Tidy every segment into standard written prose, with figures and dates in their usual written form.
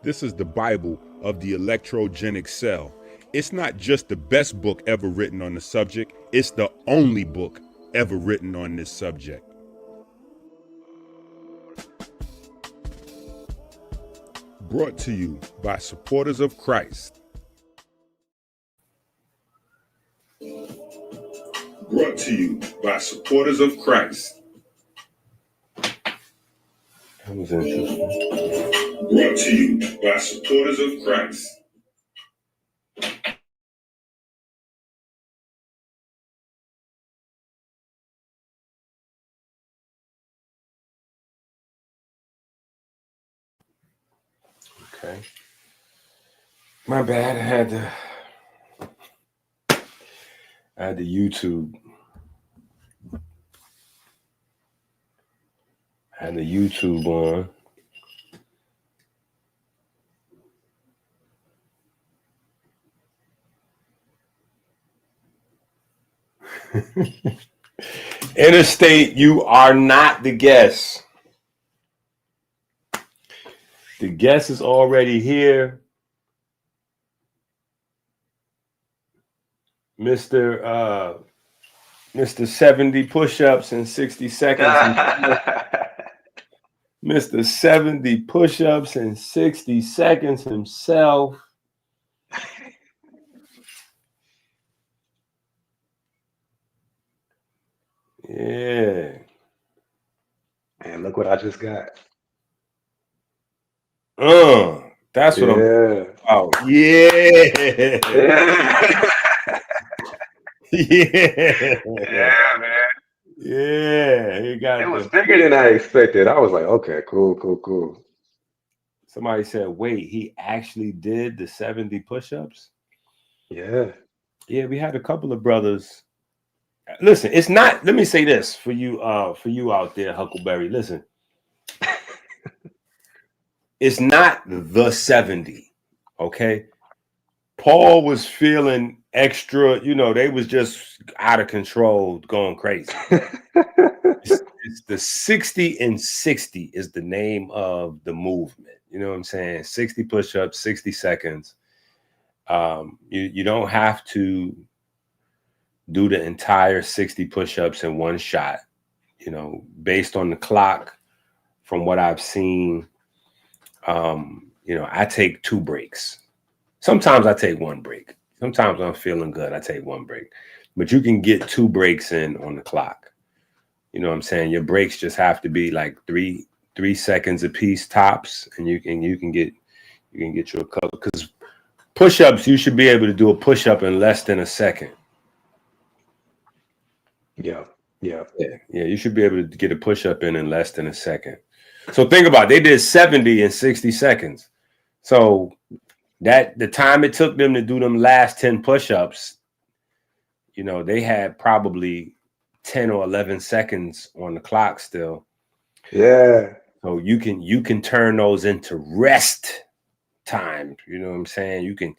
This is the Bible of the electrogenic cell. It's not just the best book ever written on the subject, it's the only book ever written on this subject. Brought to you by supporters of Christ. Brought to you by supporters of Christ. That was interesting. Brought to you by supporters of Christ. Okay. My bad. I had the YouTube. Had the YouTube on. Interstate, you are not the guest. The guest is already here. Mr. 70 push-ups in 60 seconds. Mr. 70 push-ups in 60 seconds himself. Yeah. Man, look what I just got. That's what I'm about. Yeah. Yeah, man. Yeah, it was bigger than I expected. I was like, okay, cool. Somebody said, wait, he actually did the 70 push-ups? Yeah. Yeah, we had a couple of brothers. Listen, it's not, let me say this for you out there, Huckleberry. Listen. It's not the 70, okay? Paul was feeling extra, they was just out of control, going crazy. It's the 60 and 60 is the name of the movement. You know what I'm saying? 60 push-ups, 60 seconds. You don't have to do the entire 60 push-ups in one shot. Based on the clock, from what I've seen, I take 2 breaks. Sometimes I take 1 break. Sometimes when I'm feeling good, I take 1 break. But you can get 2 breaks in on the clock. You know what I'm saying? Your breaks just have to be like 3 seconds a piece tops, and you can get you a couple. Because push-ups, you should be able to do a push-up in less than a second. Yeah. You should be able to get a push-up in less than a second. So think about it. They did 70 in 60 seconds. So that the time it took them to do them last 10 push-ups, they had probably 10 or 11 seconds on the clock still. Yeah. So you can turn those into rest time. You know what I'm saying? You can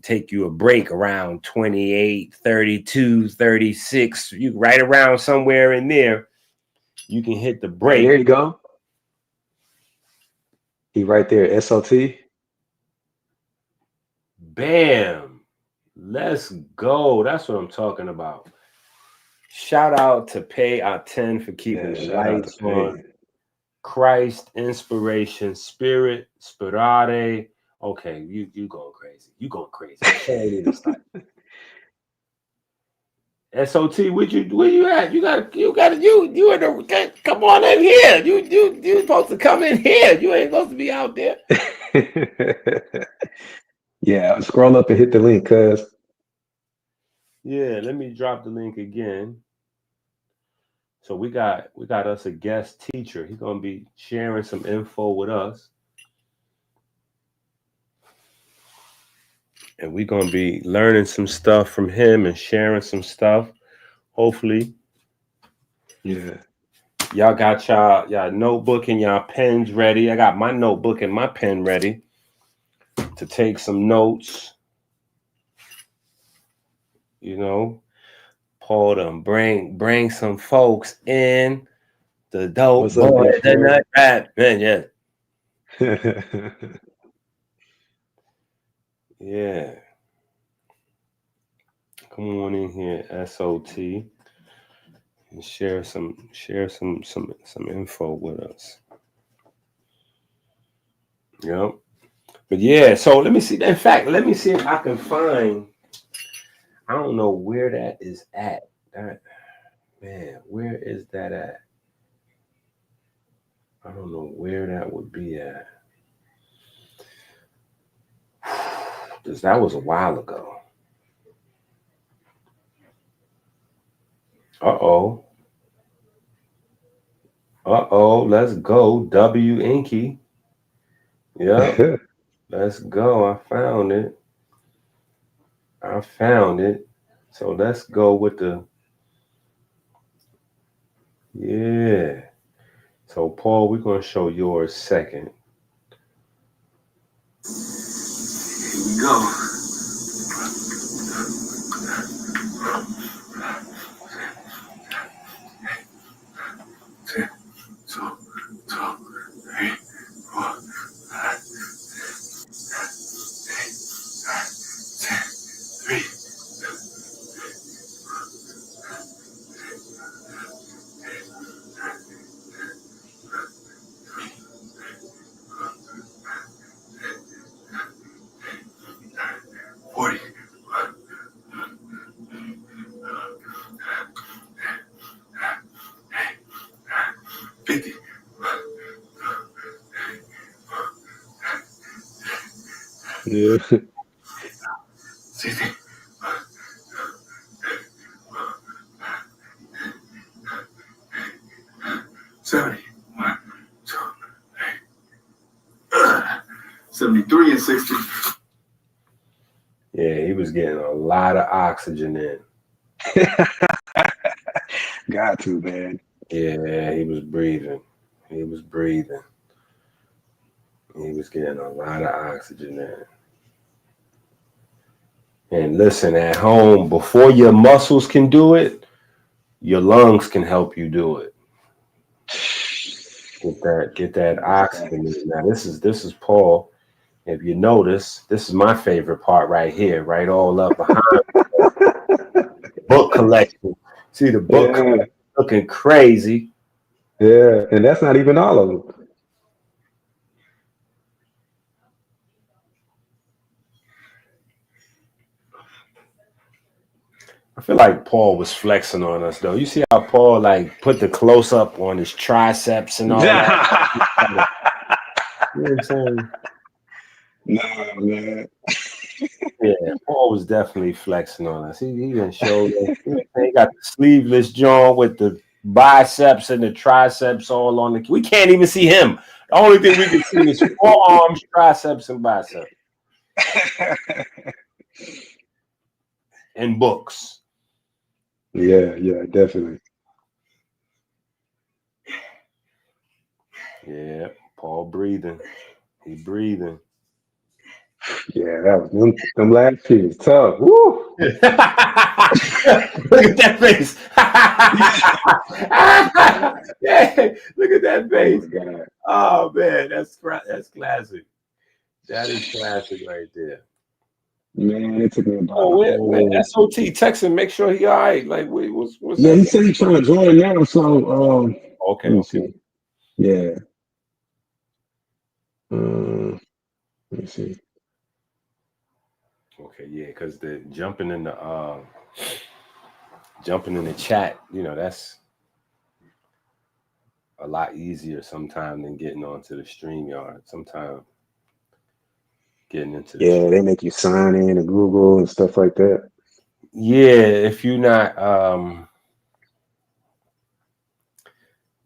take you a break around 28, 32, 36. You right around somewhere in there. You can hit the break. There you go. He right there, SOT. Bam. Let's go. That's what I'm talking about. Shout out to Pay Our 10 for keeping the lights on. Christ, Inspiration, Spirit, Spirare. Okay, you going crazy. You going crazy. SOT, where you at? You in the, come on in here. You supposed to come in here. You ain't supposed to be out there. Yeah, scroll up and hit the link, cuz. Yeah, let me drop the link again. So we got us a guest teacher. He's gonna be sharing some info with us. And we're gonna be learning some stuff from him and sharing some stuff. Hopefully. Yeah. Y'all got y'all notebook and y'all pens ready. I got my notebook and my pen ready to take some notes. Paul them bring some folks in. The dope boy, the nut rap, man, yeah. Yeah. Come on in here, SOT, and share some info with us. Yep. But yeah, so let me see. In fact, let me see if I can find. I don't know where that is at. That man, where is that at? I don't know where that would be at. Because that was a while ago. Uh-oh. Uh-oh. Let's go. W Inky. Yep. Let's go. I found it. So let's go with the yeah. So Paul, we're gonna show yours second. Here we go. Yeah. 60. 70. 1, 2, 3. 73 and 60. Yeah, he was getting a lot of oxygen in. Got to, man. Yeah, he was breathing. He was getting a lot of oxygen in. And listen, at home, before your muscles can do it, your lungs can help you do it. Get that oxygen in. Now this is Paul. If you notice, this is my favorite part right here, right all up behind book collection. See the book collection looking crazy. Yeah, and that's not even all of them. I feel like Paul was flexing on us though. You see how Paul like put the close up on his triceps and all that? You know what I'm saying? Nah, man. Yeah, Paul was definitely flexing on us. He didn't show us. He got the sleeveless joint with the biceps and the triceps all on the. We can't even see him. The only thing we can see is forearms, triceps, and biceps. And books. Yeah, definitely. Yeah, Paul breathing. He breathing. Yeah, that was them last kids tough. Woo! Look at that face. Yeah, look at that face. Oh, God. Oh man, that's classic. That is classic right there. Man, it took me about Oh, SOT text him, make sure he all right. Like, what's yeah, that? he said he's trying to join now, so Okay, let me okay. see. Yeah. Let me see. Okay, yeah, because the jumping in the chat, that's a lot easier sometimes than getting onto the StreamYard. Sometimes getting into the they make you sign in to Google and stuff like that. Yeah, if you're not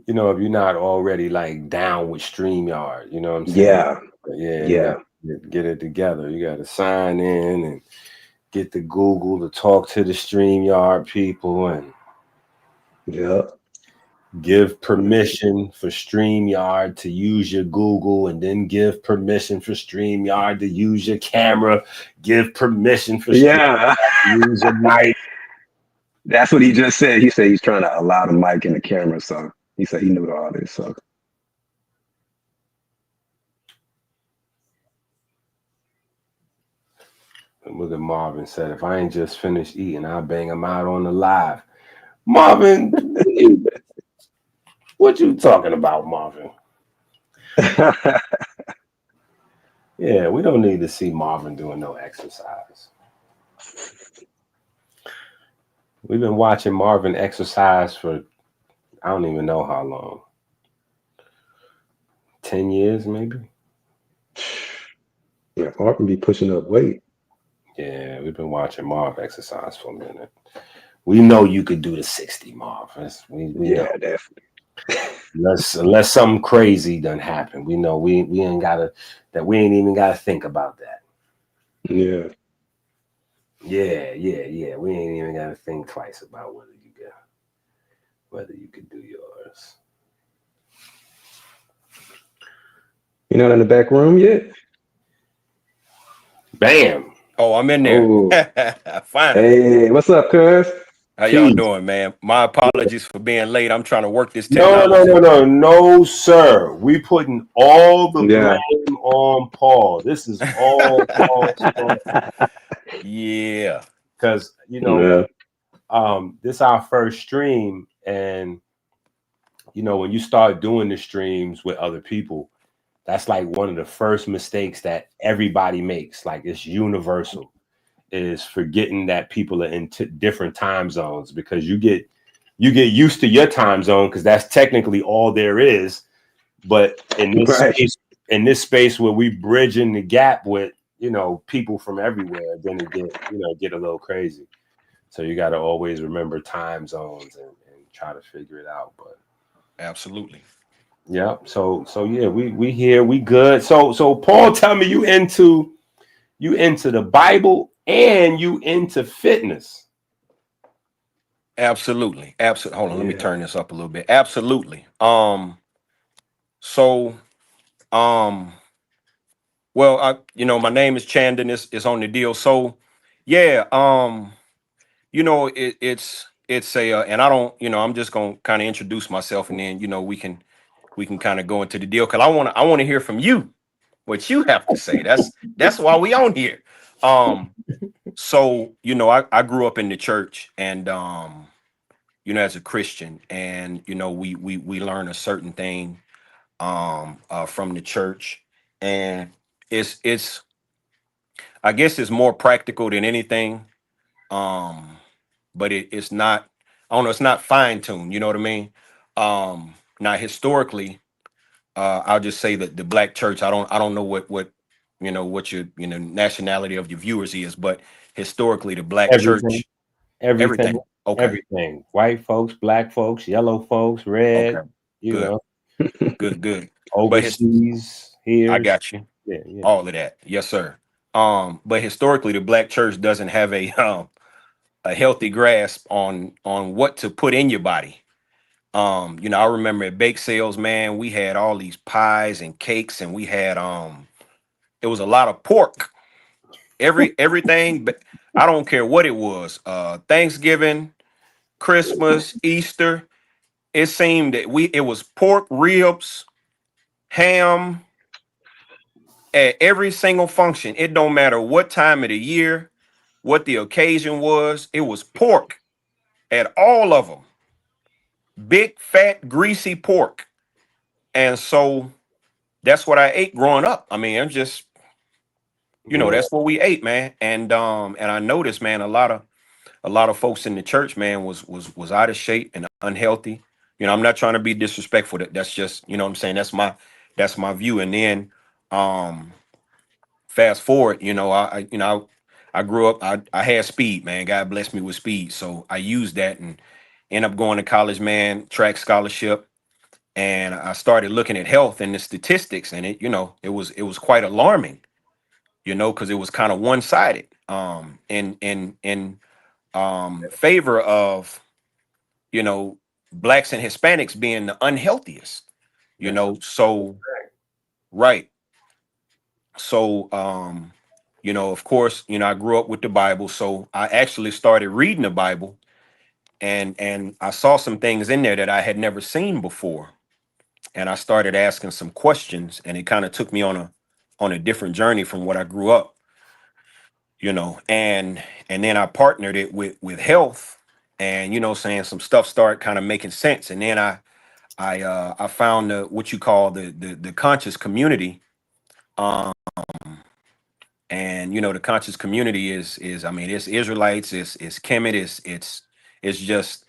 if you're not already like down with StreamYard, you know what I'm saying? Yeah. You gotta get it together. You gotta sign in and get the Google to talk to the StreamYard people and give permission for StreamYard to use your Google, and then give permission for StreamYard to use your camera. Give permission for StreamYard to use your mic. That's what he just said. He said he's trying to allow the mic and the camera, so he said he knew all this. So Look at Marvin said, if I ain't just finished eating, I'll bang him out on the live. Marvin, what you talking about, Marvin? Yeah, we don't need to see Marvin doing no exercise. We've been watching Marvin exercise for I don't even know how long. 10 years, maybe? Yeah, Marvin be pushing up weight. Yeah, we've been watching Marv exercise for a minute. We know you could do the 60, Marv. We know. Definitely. Unless something crazy done happen. We know we ain't even gotta think about that. Yeah. Yeah. We ain't even gotta think twice about whether you could do yours. You're not in the back room yet? Bam. Oh, I'm in there. Oh. Finally. Hey, what's up, cuz? How y'all Peace. doing, man? My apologies for being late. I'm trying to work this technology. No, sir. We putting all the Yeah. blame on Paul. This is all Paul's fault. Yeah. Because Yeah. this is our first stream, and when you start doing the streams with other people, that's like one of the first mistakes that everybody makes. Like, it's universal, is forgetting that people are in different time zones, because you get used to your time zone, because that's technically all there is. But in this space where we bridging the gap with people from everywhere, then it get a little crazy. So you got to always remember time zones and try to figure it out. But Absolutely. yeah, so yeah, we here, we good. So Paul, tell me, you into the Bible and you into fitness. Absolutely. Hold on, let me Yeah. turn this up a little bit. Absolutely. Well, my name is Chandon. It's on the deal. So, yeah. It's a, and I don't, I'm just gonna kind of introduce myself, and then we can kind of go into the deal, because I want to hear from you what you have to say. That's why we on here. So I grew up in the church, and as a Christian, and we learn a certain thing from the church, and it's I guess it's more practical than anything. Um, but it's not, I don't know, it's not fine tuned, you know what I mean? Now historically, I'll just say that the black church, I don't know what what your nationality of your viewers is, but historically the black Everything. church, everything. Okay. Everything. White folks, black folks, yellow folks, red, Okay. Good. Good. But overseas, I here. got you. Yeah. All of that. Yes, sir. But historically the black church doesn't have a healthy grasp on what to put in your body. I remember at bake sales, man, we had all these pies and cakes, and we had it was a lot of pork. Everything, but I don't care what it was. Thanksgiving, Christmas, Easter. It seemed that it was pork, ribs, ham at every single function. It don't matter what time of the year, what the occasion was, it was pork at all of them. Big, fat, greasy pork. And so that's what I ate growing up. I mean, I'm just, that's what we ate, man. And I noticed, man, a lot of folks in the church, man, was out of shape and unhealthy. I'm not trying to be disrespectful. That's just, what I'm saying. That's my view. And then fast forward, I grew up, I had speed, man. God blessed me with speed. So I used that and ended up going to college, man, track scholarship. And I started looking at health and the statistics, and it was quite alarming, because it was kind of one-sided, in favor of, blacks and Hispanics being the unhealthiest, so right. So, of course, I grew up with the Bible, so I actually started reading the Bible, and I saw some things in there that I had never seen before. And I started asking some questions, and it kind of took me on a different journey from what I grew up. you know, and then I partnered it with health, and saying some stuff started kind of making sense, and then I found what you call the conscious community, um, and the conscious community is I mean, it's Israelites, it's Kemet, it's just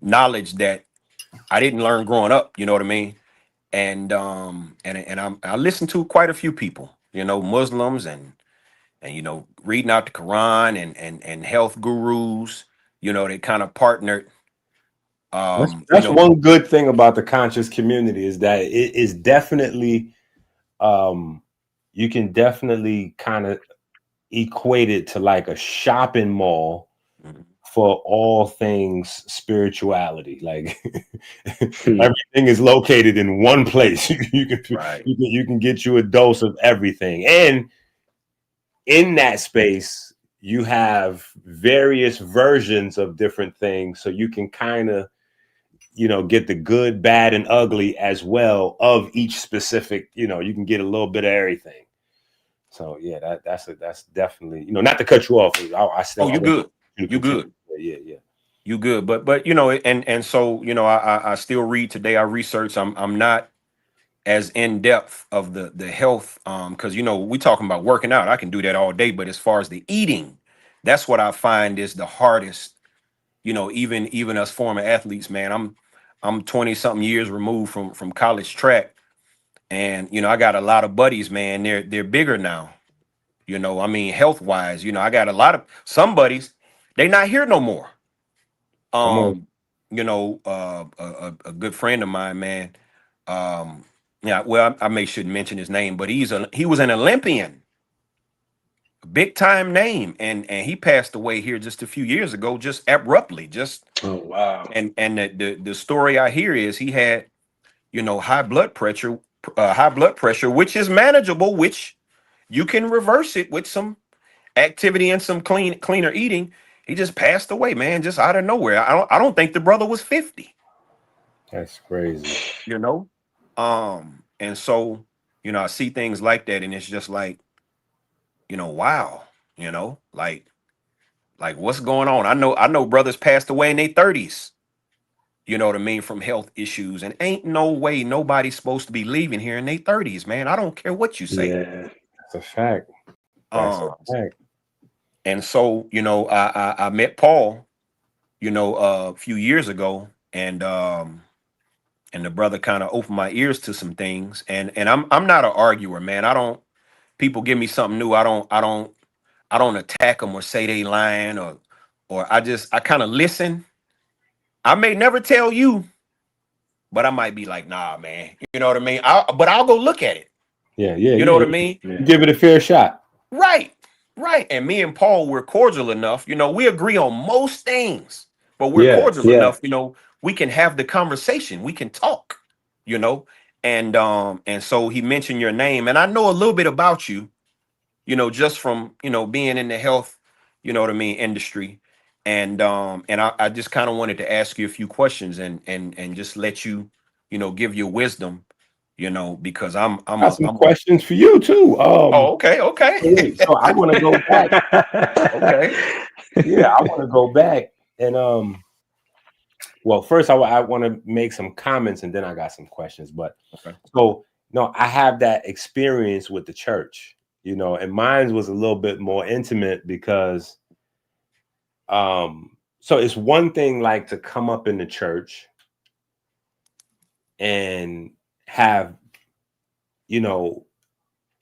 knowledge that I didn't learn growing up, you know what I mean? And I listen to quite a few people, Muslims, and reading out the Quran, and health gurus, they kind of partnered. That's one good thing about the conscious community is that it is definitely you can definitely kind of equate it to like a shopping mall for all things spirituality. Like everything is located in one place. You can get you a dose of everything, and in that space you have various versions of different things, so you can kind of get the good, bad, and ugly as well of each specific. You can get a little bit of everything. So yeah, that's definitely, not to cut you off. I still. Oh, you good. You good. Yeah. You good. But and so I still read today. I research. I'm not as in depth of the health, because we talking about working out. I can do that all day, but as far as the eating, that's what I find is the hardest. Even us former athletes, man. I'm 20 something years removed from college track, and I got a lot of buddies, man. They're bigger now. I mean, health wise, I got a lot of some buddies. They not here no more. Come on. A good friend of mine, man. Yeah, well, I may shouldn't mention his name, but he was an Olympian, big time name, and he passed away here just a few years ago, just abruptly. Oh wow. And the story I hear is he had high blood pressure, which is manageable, which you can reverse it with some activity and some cleaner eating. He just passed away, man, just out of nowhere. I don't think the brother was 50. That's crazy. And so I see things like that, and it's just like, wow, like what's going on? I know brothers passed away in their 30s, you know what I mean, from health issues, and ain't no way nobody's supposed to be leaving here in their 30s, man. I don't care what you say. Yeah. That's a fact. That's a fact. And so, I met Paul, a few years ago, and the brother kind of opened my ears to some things. And I'm not an arguer, man. People give me something new, I don't attack them or say they lying, or I kind of listen. I may never tell you, but I might be like, nah, man. You know what I mean? But I'll go look at it. Yeah. You know what I mean? You give it a fair shot. Right. And me and Paul, we're cordial enough. We agree on most things, but we're cordial enough. We can have the conversation. We can talk. And so he mentioned your name, and I know a little bit about you. Just from being in the health, industry, and I just kind of wanted to ask you a few questions and just let you, give your wisdom. Because I'm some questions for you too. Okay. So I want to go back. Okay. Yeah, I want to go back and well, first I want to make some comments and then I got some questions. But okay. So no, I have that experience with the church, and mine was a little bit more intimate because so it's one thing like to come up in the church and have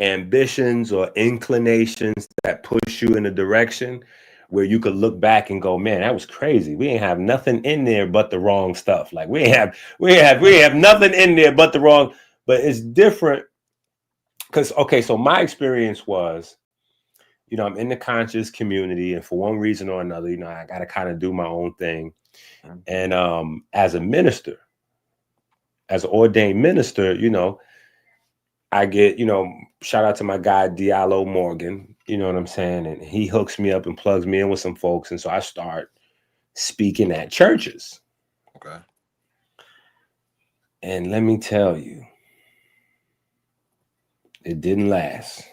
ambitions or inclinations that push you in a direction where you could look back and go, man, that was crazy. We ain't have nothing in there but the wrong stuff. Like we have nothing in there but the wrong. But it's different because so my experience was, I'm in the conscious community, and for one reason or another, I got to kind of do my own thing. And as a minister, as an ordained minister, I get, shout out to my guy, Diallo Morgan, you know what I'm saying? And he hooks me up and plugs me in with some folks. And so I start speaking at churches. Okay. And let me tell you, it didn't last.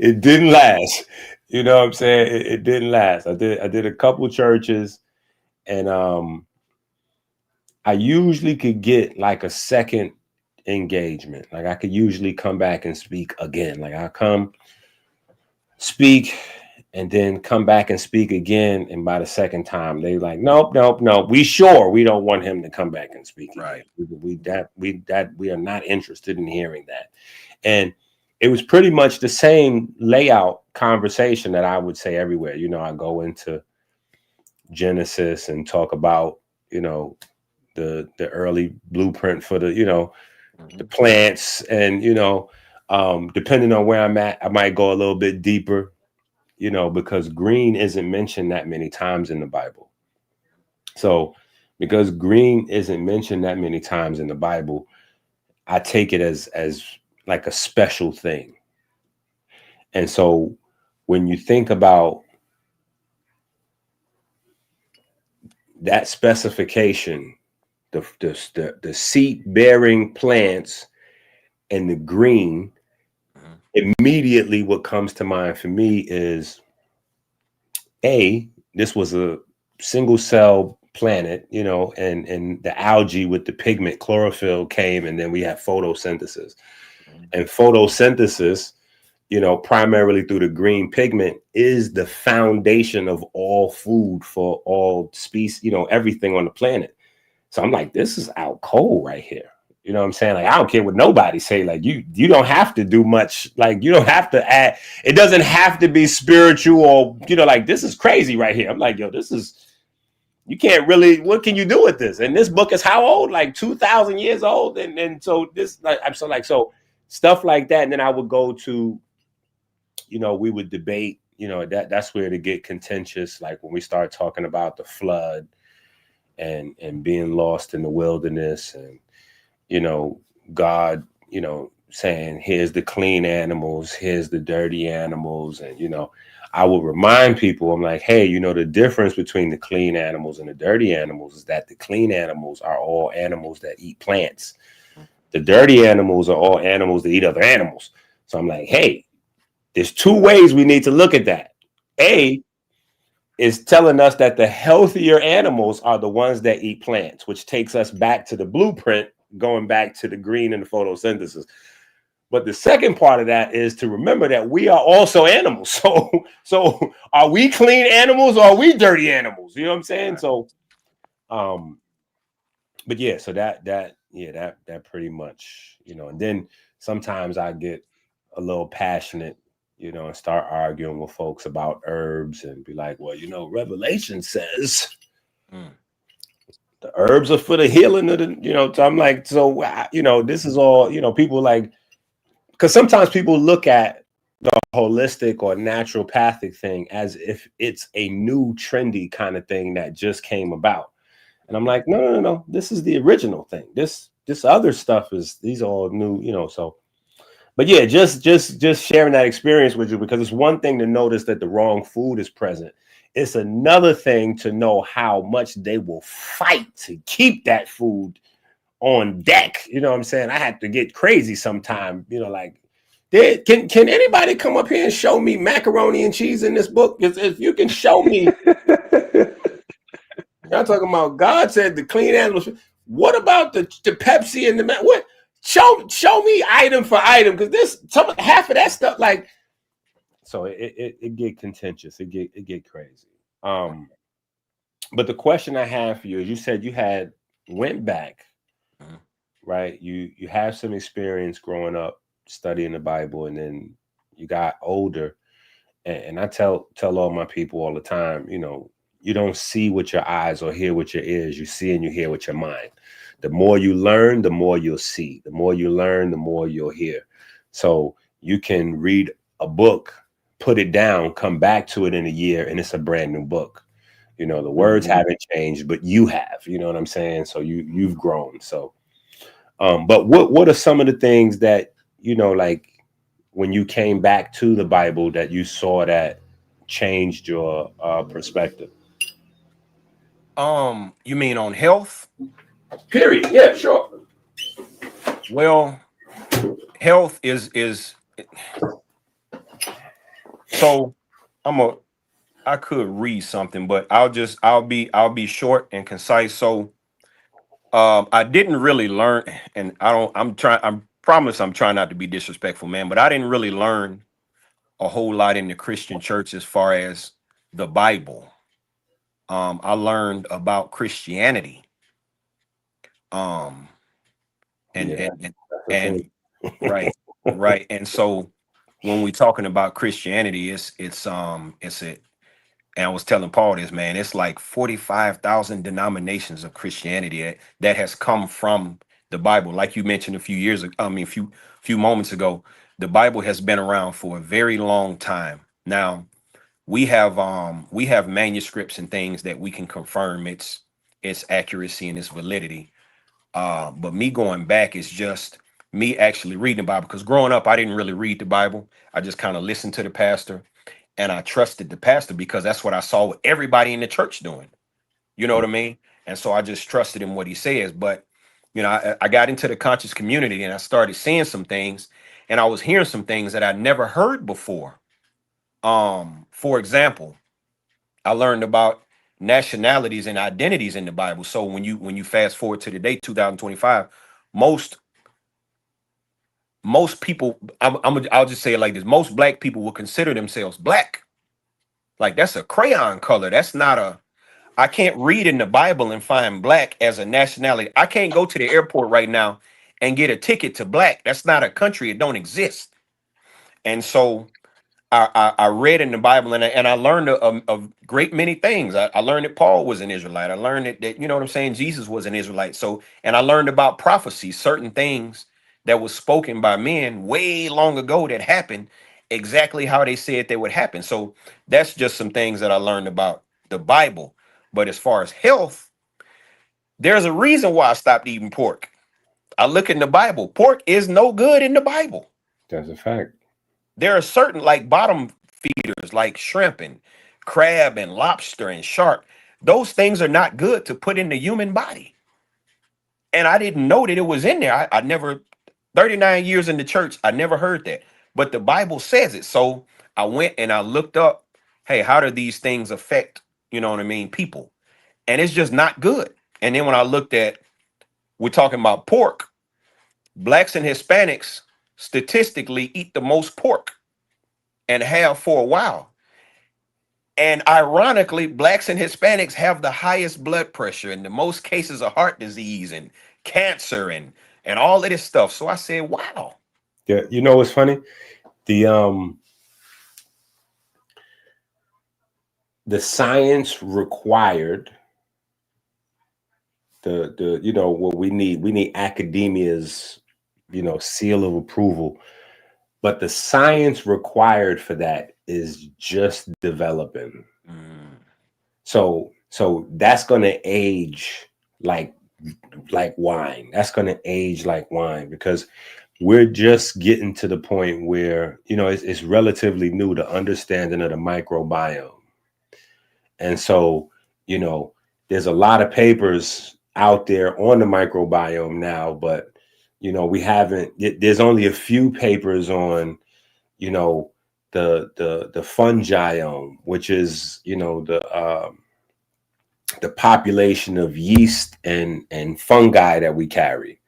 it didn't last. You know what I'm saying? It didn't last. I did a couple churches, and I usually could get like a second engagement. Like I could usually come back and speak again. Like I come speak and then come back and speak again, and by the second time they like, nope, we don't want him to come back and speak again. Right. We are not interested in hearing that. And it was pretty much the same layout conversation that I would say everywhere. You know, I go into Genesis and talk about, you know, the early blueprint for the, you know, the plants, and, you know, depending on where I'm at, I might go a little bit deeper, you know, because green isn't mentioned that many times in the Bible. So because green isn't mentioned that many times in the Bible, I take it as like a special thing. And so when you think about that specification, the seed bearing plants and the green, immediately what comes to mind for me is this was a single cell planet, you know, and the algae with the pigment chlorophyll came, and then we have photosynthesis. And photosynthesis, you know, primarily through the green pigment, is the foundation of all food for all species, you know, everything on the planet. So I'm like, this is out cold right here. You know what I'm saying? Like, I don't care what nobody say. Like, you don't have to do much. Like, you don't have to add. It doesn't have to be spiritual, or, you know, like, this is crazy right here. I'm like, yo, this is, you can't really, what can you do with this? And this book is how old? Like 2,000 years old. And so this, like, I'm so stuff like that. And then I would go to, you know, we would debate, you know, that's where to get contentious. Like when we start talking about the flood and being lost in the wilderness, and, you know, God, you know, saying, here's the clean animals, here's the dirty animals. And, you know, I will remind people, I'm like, hey, you know, the difference between the clean animals and the dirty animals is that the clean animals are all animals that eat plants. The dirty animals are all animals that eat other animals. So I'm like, hey, there's two ways we need to look at that. A is telling us that the healthier animals are the ones that eat plants, which takes us back to the blueprint, going back to the green and the photosynthesis. But the second part of that is to remember that we are also animals. So are we clean animals or are we dirty animals? You know what I'm saying? So, but yeah, so that pretty much, you know, and then sometimes I get a little passionate, you know, and start arguing with folks about herbs and be like, well, you know, Revelation says the herbs are for the healing of the, you know, so I'm like, so, you know, this is all, you know, people like, because sometimes people look at the holistic or naturopathic thing as if it's a new trendy kind of thing that just came about. And I'm like, no, this is the original thing. This other stuff is, these are all new, you know, so. But yeah, just sharing that experience with you, because it's one thing to notice that the wrong food is present. It's another thing to know how much they will fight to keep that food on deck. You know what I'm saying? I had to get crazy sometime, you know, like, can anybody come up here and show me macaroni and cheese in this book? If you can show me, y'all talking about God said the clean animals. What about the Pepsi and the what? Show me item for item, because half of that stuff, like, so it get contentious, it get crazy. But the question I have for you is, you said you went back, right? You have some experience growing up studying the Bible, and then you got older, and I tell all my people all the time, you know, you don't see with your eyes or hear with your ears, you see and you hear with your mind. The more you learn, the more you'll see. The more you learn, the more you'll hear. So you can read a book, put it down, come back to it in a year, and it's a brand new book. You know, the words haven't changed, but you have. You know what I'm saying? So you've grown. So, but what are some of the things that, you know, like when you came back to the Bible that you saw that changed your perspective? You mean on health? Period. Yeah, sure. Well, health is So I could read something, but I'll be short and concise. So I didn't really learn, and I'm promise I'm trying not to be disrespectful, man, but I didn't really learn a whole lot in the Christian church as far as the Bible. I learned about Christianity. Um and Yeah, and and, that's the and thing. right, right. And so when we're talking about Christianity, it's a and I was telling Paul this, man, it's like 45,000 denominations of Christianity that has come from the Bible. Like you mentioned a few years ago, I mean, few moments ago, the Bible has been around for a very long time. Now, we have manuscripts and things that we can confirm its accuracy and its validity. But me going back is just me actually reading the Bible. Because growing up, I didn't really read the Bible. I just kind of listened to the pastor, and I trusted the pastor because that's what I saw with everybody in the church doing. You know what I mean? And so I just trusted in what he says. But I got into the conscious community and I started seeing some things, and I was hearing some things that I never heard before. For example, I learned about nationalities and identities in the Bible. So when you fast forward to today, 2025, most most people, I'll just say it like this: most black people will consider themselves black. Like that's a crayon color. That's not a. I can't read in the Bible and find black as a nationality. I can't go to the airport right now and get a ticket to black. That's not a country. It don't exist. And so I read in the Bible, and I learned a great many things. I learned that Paul was an Israelite. I learned that you know what I'm saying, Jesus was an Israelite. So, and I learned about prophecy, certain things that was spoken by men way long ago that happened exactly how they said they would happen. So that's just some things that I learned about the Bible. But as far as health, there's a reason why I stopped eating pork. I look in the Bible. Pork is no good in the Bible. That's a fact. There are certain like bottom feeders like shrimp and crab and lobster and shark. Those things are not good to put in the human body. And I didn't know that it was in there. I never, 39 years in the church, I never heard that. But the Bible says it. So I went and I looked up, hey, how do these things affect, you know what I mean, people? And it's just not good. And then when I looked at, we're talking about pork, blacks and Hispanics statistically eat the most pork and have for a while. And ironically, blacks and Hispanics have the highest blood pressure and the most cases of heart disease and cancer and all of this stuff. So I said, wow. Yeah, you know what's funny? The science required the you know what we need academia's seal of approval, but the science required for that is just developing. So that's going to age like wine. That's going to age like wine because we're just getting to the point where it's relatively new, the understanding of the microbiome. And so there's a lot of papers out there on the microbiome now, but we haven't. There's only a few papers on the fungiome, which is the population of yeast and fungi that we carry.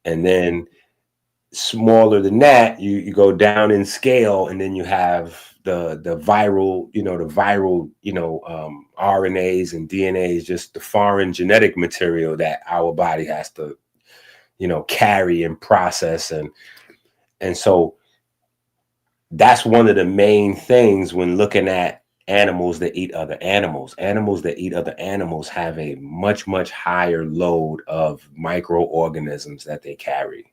And then smaller than that, you go down in scale, and then you have the viral RNAs and DNAs, just the foreign genetic material that our body has to carry and process. And so that's one of the main things when looking at animals that eat other animals. Animals that eat other animals have a much, much higher load of microorganisms that they carry.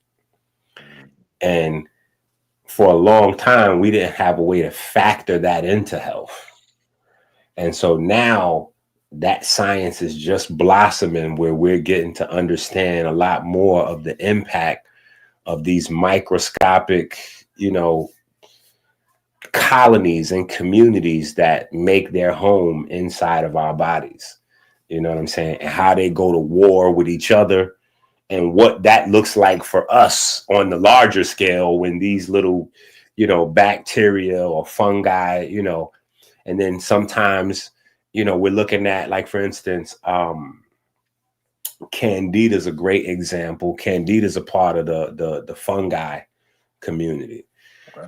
And for a long time, we didn't have a way to factor that into health. And so now that science is just blossoming, where we're getting to understand a lot more of the impact of these microscopic, colonies and communities that make their home inside of our bodies. You know what I'm saying? And how they go to war with each other, and what that looks like for us on the larger scale when these little bacteria or fungi, and then sometimes, we're looking at, like, for instance, Candida is a great example. Candida is a part of the fungi community. Okay.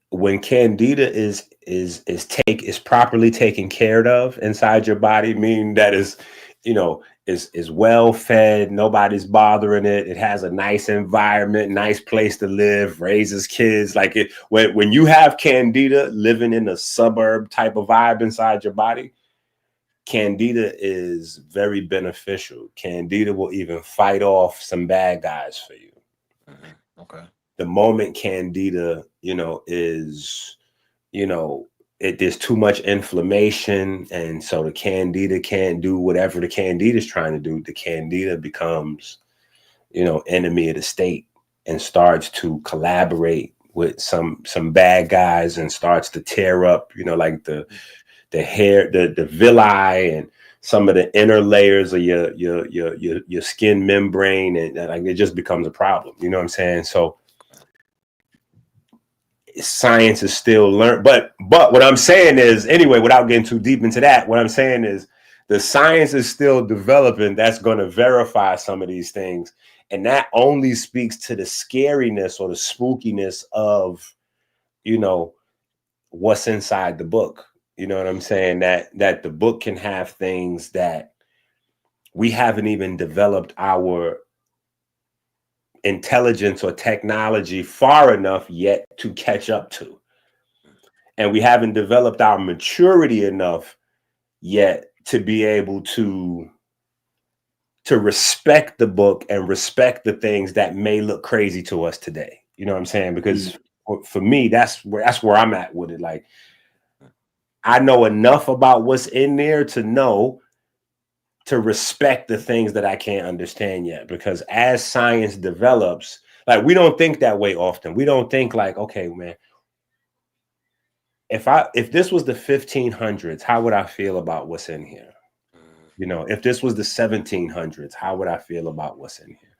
When Candida is properly taken care of inside your body, meaning that is well fed, nobody's bothering it, it has a nice environment, nice place to live, raises kids. Like, when you have Candida living in a suburb type of vibe inside your body, Candida is very beneficial. Candida will even fight off some bad guys for you. Okay. The moment Candida, there's too much inflammation, and so the Candida can't do whatever the Candida is trying to do. The Candida becomes, enemy of the state and starts to collaborate with some bad guys and starts to tear up, like the hair, the villi, and some of the inner layers of your skin membrane, and like, it just becomes a problem. You know what I'm saying? So science is still learned, but what I'm saying is, anyway, without getting too deep into that, what I'm saying is the science is still developing that's going to verify some of these things, and that only speaks to the scariness or the spookiness of what's inside the book. You know what I'm saying? That the book can have things that we haven't even developed our intelligence or technology far enough yet to catch up to. And we haven't developed our maturity enough yet to be able to respect the book and respect the things that may look crazy to us today. You know what I'm saying? Because for me, that's where I'm at with it. Like, I know enough about what's in there to respect the things that I can't understand yet, because as science develops, like, we don't think that way often. We don't think like, okay, man, if this was the 1500s, how would I feel about what's in here? If this was the 1700s, how would I feel about what's in here?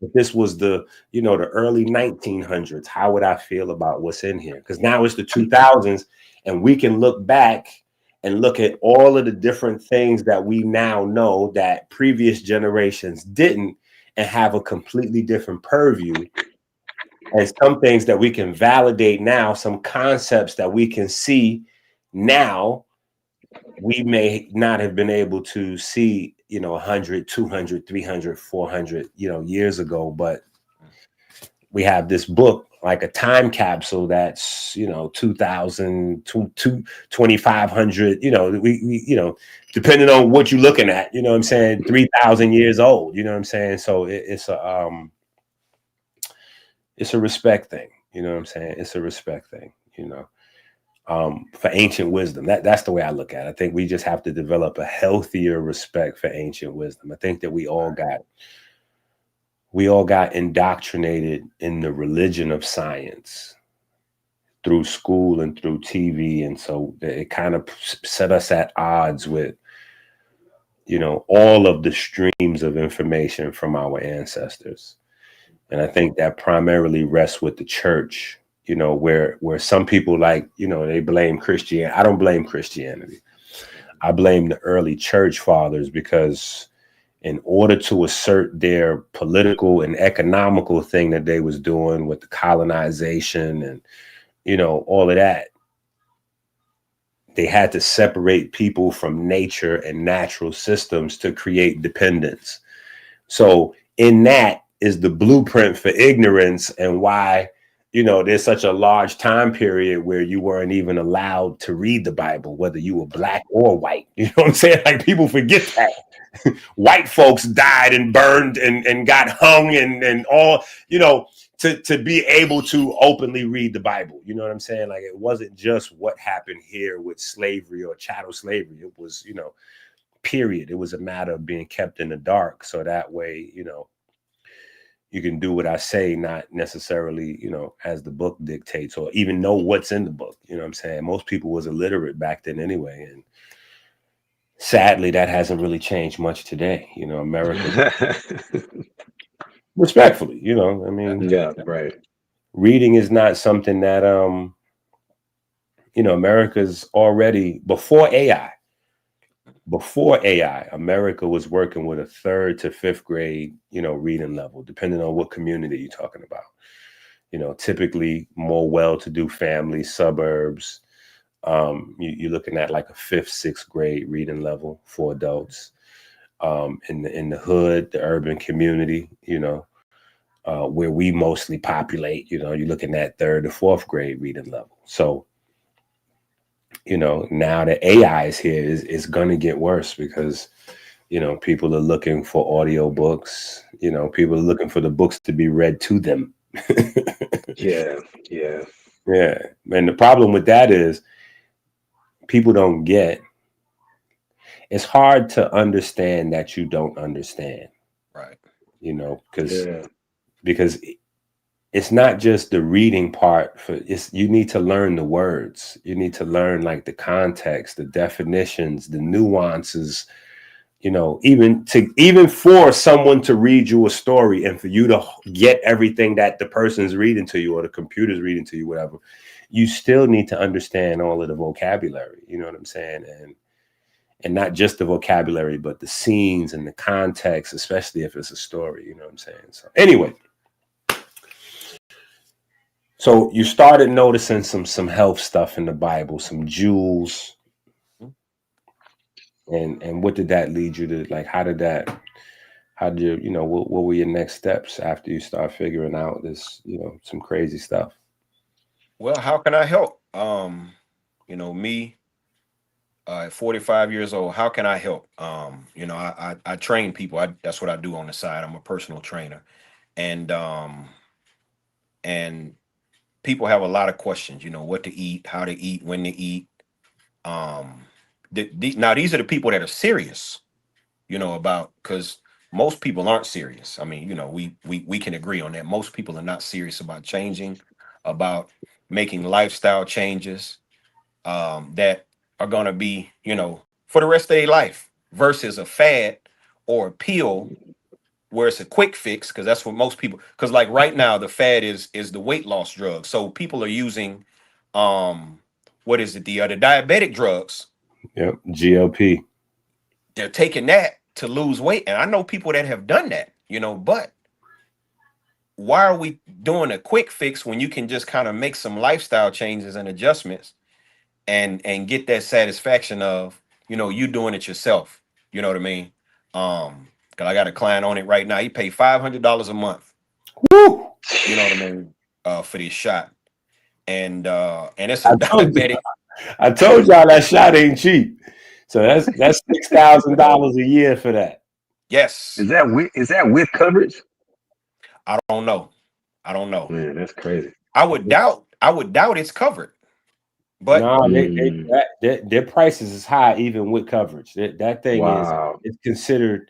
If this was the early 1900s, how would I feel about what's in here? Because now it's the 2000s, and we can look back and look at all of the different things that we now know that previous generations didn't, and have a completely different purview. And some things that we can validate now, some concepts that we can see now, we may not have been able to see, 100, 200, 300, 400, years ago. But we have this book, like a time capsule, that's 2000 to 2500, we depending on what you're looking at, 3,000 years old, so it's a respect thing, it's a respect thing, for ancient wisdom. That's the way I look at it. I think we just have to develop a healthier respect for ancient wisdom. I think that we all got indoctrinated in the religion of science through school and through TV. And so it kind of set us at odds with, all of the streams of information from our ancestors. And I think that primarily rests with the church, where some people, like, they blame Christianity. I don't blame Christianity. I blame the early church fathers, because in order to assert their political and economical thing that they was doing with the colonization and, all of that, they had to separate people from nature and natural systems to create dependence. So in that is the blueprint for ignorance, and why, there's such a large time period where you weren't even allowed to read the Bible, whether you were black or white. You know what I'm saying? Like, people forget that. White folks died and burned and got hung and all, to be able to openly read the Bible. You know what I'm saying? Like, it wasn't just what happened here with slavery or chattel slavery. It was, period. It was a matter of being kept in the dark. So that way, you can do what I say, not necessarily, as the book dictates, or even know what's in the book. You know what I'm saying? Most people was illiterate back then anyway. And sadly, that hasn't really changed much today. America. respectfully, you know, I mean, Yeah, right. reading is not something that you know, America's already before AI, America was working with a 3rd to 5th grade, you know, reading level, depending on what community you're talking about. You know, typically more well-to-do families, suburbs. You're looking at like a 5th, 6th grade reading level for adults. In the hood, the urban community, you know, where we mostly populate, you know, you're looking at 3rd to 4th grade reading level. So, you know, now that AI is here, is going to get worse because, you know, people are looking for audio books. You know, people are looking for the books to be read to them. Yeah, yeah, Yeah. And the problem with that is people don't get, it's hard to understand that you don't understand, Right. you know, because yeah. it's not just the reading part for it's you need to learn the words. You need to learn like the context, the definitions, the nuances, you know, even for someone to read you a story and for you to get everything that the person's reading to you or the computer's reading to you, whatever, you still need to understand all of the vocabulary, you know what I'm saying? And not just the vocabulary, but the scenes and the context, especially if it's a story, you know what I'm saying? So anyway, so you started noticing some health stuff in the Bible, some jewels, and what did that lead you to? Like, how did you, you know, what were your next steps after you start figuring out this, you know, some crazy stuff? Well, how can I help? You know, me at 45 years old, how can I help? You know, I train people. That's what I do on the side. I'm a personal trainer. And and people have a lot of questions, you know, what to eat, how to eat, when to eat. Um, now these are the people that are serious, you know, about because most people aren't serious. I mean, you know, we can agree on that. Most people are not serious about changing, about making lifestyle changes that are going to be, you know, for the rest of their life versus a fad or a pill where it's a quick fix because that's what most people because like right now the fad is the weight loss drug. So people are using um what is it, the diabetic drugs. Yep, GLP. They're taking that to lose weight. And I know people that have done that, you know, but why are we doing a quick fix when you can just kind of make some lifestyle changes and adjustments and get that satisfaction of, you know, you doing it yourself. You know what I mean? Cause I got a client on it right now. He paid $500 a month. Woo! You know what I mean? For this shot. And it's a I told you, diabetic. I told y'all that shot ain't cheap. So that's $6,000 a year for that. Yes. Is that with coverage? I don't know. I don't know. Man, that's crazy. I would doubt it's covered. But No, their prices is high even with coverage. That thing Wow. is considered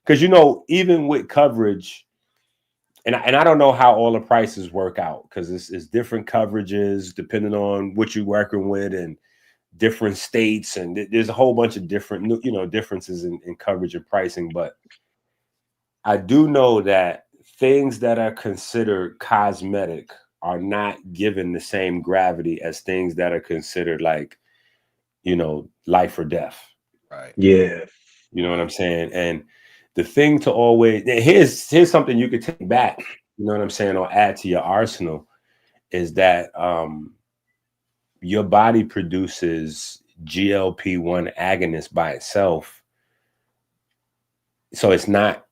because, you know, even with coverage, and I don't know how all the prices work out because it's different coverages depending on what you're working with and different states, and there's a whole bunch of different, you know, differences in coverage and pricing. But I do know that things that are considered cosmetic are not given the same gravity as things that are considered like, you know, life or death. right. Yeah. You know what I'm saying? And the thing to always here's something you could take back, you know what I'm saying, or add to your arsenal is that your body produces GLP-1 agonist by itself. So it's not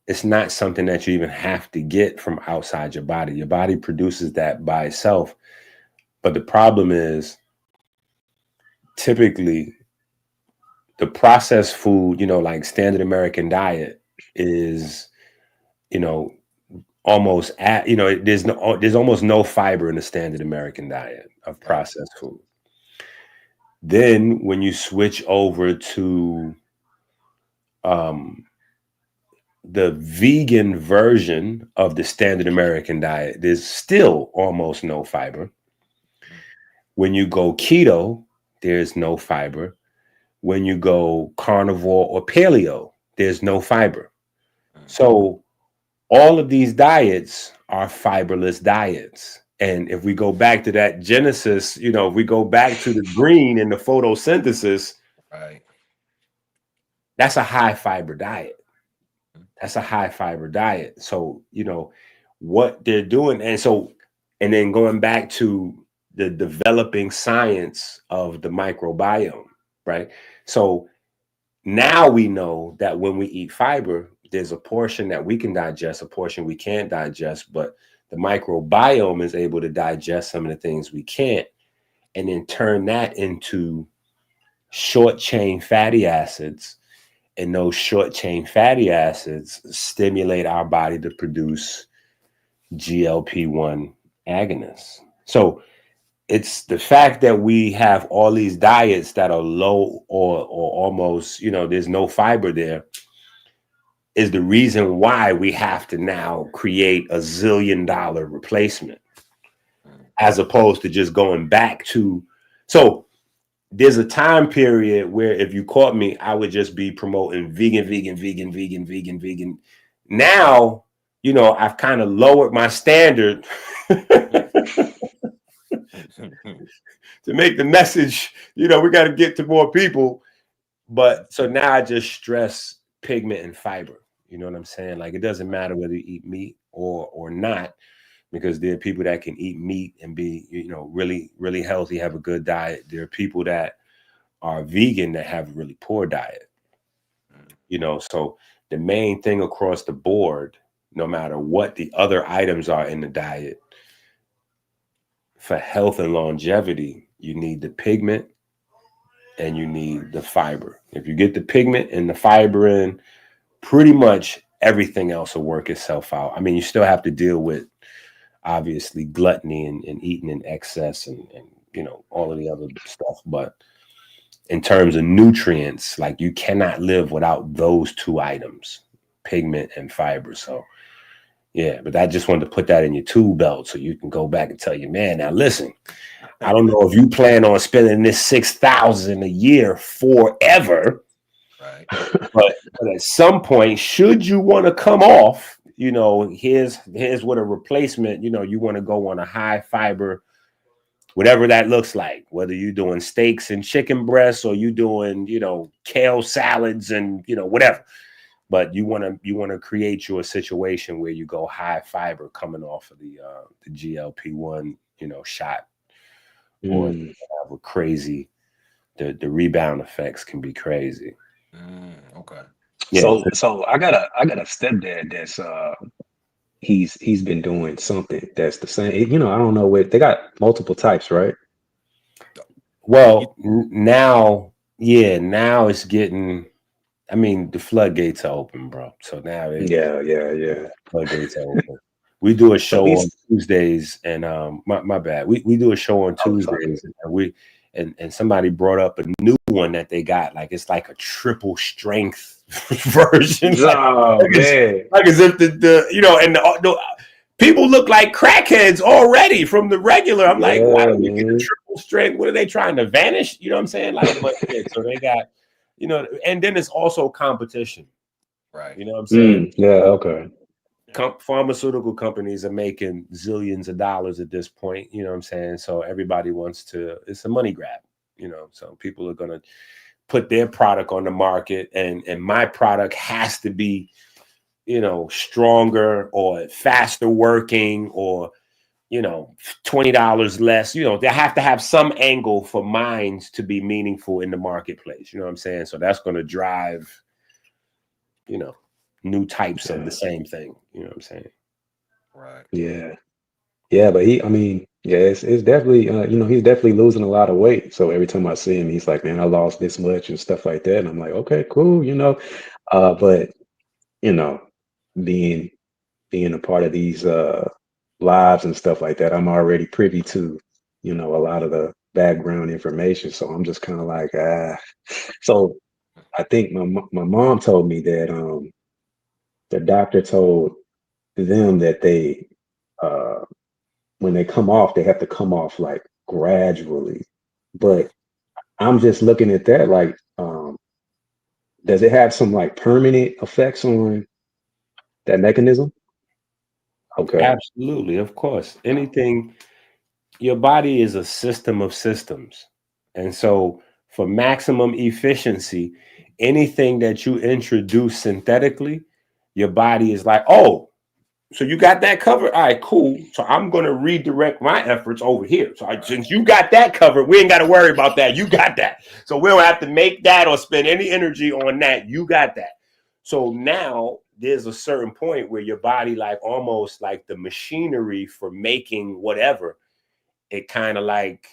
something that you even have to get from outside your body. Your body produces that by itself. But the problem is typically the processed food, you know, like standard American diet is, you know, almost at, you know, there's almost no fiber in the standard American diet of processed food. Then when you switch over to the vegan version of the standard American diet, there's still almost no fiber. When you go keto, there's no fiber. When you go carnivore or paleo, there's no fiber. So all of these diets are fiberless diets. And if we go back to that Genesis, if we go back to the green in the photosynthesis, Right. that's a high fiber diet. That's a high fiber diet. So, what they're doing. And then going back to the developing science of the microbiome, right? So now we know that when we eat fiber, there's a portion that we can digest, a portion we can't digest, but the microbiome is able to digest some of the things we can't, and then turn that into short chain fatty acids. And those short chain fatty acids stimulate our body to produce GLP-1 agonists. So it's the fact that we have all these diets that are low or almost, there's no fiber there, is the reason why we have to now create a $1 zillion replacement, as opposed to just going back to. So there's a time period where if you caught me, I would just be promoting vegan. Now, I've kind of lowered my standard to make the message, we got to get to more people. But so now I just stress pigment and fiber. You know what I'm saying? Like, it doesn't matter whether you eat meat or not, because there are people that can eat meat and be, really, really healthy, have a good diet. There are people that are vegan that have a really poor diet. So the main thing across the board, no matter what the other items are in the diet, for health and longevity, you need the pigment and you need the fiber. If you get the pigment and the fiber in, pretty much everything else will work itself out. I mean, you still have to deal with, obviously, gluttony and eating in excess and all of the other stuff. But in terms of nutrients, like, you cannot live without those two items, pigment and fiber. So yeah, but I just wanted to put that in your tool belt so you can go back and tell your man, now listen, I don't know if you plan on spending this $6,000 a year forever, Right. but at some point, should you want to come off, here's what a replacement, you want to go on a high fiber, whatever that looks like, whether you're doing steaks and chicken breasts or you doing, kale salads and, whatever. But you want to create you a situation where you go high fiber coming off of the GLP-1, shot, or have a crazy, the rebound effects can be crazy. Okay. Yeah. So I got a stepdad that's he's been doing something that's the same. I don't know what they got, multiple types, right? Well, now it's getting. I mean, the floodgates are open, bro. So now Yeah. floodgates are open. We do a show on Tuesdays, and my bad. We do a show on Tuesdays, and somebody brought up a new one that they got. Like, it's like a triple strength version. Like as if the people look like crackheads already from the regular. I'm like, why do we get a triple strength? What are they trying to vanish? You know what I'm saying? Like, but so they got. And then it's also competition, right? You know what I'm saying? Okay. Pharmaceutical companies are making zillions of dollars at this point. You know what I'm saying? So everybody wants to. It's a money grab. So people are gonna put their product on the market, and my product has to be, stronger or faster working or. $20 less, they have to have some angle for minds to be meaningful in the marketplace. You know what I'm saying? So that's going to drive, new types of the same thing. You know what I'm saying? Right. Yeah. But it's definitely, he's definitely losing a lot of weight. So every time I see him, he's like, man, I lost this much and stuff like that. And I'm like, okay, cool. But being a part of these, lives and stuff like that, I'm already privy to, a lot of the background information. So I'm just kind of like, So I think my mom told me that the doctor told them that they when they come off, they have to come off like gradually. But I'm just looking at that like, does it have some like permanent effects on that mechanism? Okay. Absolutely, of course. Anything, your body is a system of systems. And so for maximum efficiency, anything that you introduce synthetically, your body is like, oh, so you got that covered? All right, cool. So I'm going to redirect my efforts over here. So since you got that covered, we ain't got to worry about that. You got that. So we don't have to make that or spend any energy on that. You got that. So now there's a certain point where your body, like almost like the machinery for making whatever, it kind of like,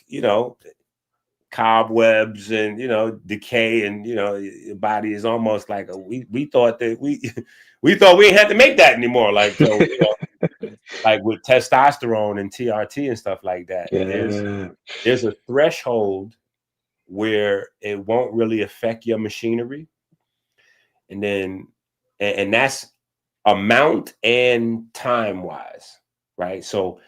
cobwebs and decay, and your body is almost like we thought that we thought we didn't have to make that anymore, like, so like with testosterone and TRT and stuff like that, Yeah. there's a threshold where it won't really affect your machinery, and then and that's amount and time wise, right? So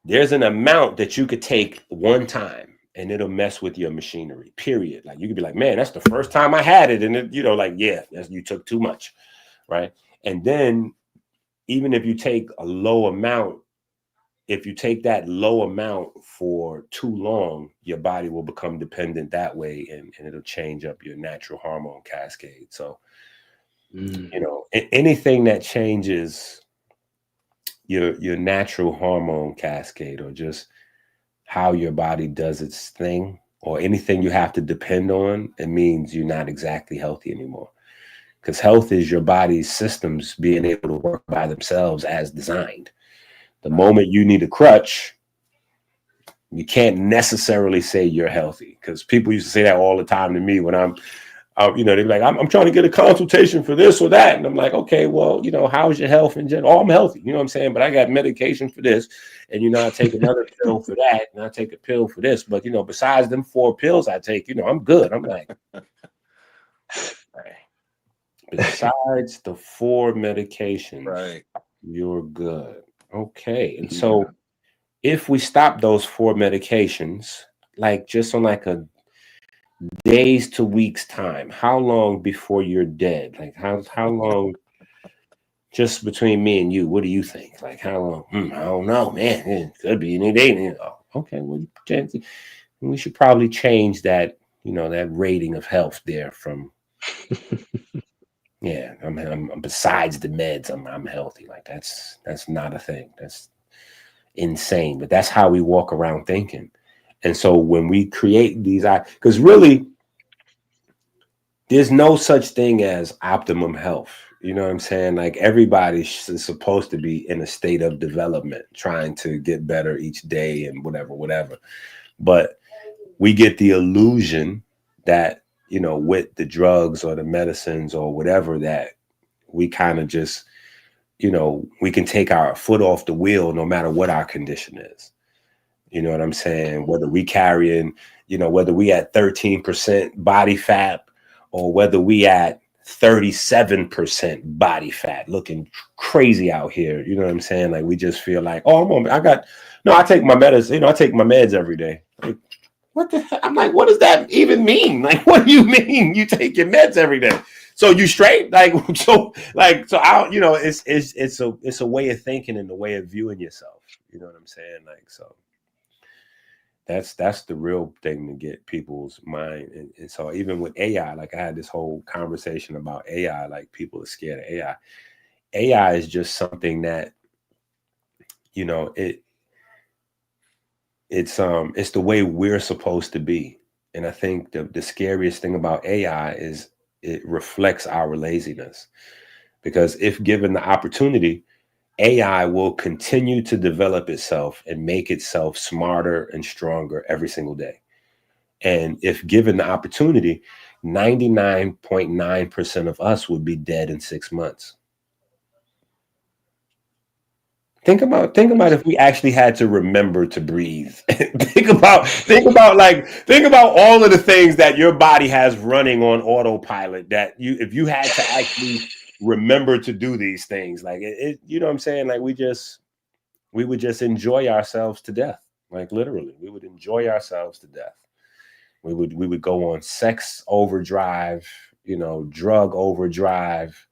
there's an amount that you could take one time and it'll mess with your machinery, period. Like you could be like, man, that's the first time I had it. And it, like, yeah, you took too much. Right. And then even if you take a low amount, if you take that low amount for too long, your body will become dependent that way, and it'll change up your natural hormone cascade. So, anything that changes your natural hormone cascade, or just how your body does its thing, or anything you have to depend on, it means you're not exactly healthy anymore. Because health is your body's systems being able to work by themselves as designed. The moment you need a crutch, you can't necessarily say you're healthy, because people used to say that all the time to me when they'd be like, I'm trying to get a consultation for this or that. And I'm like, okay, well, how's your health in general? Oh, I'm healthy. You know what I'm saying? But I got medication for this. And, I take another pill for that. And I take a pill for this. But, besides them 4 pills I take, I'm good. I'm like, besides the 4 medications, Right. you're good. Okay. And so if we stop those 4 medications, like just on like a days to weeks time, how long before you're dead? Like how long, just between me and you, what do you think? Like how long? I don't know, man. It could be any day. Okay, well, we should probably change that, that rating of health there from yeah, I'm besides the meds, I'm healthy. Like that's not a thing. That's insane. But that's how we walk around thinking. And so when we create these, because really, there's no such thing as optimum health. You know what I'm saying? Like everybody is supposed to be in a state of development, trying to get better each day and whatever. But we get the illusion that, with the drugs or the medicines or whatever, that we kind of just, we can take our foot off the wheel no matter what our condition is. You know what I'm saying? Whether we carrying, whether we at 13% body fat, or whether we at 37% body fat, looking crazy out here. You know what I'm saying? Like we just feel like, oh, I take my medicine, I take my meds every day. Like, what the heck? I'm like, what does that even mean? Like, what do you mean you take your meds every day? So you straight? Like, so I, it's a way of thinking and a way of viewing yourself. You know what I'm saying? Like, so that's the real thing to get people's mind. And so even with AI, like I had this whole conversation about AI, like people are scared of AI. AI is just something that, it's the way we're supposed to be. And I think the scariest thing about AI is it reflects our laziness, because if given the opportunity, AI will continue to develop itself and make itself smarter and stronger every single day. And if given the opportunity, 99.9% of us would be dead in 6 months. Think about if we actually had to remember to breathe. think about all of the things that your body has running on autopilot, that if you had to actually remember to do these things, like it you know what I'm saying? Like we would just enjoy ourselves to death. Like literally, we would enjoy ourselves to death. We would go on sex overdrive, drug overdrive.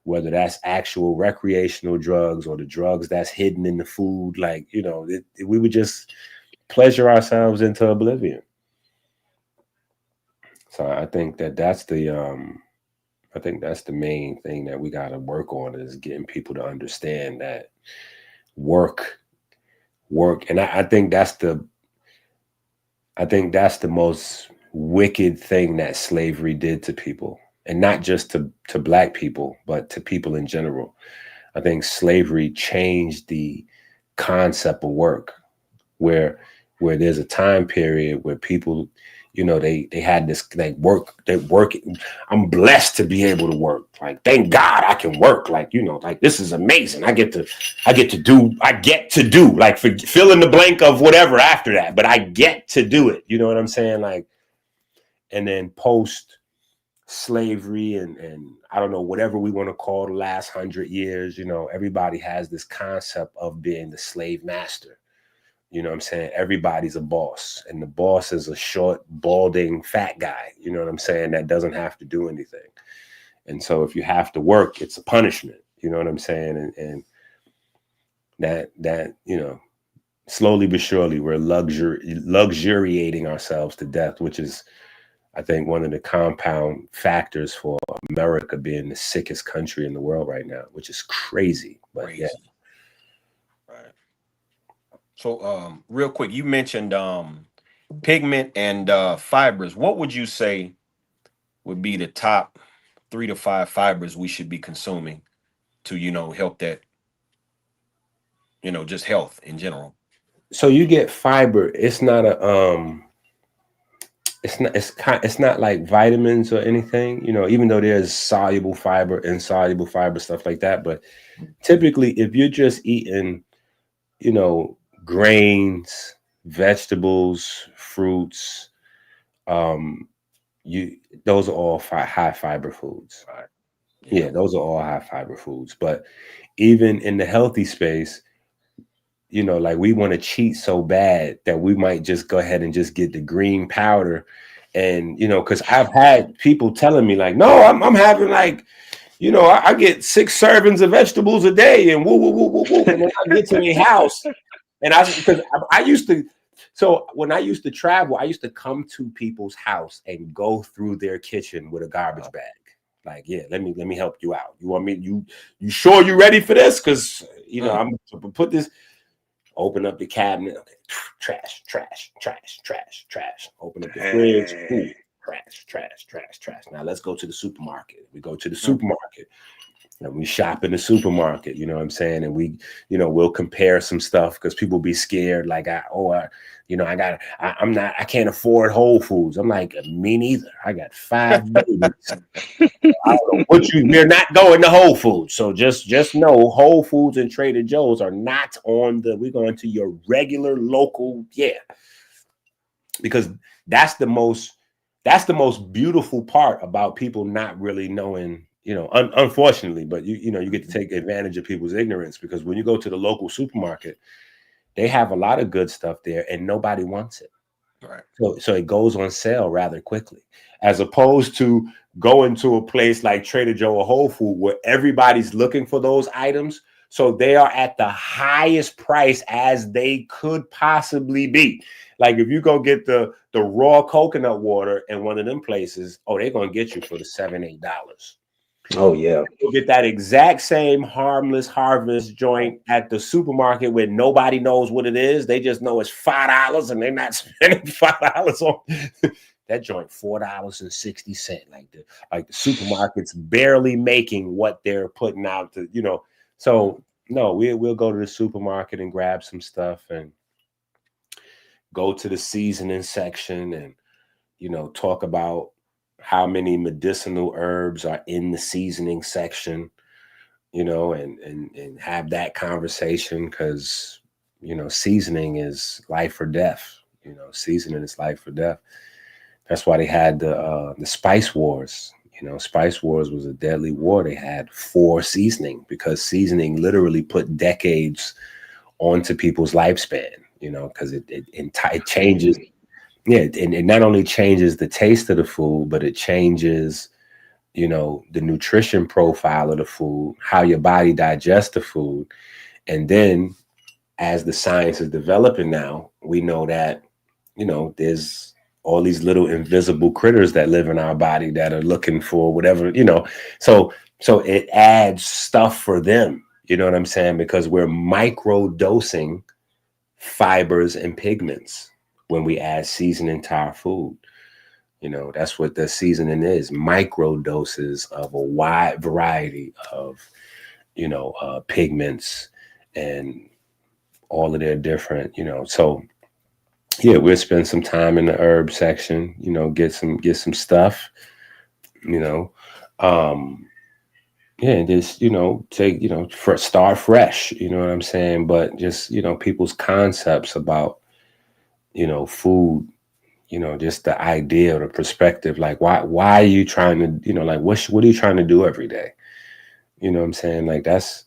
whether that's actual recreational drugs or the drugs that's hidden in the food. Like, you know, we would just pleasure ourselves into oblivion. So I think that's the main thing that we got to work on, is getting people to understand that work. And I think that's the most wicked thing that slavery did to people, and not just to Black people, but to people in general. I think slavery changed the concept of work, where there's a time period where people, you know, they had this, like, work. I'm blessed to be able to work. Like, thank God I can work. Like, you know, like, this is amazing. I get to do, like, fill in the blank of whatever after that, but I get to do it. You know what I'm saying? Like, and then post slavery and I don't know, whatever we want to call the last 100 years, you know, everybody has this concept of being the slave master. You know what I'm saying? Everybody's a boss, and the boss is a short, balding, fat guy. You know what I'm saying? That doesn't have to do anything. And so if you have to work, it's a punishment. You know what I'm saying? And that, you know, slowly but surely we're luxuriating ourselves to death, which is, I think, one of the compound factors for America being the sickest country in the world right now, which is crazy. But yeah. Right. So real quick, you mentioned pigment and fibers. What would you say would be the top 3 to 5 fibers we should be consuming to, you know, help that, you know, just health in general? So you get fiber. It's not a it's not like vitamins or anything, you know, even though there's soluble fiber, insoluble fiber, stuff like that. But typically, if you're just eating, you know, grains, vegetables, fruits, those are all high fiber foods. Right. Yeah, those are all high fiber foods. But even in the healthy space, you know, like, we want to cheat so bad that we might just go ahead and just get the green powder. And, you know, because I've had people telling me, like, no, I'm having, like, you know, I get 6 servings of vegetables a day, and woo, woo, woo, woo, woo. And then I get to their house, and because I used to, so when I used to travel, I used to come to people's house and go through their kitchen with a garbage bag. Like, yeah, let me help you out. You want me? You sure you ready for this? Because, you know, I'm gonna put this. Open up the cabinet. Okay. Trash. Open up the fridge. Ooh, trash. Now let's go to the supermarket. We go to the supermarket. And we shop in the supermarket, you know what I'm saying? And we, you know, we'll compare some stuff, because people be scared, like, I can't afford Whole Foods. I'm like, me neither. I got 5 babies. I don't know what you're not going to Whole Foods. So just know Whole Foods and Trader Joe's are not we're going to your regular local, because that's the most beautiful part about people not really knowing. You know, unfortunately, but you know, you get to take advantage of people's ignorance, because when you go to the local supermarket, they have a lot of good stuff there, and nobody wants it. Right. So it goes on sale rather quickly, as opposed to going to a place like Trader Joe or Whole Food, where everybody's looking for those items. So they are at the highest price as they could possibly be. Like, if you go get the raw coconut water in one of them places, they're going to get you for the $7-8. Oh yeah. You'll get that exact same harmless harvest joint at the supermarket where nobody knows what it is. They just know it's $5, and they're not spending $5 on that joint. $4.60. Like the supermarket's barely making what they're putting out to, you know. So no, we'll go to the supermarket and grab some stuff and go to the seasoning section and, you know, talk about how many medicinal herbs are in the seasoning section, you know, and have that conversation, because, you know, seasoning is life or death. You know, seasoning is life or death. That's why they had the Spice Wars. You know, Spice Wars was a deadly war they had for seasoning, because seasoning literally put decades onto people's lifespan, you know, because it changes. Yeah, and it not only changes the taste of the food, but it changes, you know, the nutrition profile of the food, how your body digests the food. And then as the science is developing now, we know that, you know, there's all these little invisible critters that live in our body that are looking for whatever, you know. So it adds stuff for them, you know what I'm saying? Because we're micro dosing fibers and pigments when we add seasoning to our food. You know, that's what the seasoning is, micro doses of a wide variety of, you know, pigments and all of their different, you know. So yeah, we'll spend some time in the herb section, you know, get some stuff, you know. Yeah, just, you know, take, you know, start fresh, you know what I'm saying? But just, you know, people's concepts about, you know, food, you know, just the idea or the perspective, like why are you trying to, you know, like what are you trying to do every day? You know what I'm saying? Like that's,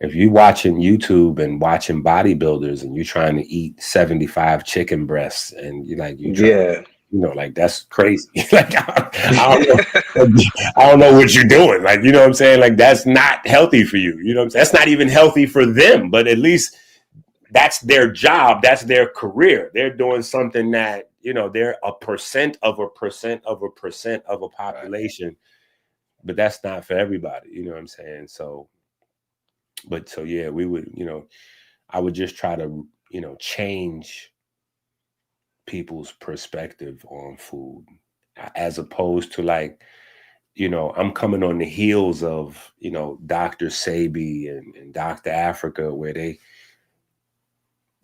if you watching YouTube and watching bodybuilders and you're trying to eat 75 chicken breasts and you're like, Yeah. you know, like that's crazy. Like I don't know what you're doing. Like, you know what I'm saying? Like that's not healthy for you. You know what I'm saying? That's not even healthy for them, but at least that's their job. That's their career. They're doing something that, you know, they're a percent of a population, but that's not for everybody. You know what I'm saying? So yeah, we would, you know, I would just try to, you know, change people's perspective on food, as opposed to like, you know, I'm coming on the heels of, you know, Dr. Sebi and Dr. Africa, where they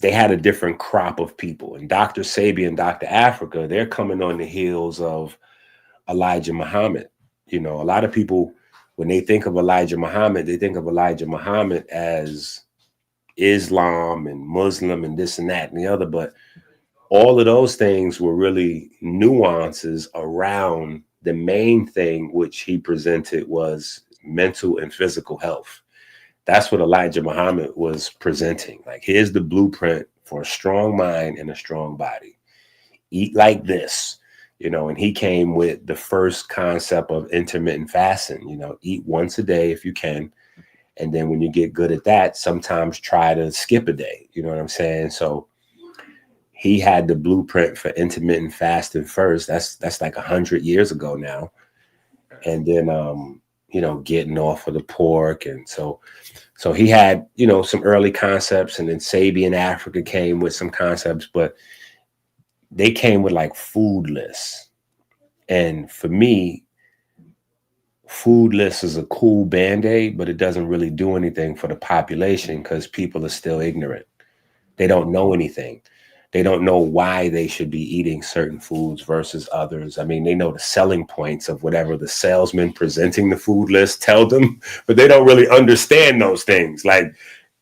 had a different crop of people. And Dr. Sebi and Dr. Africa, they're coming on the heels of Elijah Muhammad. You know, a lot of people, when they think of Elijah Muhammad, they think of Elijah Muhammad as Islam and Muslim and this and that and the other. But all of those things were really nuances around the main thing, which he presented was mental and physical health. That's what Elijah Muhammad was presenting. Like, here's the blueprint for a strong mind and a strong body. Eat like this, you know, and he came with the first concept of intermittent fasting, you know, eat once a day if you can. And then when you get good at that, sometimes try to skip a day. You know what I'm saying? So he had the blueprint for intermittent fasting first. That's like 100 years ago now. And then, you know, getting off of the pork. And so he had, you know, some early concepts, and then Sebi in Africa came with some concepts, but they came with like foodless. And for me, foodless is a cool band-aid, but it doesn't really do anything for the population because people are still ignorant. They don't know anything. They don't know why they should be eating certain foods versus others. I mean, they know the selling points of whatever the salesman presenting the food list tell them, but they don't really understand those things, like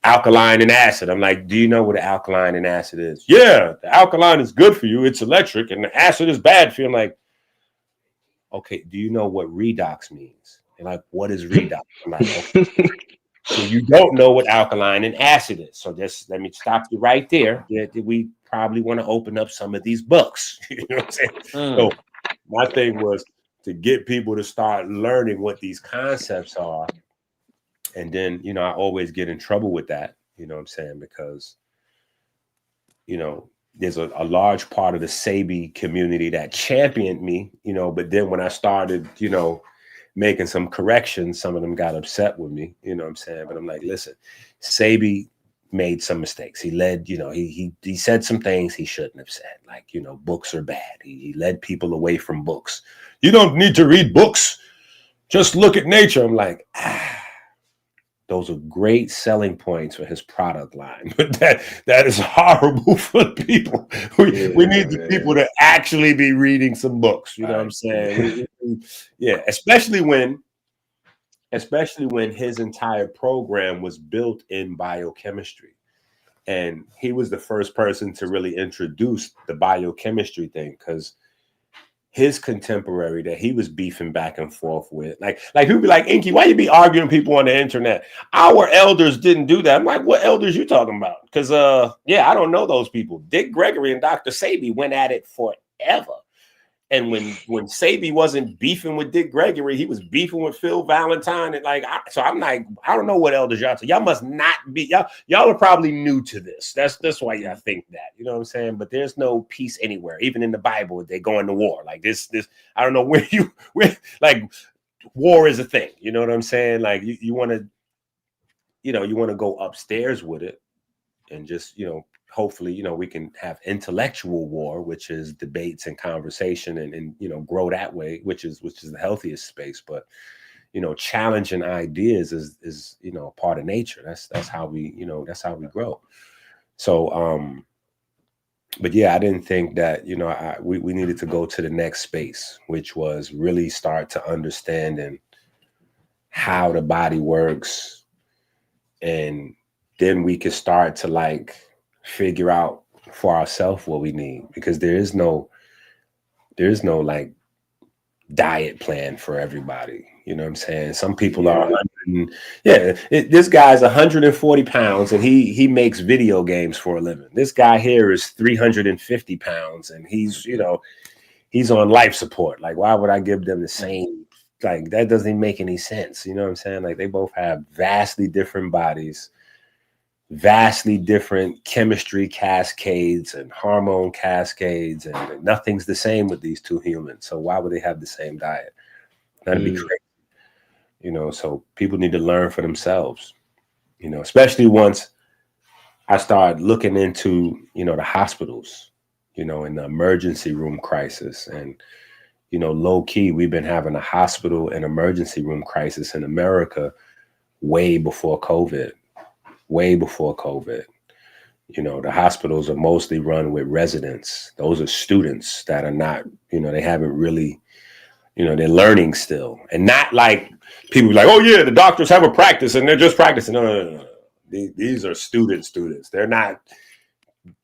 alkaline and acid. I'm like, do you know what an alkaline and acid is? Yeah, the alkaline is good for you. It's electric, and the acid is bad for you. I'm like, okay, do you know what redox means? And like, what is redox? I'm like, okay. So you don't know what alkaline and acid is. So just let me stop you right there. Yeah, we probably want to open up some of these books. You know what I'm saying? So my thing was to get people to start learning what these concepts are. And then, you know, I always get in trouble with that, you know what I'm saying? Because, you know, there's a large part of the Sebi community that championed me, you know, but then when I started, you know, making some corrections, some of them got upset with me, you know what I'm saying? But I'm like, listen, Sebi made some mistakes. He led, you know, he said some things he shouldn't have said, like, you know, books are bad. He led people away from books. You don't need to read books. Just look at nature. I'm like, those are great selling points for his product line, but that is horrible for people. We need the people to actually be reading some books. You know what I'm saying? Yeah, especially when his entire program was built in biochemistry, and he was the first person to really introduce the biochemistry thing, because his contemporary that he was beefing back and forth with, like people be like, Inky, why you be arguing people on the internet? Our elders didn't do that. I'm like, what elders you talking about? Because yeah, I don't know those people. Dick Gregory and Dr. Sebi went at it forever. And when Sabi wasn't beefing with Dick Gregory, he was beefing with Phil Valentine. And like, so I'm like, I don't know what elders y'all. So y'all must not be, y'all are probably new to this. That's why y'all think that, you know what I'm saying? But there's no peace anywhere. Even in the Bible, they go into war. Like this, I don't know where like war is a thing. You know what I'm saying? Like you want to, you want to go upstairs with it and just, hopefully, we can have intellectual war, which is debates and conversation and grow that way, which is the healthiest space. But, challenging ideas is part of nature. That's how we grow. So, but yeah, I didn't think that, we needed to go to the next space, which was really start to understanding how the body works. And then we could start to like figure out for ourselves what we need, because there is no like diet plan for everybody. You know what I'm saying? Some people are, this guy's 140 pounds and he makes video games for a living. This guy here is 350 pounds and he's on life support. Like, why would I give them the same? Like, that doesn't make any sense. You know what I'm saying? Like, they both have vastly different bodies, vastly different chemistry cascades and hormone cascades, and nothing's the same with these two humans. So why would they have the same diet? That'd be crazy. So people need to learn for themselves, especially once I started looking into, the hospitals, in the emergency room crisis. And, low key, we've been having a hospital and emergency room crisis in America way before COVID. The hospitals are mostly run with residents. Those are students that are not, they haven't really, they're learning still. And not like people like, oh yeah, the doctors have a practice and they're just practicing. No. These are students. They're not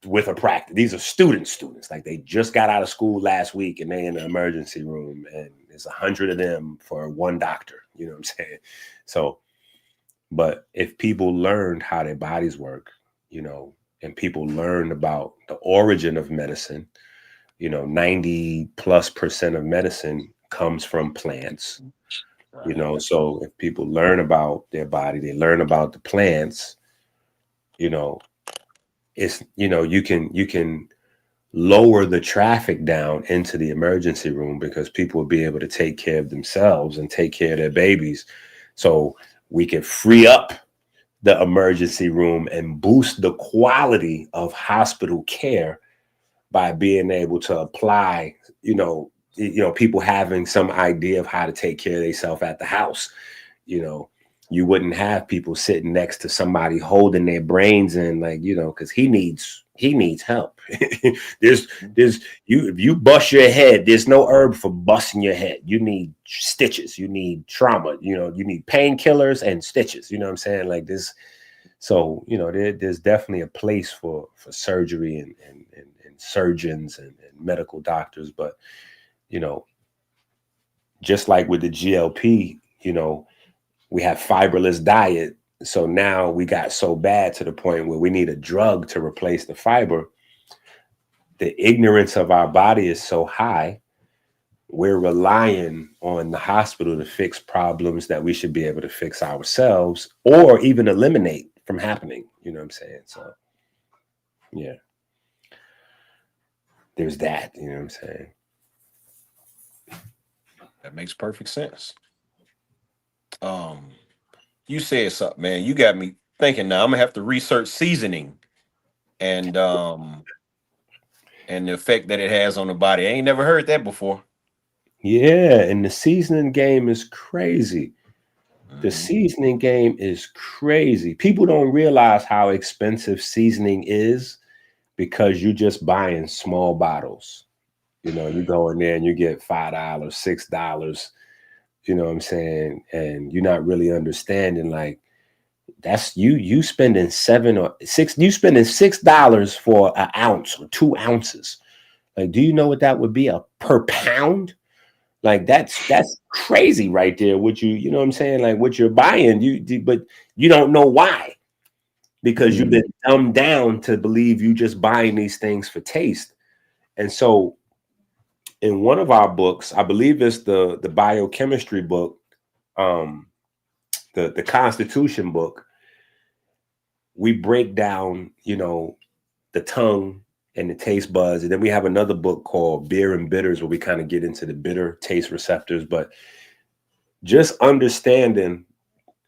with a practice. These are students. Like, they just got out of school last week and they in the emergency room and there's 100 of them for one doctor. You know what I'm saying? So, but if people learned how their bodies work, and people learned about the origin of medicine, 90+% of medicine comes from plants, so if people learn about their body, they learn about the plants, it's, you can lower the traffic down into the emergency room because people will be able to take care of themselves and take care of their babies. So we can free up the emergency room and boost the quality of hospital care by being able to apply, people having some idea of how to take care of themselves at the house. You wouldn't have people sitting next to somebody holding their brains in, like, because he needs help. If you bust your head, there's no herb for busting your head. You need stitches, you need trauma, you need painkillers and stitches. You know what I'm saying? Like this. So, there's definitely a place for surgery and surgeons and medical doctors. But, just like with the GLP, we have fiberless diet. So now we got so bad to the point where we need a drug to replace the fiber. The ignorance of our body is so high. We're relying on the hospital to fix problems that we should be able to fix ourselves or even eliminate from happening. You know what I'm saying? So, yeah, there's that. You know what I'm saying? That makes perfect sense. You said something, man. You got me thinking now. I'm gonna have to research seasoning and the effect that it has on the body. I ain't never heard that before. Yeah, and the seasoning game is crazy. The seasoning game is crazy. People don't realize how expensive seasoning is because you're just buying small bottles. You go in there and you get $5, $6. You know what I'm saying? And you're not really understanding, like, that's you spending $6 for an ounce or 2 ounces. Like, do you know what that would be per pound? Like, that's crazy right there. What you know what I'm saying? Like, what you're buying, but you don't know why, because you've been dumbed down to believe you just buying these things for taste. And so in one of our books, I believe it's the biochemistry book, the Constitution book, we break down, you know, the tongue and the taste buds. And then we have another book called Beer and Bitters, where we kind of get into the bitter taste receptors. But just understanding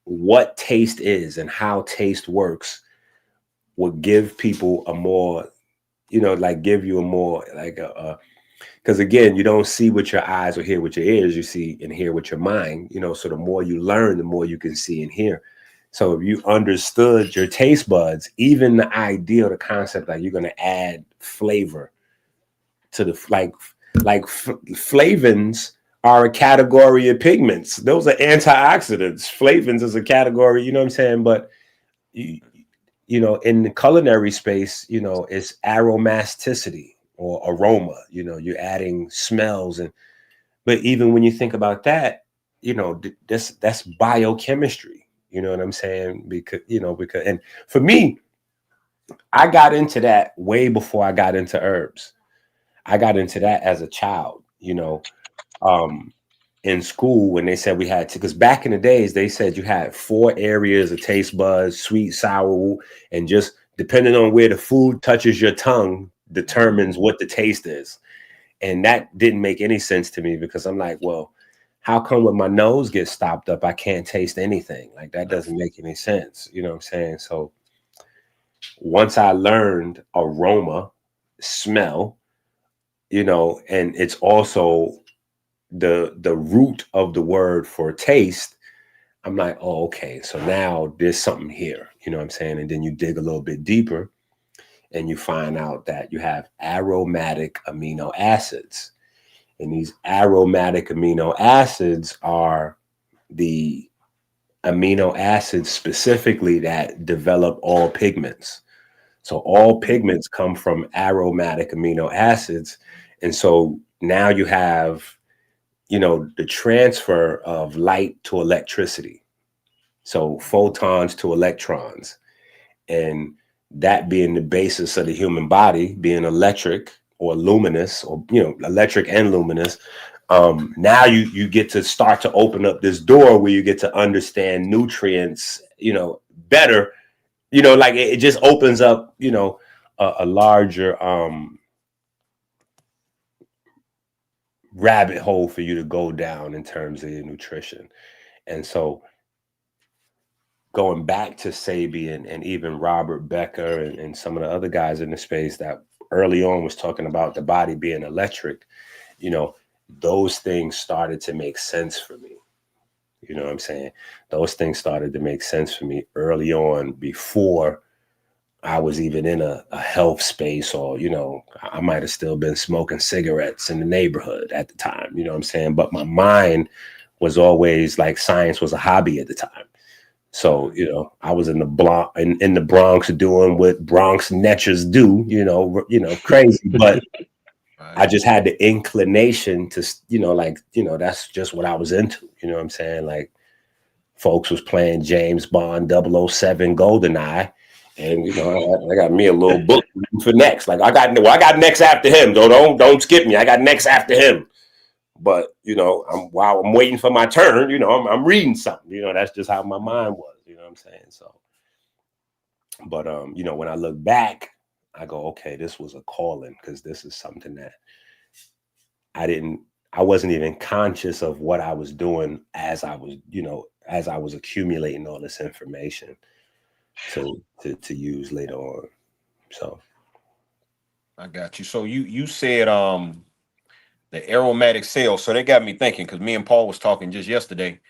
what taste is and how taste works will give people a more, you know, like give you a more like because again, you don't see with your eyes or hear with your ears, you see and hear with your mind, you know. So the more you learn, the more you can see and hear. So if you understood your taste buds, even the idea, the concept, like you're going to add flavor to the flavins are a category of pigments. Those are antioxidants. Flavins is a category, you know what I'm saying? But you know, in the culinary space, you know, it's aromaticity or aroma. You know, you're adding smells, but even when you think about that, you know, that's biochemistry. You know what I'm saying? Because and for me, I got into that way before I got into herbs. I got into that as a child, you know, in school when they said we had to, because back in the days, they said you had 4 areas of taste buds, sweet, sour, and just depending on where the food touches your tongue determines what the taste is. And that didn't make any sense to me, because I'm like, well, how come when my nose gets stopped up, I can't taste anything? Like, that doesn't make any sense. You know what I'm saying? So once I learned aroma, smell, you know, and it's also the root of the word for taste, I'm like, oh, okay. So now there's something here, you know what I'm saying? And then you dig a little bit deeper and you find out that you have aromatic amino acids. And these aromatic amino acids are the amino acids specifically that develop all pigments. So all pigments come from aromatic amino acids. And so now you have, you know, the transfer of light to electricity. So photons to electrons. And that being the basis of the human body, being electric or luminous, or, you know, electric and luminous. Now you get to start to open up this door where you get to understand nutrients, you know, better, you know, like it just opens up, you know, a larger rabbit hole for you to go down in terms of your nutrition. And so going back to Sabian and even Robert Becker and some of the other guys in the space that early on was talking about the body being electric, you know, those things started to make sense for me. You know what I'm saying? Those things started to make sense for me early on, before I was even in a health space, or, you know, I might have still been smoking cigarettes in the neighborhood at the time, you know what I'm saying? But my mind was always like, science was a hobby at the time. So, you know, I was in the Bronx doing what Bronx netchers do, you know, crazy, but I just had the inclination to, you know, like, you know, that's just what I was into. You know what I'm saying? Like, folks was playing James Bond 007 GoldenEye. And, you know, I got me a little book for next. Like, I got next after him. Don't skip me. I got next after him. But, you know, while I'm waiting for my turn, you know, I'm reading something. You know, that's just how my mind was. You know what I'm saying? So, but, you know, when I look back, I go, okay, this was a calling, because this is something that I wasn't even conscious of what I was doing as I was accumulating all this information to use later on. So I got you. So you said the aromatic cells. So they got me thinking, because me and Paul was talking just yesterday,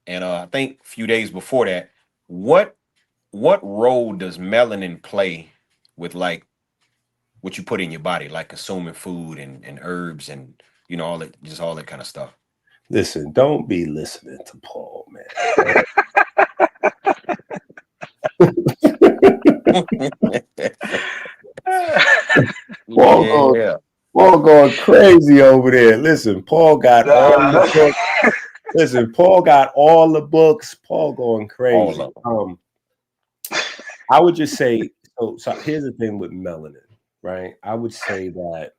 and I think a few days before that. What role does melanin play with, like, what you put in your body, like consuming food and herbs and, you know, all that kind of stuff? listen, don't be listening to Paul, man. Yeah. Paul going crazy over there. Listen, Paul got all the books. Listen, Paul got all the books. Paul going crazy. I would just say, so here's the thing with melanin, right? I would say that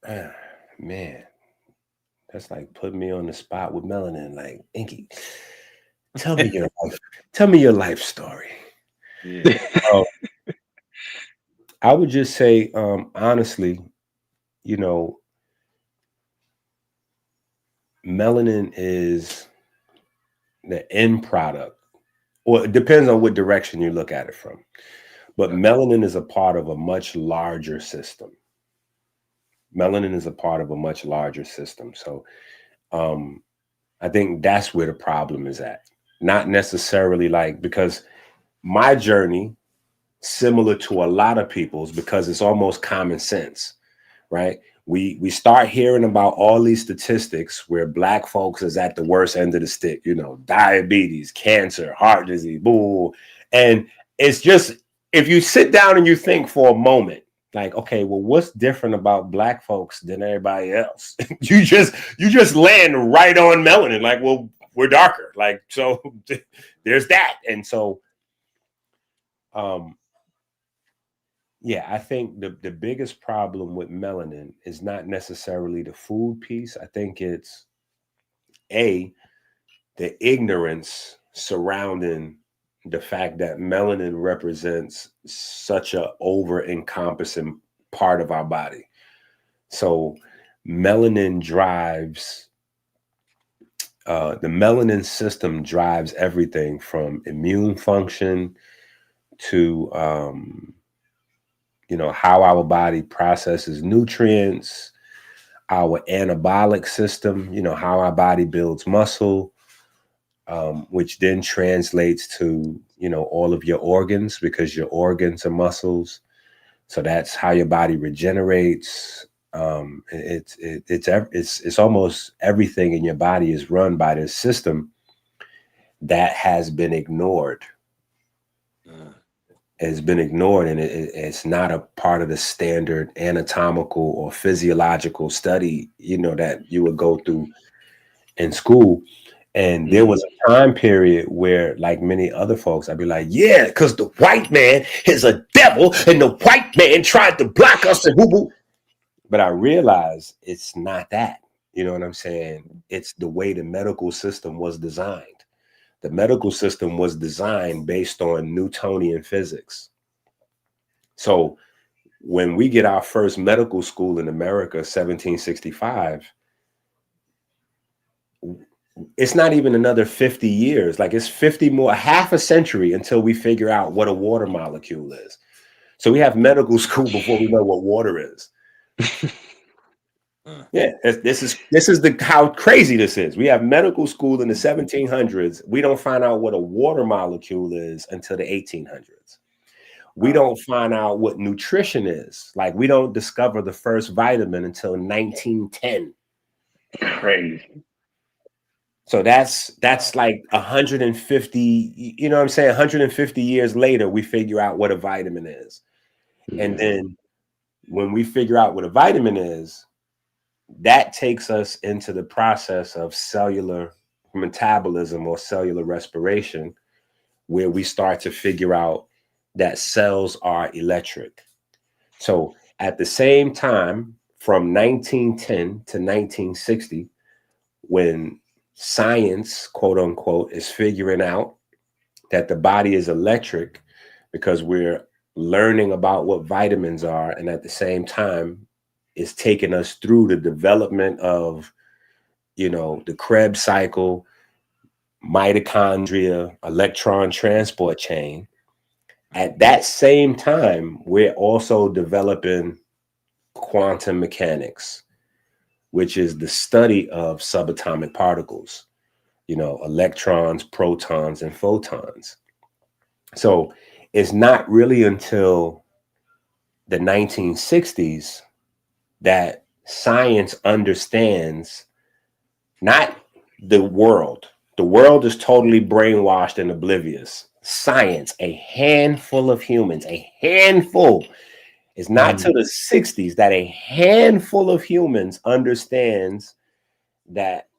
Man, that's like putting me on the spot with melanin. Like, Inky, tell me your life. Tell me your life story. Yeah. Um, I would just say, honestly, you know, melanin is the end product. Well, it depends on what direction you look at it from. But melanin is a part of a much larger system. Melanin is a part of a much larger system. So I think that's where the problem is at. Not necessarily like, because my journey, similar to a lot of people's, because it's almost common sense, right? We start hearing about all these statistics where Black folks is at the worst end of the stick, you know, diabetes, cancer, heart disease, boo. And it's just, if you sit down and you think for a moment, like, okay, well, what's different about Black folks than everybody else? you just land right on melanin. Like, well, we're darker. Like, so there's that. And so yeah, I think the biggest problem with melanin is not necessarily the food piece. I think it's the ignorance surrounding the fact that melanin represents such a over encompassing part of our body. So melanin drives the melanin system drives everything from immune function to you know, how our body processes nutrients, our anabolic system, you know, how our body builds muscle, which then translates to, you know, all of your organs, because your organs are muscles. So that's how your body regenerates. It's almost everything in your body is run by this system that has been ignored. Has been ignored, and it's not a part of the standard anatomical or physiological study, you know, that you would go through in school. And there was a time period where, like many other folks, I'd be like, yeah, because the white man is a devil and the white man tried to block us and who. But I realized it's not that. You know what I'm saying? It's the way the medical system was designed. The medical system was designed based on Newtonian physics. So when we get our first medical school in America, 1765, it's not even another 50 years. Like, it's 50 more, half a century until we figure out what a water molecule is. So we have medical school before we know what water is. Yeah, this is how crazy this is. We have medical school in the 1700s. We don't find out what a water molecule is until the 1800s. We don't find out what nutrition is. Like, we don't discover the first vitamin until 1910. Crazy. So that's like 150, you know what I'm saying? 150 years later, we figure out what a vitamin is. And then when we figure out what a vitamin is, that takes us into the process of cellular metabolism or cellular respiration, where we start to figure out that cells are electric. So at the same time, from 1910 to 1960, when science, quote unquote, is figuring out that the body is electric, because we're learning about what vitamins are, and at the same time, it's taking us through the development of, you know, the Krebs cycle, mitochondria, electron transport chain. At that same time, we're also developing quantum mechanics, which is the study of subatomic particles, you know, electrons, protons, and photons. So it's not really until the 1960s that science understands not the world. The world is totally brainwashed and oblivious. Science, a handful of humans, a handful. It's not till the 60s that a handful of humans understands that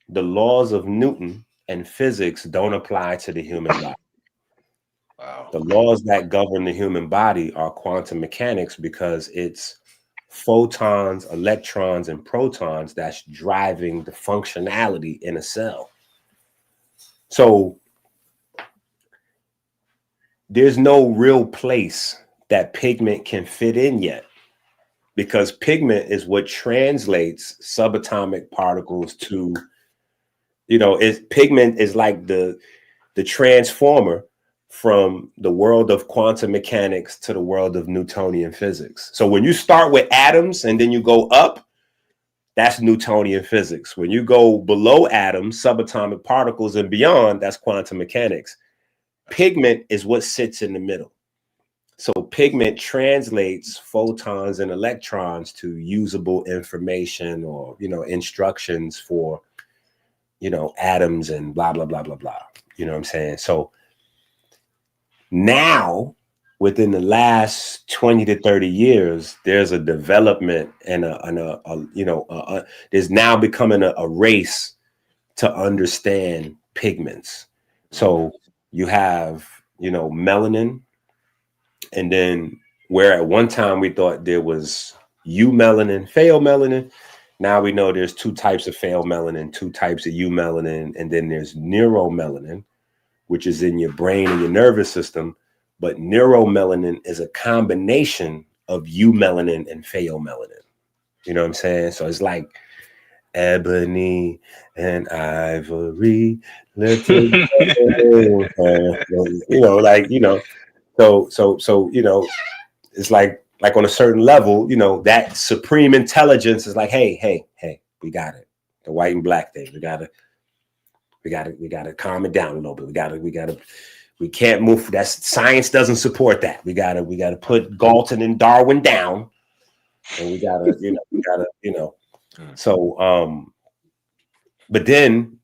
the laws of Newton and physics don't apply to the human body. Wow. The laws that govern the human body are quantum mechanics, because it's photons, electrons, and protons that's driving the functionality in a cell. So there's no real place that pigment can fit in yet, because pigment is what translates subatomic particles to, pigment is like the transformer from the world of quantum mechanics to the world of Newtonian physics. So when you start with atoms and then you go up, that's Newtonian physics. When you go below atoms, subatomic particles and beyond, that's quantum mechanics. Pigment is what sits in the middle. So pigment translates photons and electrons to usable information, or, instructions for, atoms and blah, blah, blah, blah, blah. You know what I'm saying? So now, within the last 20 to 30 years, there's a development and there's now becoming a race to understand pigments. So you have, melanin, and then where at one time we thought there was eumelanin, pheomelanin, now we know there's two types of pheomelanin, two types of eumelanin, and then there's neuromelanin, which is in your brain and your nervous system. But neuromelanin is a combination of eumelanin and pheomelanin. You know what I'm saying? So it's like ebony and ivory. So it's like on a certain level, that supreme intelligence is like, hey, we got it. The white and black thing. We gotta calm it down a little bit. We can't move. That's science doesn't support that. We gotta put Galton and Darwin down, and we gotta. So, but then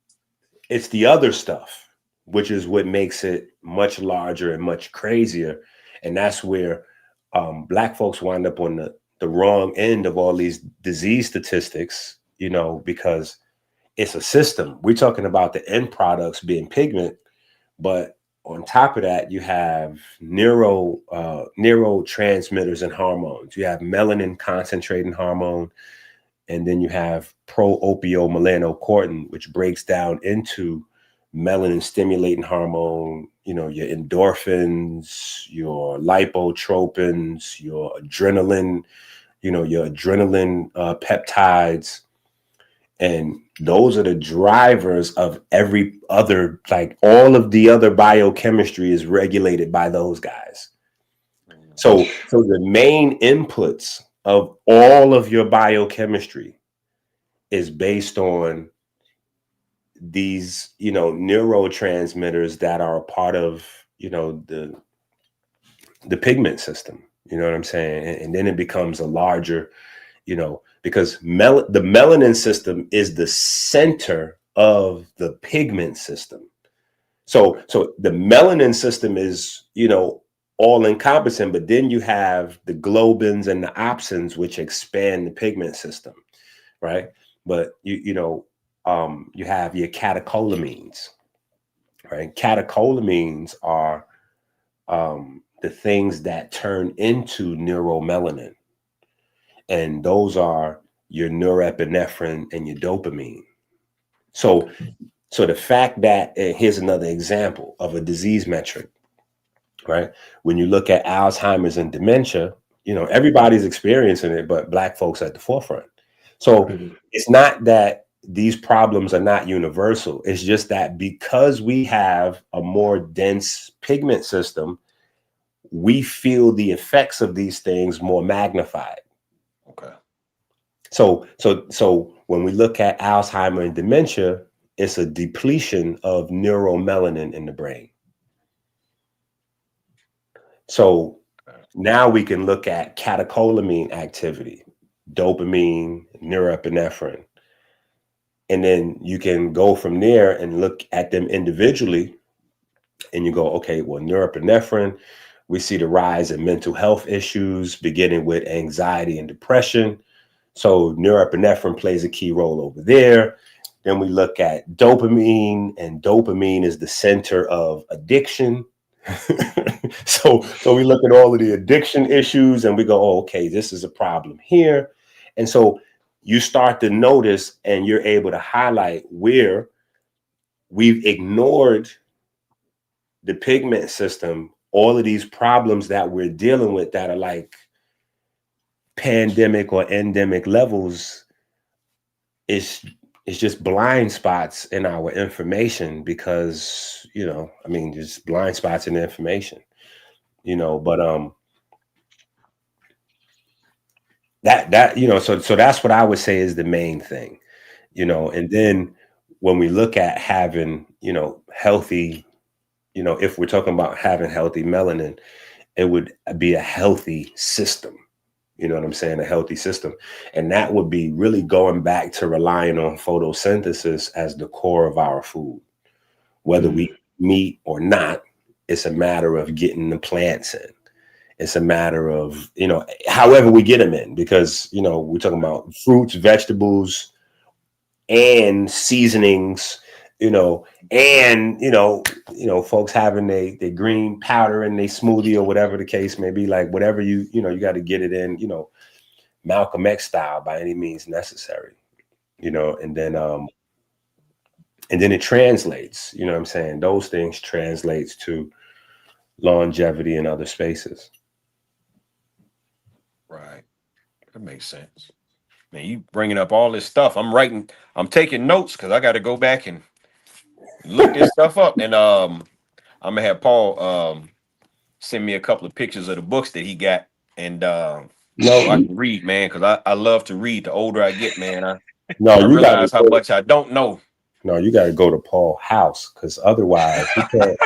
it's the other stuff, which is what makes it much larger and much crazier, and that's where Black folks wind up on the wrong end of all these disease statistics. Because it's a system. We're talking about the end products being pigment, but on top of that, you have neurotransmitters and hormones. You have melanin concentrating hormone, and then you have pro-opiomelanocortin, which breaks down into melanin stimulating hormone, your endorphins, your lipotropins, your adrenaline, peptides. And those are the drivers of every other, like all of the other biochemistry is regulated by those guys. So the main inputs of all of your biochemistry is based on these, neurotransmitters that are a part of, the pigment system. You know what I'm saying? And then it becomes a larger, because the melanin system is the center of the pigment system. So the melanin system is, all encompassing, but then you have the globins and the opsins, which expand the pigment system, right? But you have your catecholamines, right? Catecholamines are the things that turn into neuromelanin. And those are your norepinephrine and your dopamine. So the fact that, here's another example of a disease metric, right? When you look at Alzheimer's and dementia, everybody's experiencing it, but Black folks at the forefront. So it's not that these problems are not universal. It's just that because we have a more dense pigment system, we feel the effects of these things more magnified. Okay. So when we look at Alzheimer and dementia, it's a depletion of neuromelanin in the brain. So now we can look at catecholamine activity, dopamine, norepinephrine, and then you can go from there and look at them individually, and you go, okay, well, norepinephrine, we see the rise in mental health issues, beginning with anxiety and depression. So norepinephrine plays a key role over there. Then we look at dopamine, and dopamine is the center of addiction. So we look at all of the addiction issues and we go, oh, okay, this is a problem here. And so you start to notice and you're able to highlight where we've ignored the pigment system, all of these problems that we're dealing with that are like pandemic or endemic levels. It's just blind spots in our information because, I mean, just blind spots in the information, but so that's what I would say is the main thing, and then when we look at having, healthy, if we're talking about having healthy melanin, it would be a healthy system. You know what I'm saying? A healthy system. And that would be really going back to relying on photosynthesis as the core of our food. Whether we eat meat or not, it's a matter of getting the plants in. It's a matter of, however we get them in, because, we're talking about fruits, vegetables, and seasonings, and folks having their green powder in their smoothie or whatever the case may be, like whatever you got to get it in, Malcolm X style by any means necessary, and then it translates, what I'm saying? Those things translates to longevity in other spaces. Right. That makes sense. Man, you bringing up all this stuff. I'm taking notes because I got to go back and look this stuff up. And I'm gonna have Paul send me a couple of pictures of the books that he got, and so I can read, man, because I love to read. The older I get, man, I realize how much I don't know. No, you got to go to Paul's house, because otherwise you can't.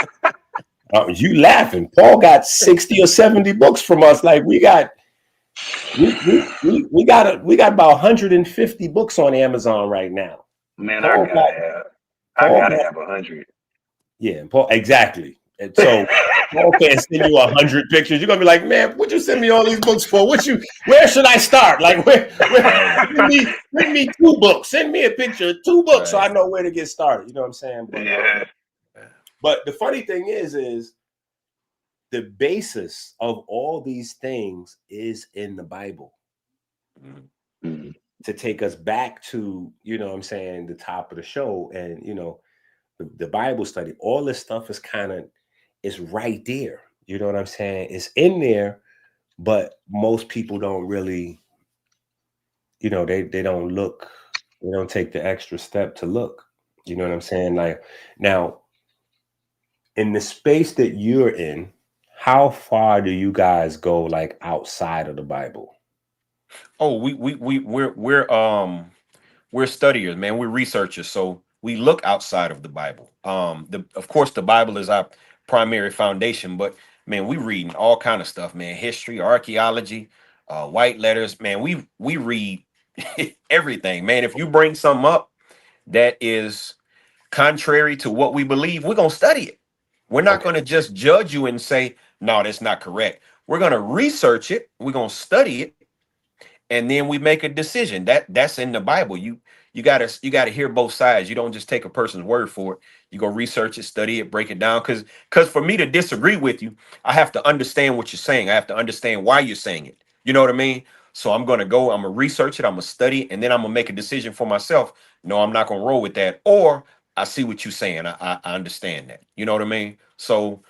You laughing? Paul got 60 or 70 books from us. Like we got about 150 books on Amazon right now. Man, I gotta have 100. Yeah, Paul, exactly. And so Paul can't send you 100 pictures. You're gonna be like, man, what'd you send me all these books for? Where should I start? Like, send me 2 books. Send me a picture of 2 books, so I know where to get started. You know what I'm saying? But the funny thing is the basis of all these things is in the Bible. Mm-hmm. To take us back to, what I'm saying, the top of the show, and the Bible study, all this stuff is right there. You know what I'm saying? It's in there, but most people don't really, they don't look, they don't take the extra step to look. You know what I'm saying? Like, now, in the space that you're in, how far do you guys go, like, outside of the Bible? Oh, we're studiers, man. We're researchers, so we look outside of the Bible. Of course, the Bible is our primary foundation, but man, we reading all kind of stuff, man. History, archaeology, white letters, man. We read everything, man. If you bring something up that is contrary to what we believe, we're gonna study it. We're not going to just judge you and say, no, that's not correct. We're going to research it. We're going to study it. And then we make a decision. That's in the Bible. You gotta hear both sides. You don't just take a person's word for it. You go research it, study it, break it down. Because for me to disagree with you, I have to understand what you're saying. I have to understand why you're saying it. You know what I mean? So I'm going to research it. I'm going to study it, and then I'm going to make a decision for myself. No, I'm not going to roll with that. Or I see what you're saying. I understand that. You know what I mean? So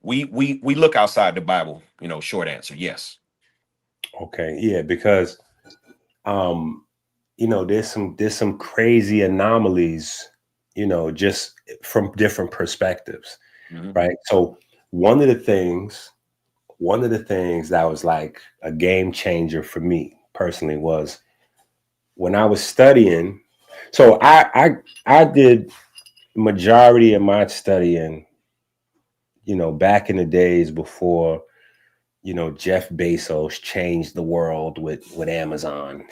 we look outside the Bible, short answer. Yes. Okay. Yeah. Because, there's some crazy anomalies, just from different perspectives. Mm-hmm. Right. So one of the things that was like a game changer for me personally was when I was studying. So I did majority of my studying, back in the days before, Jeff Bezos changed the world with Amazon.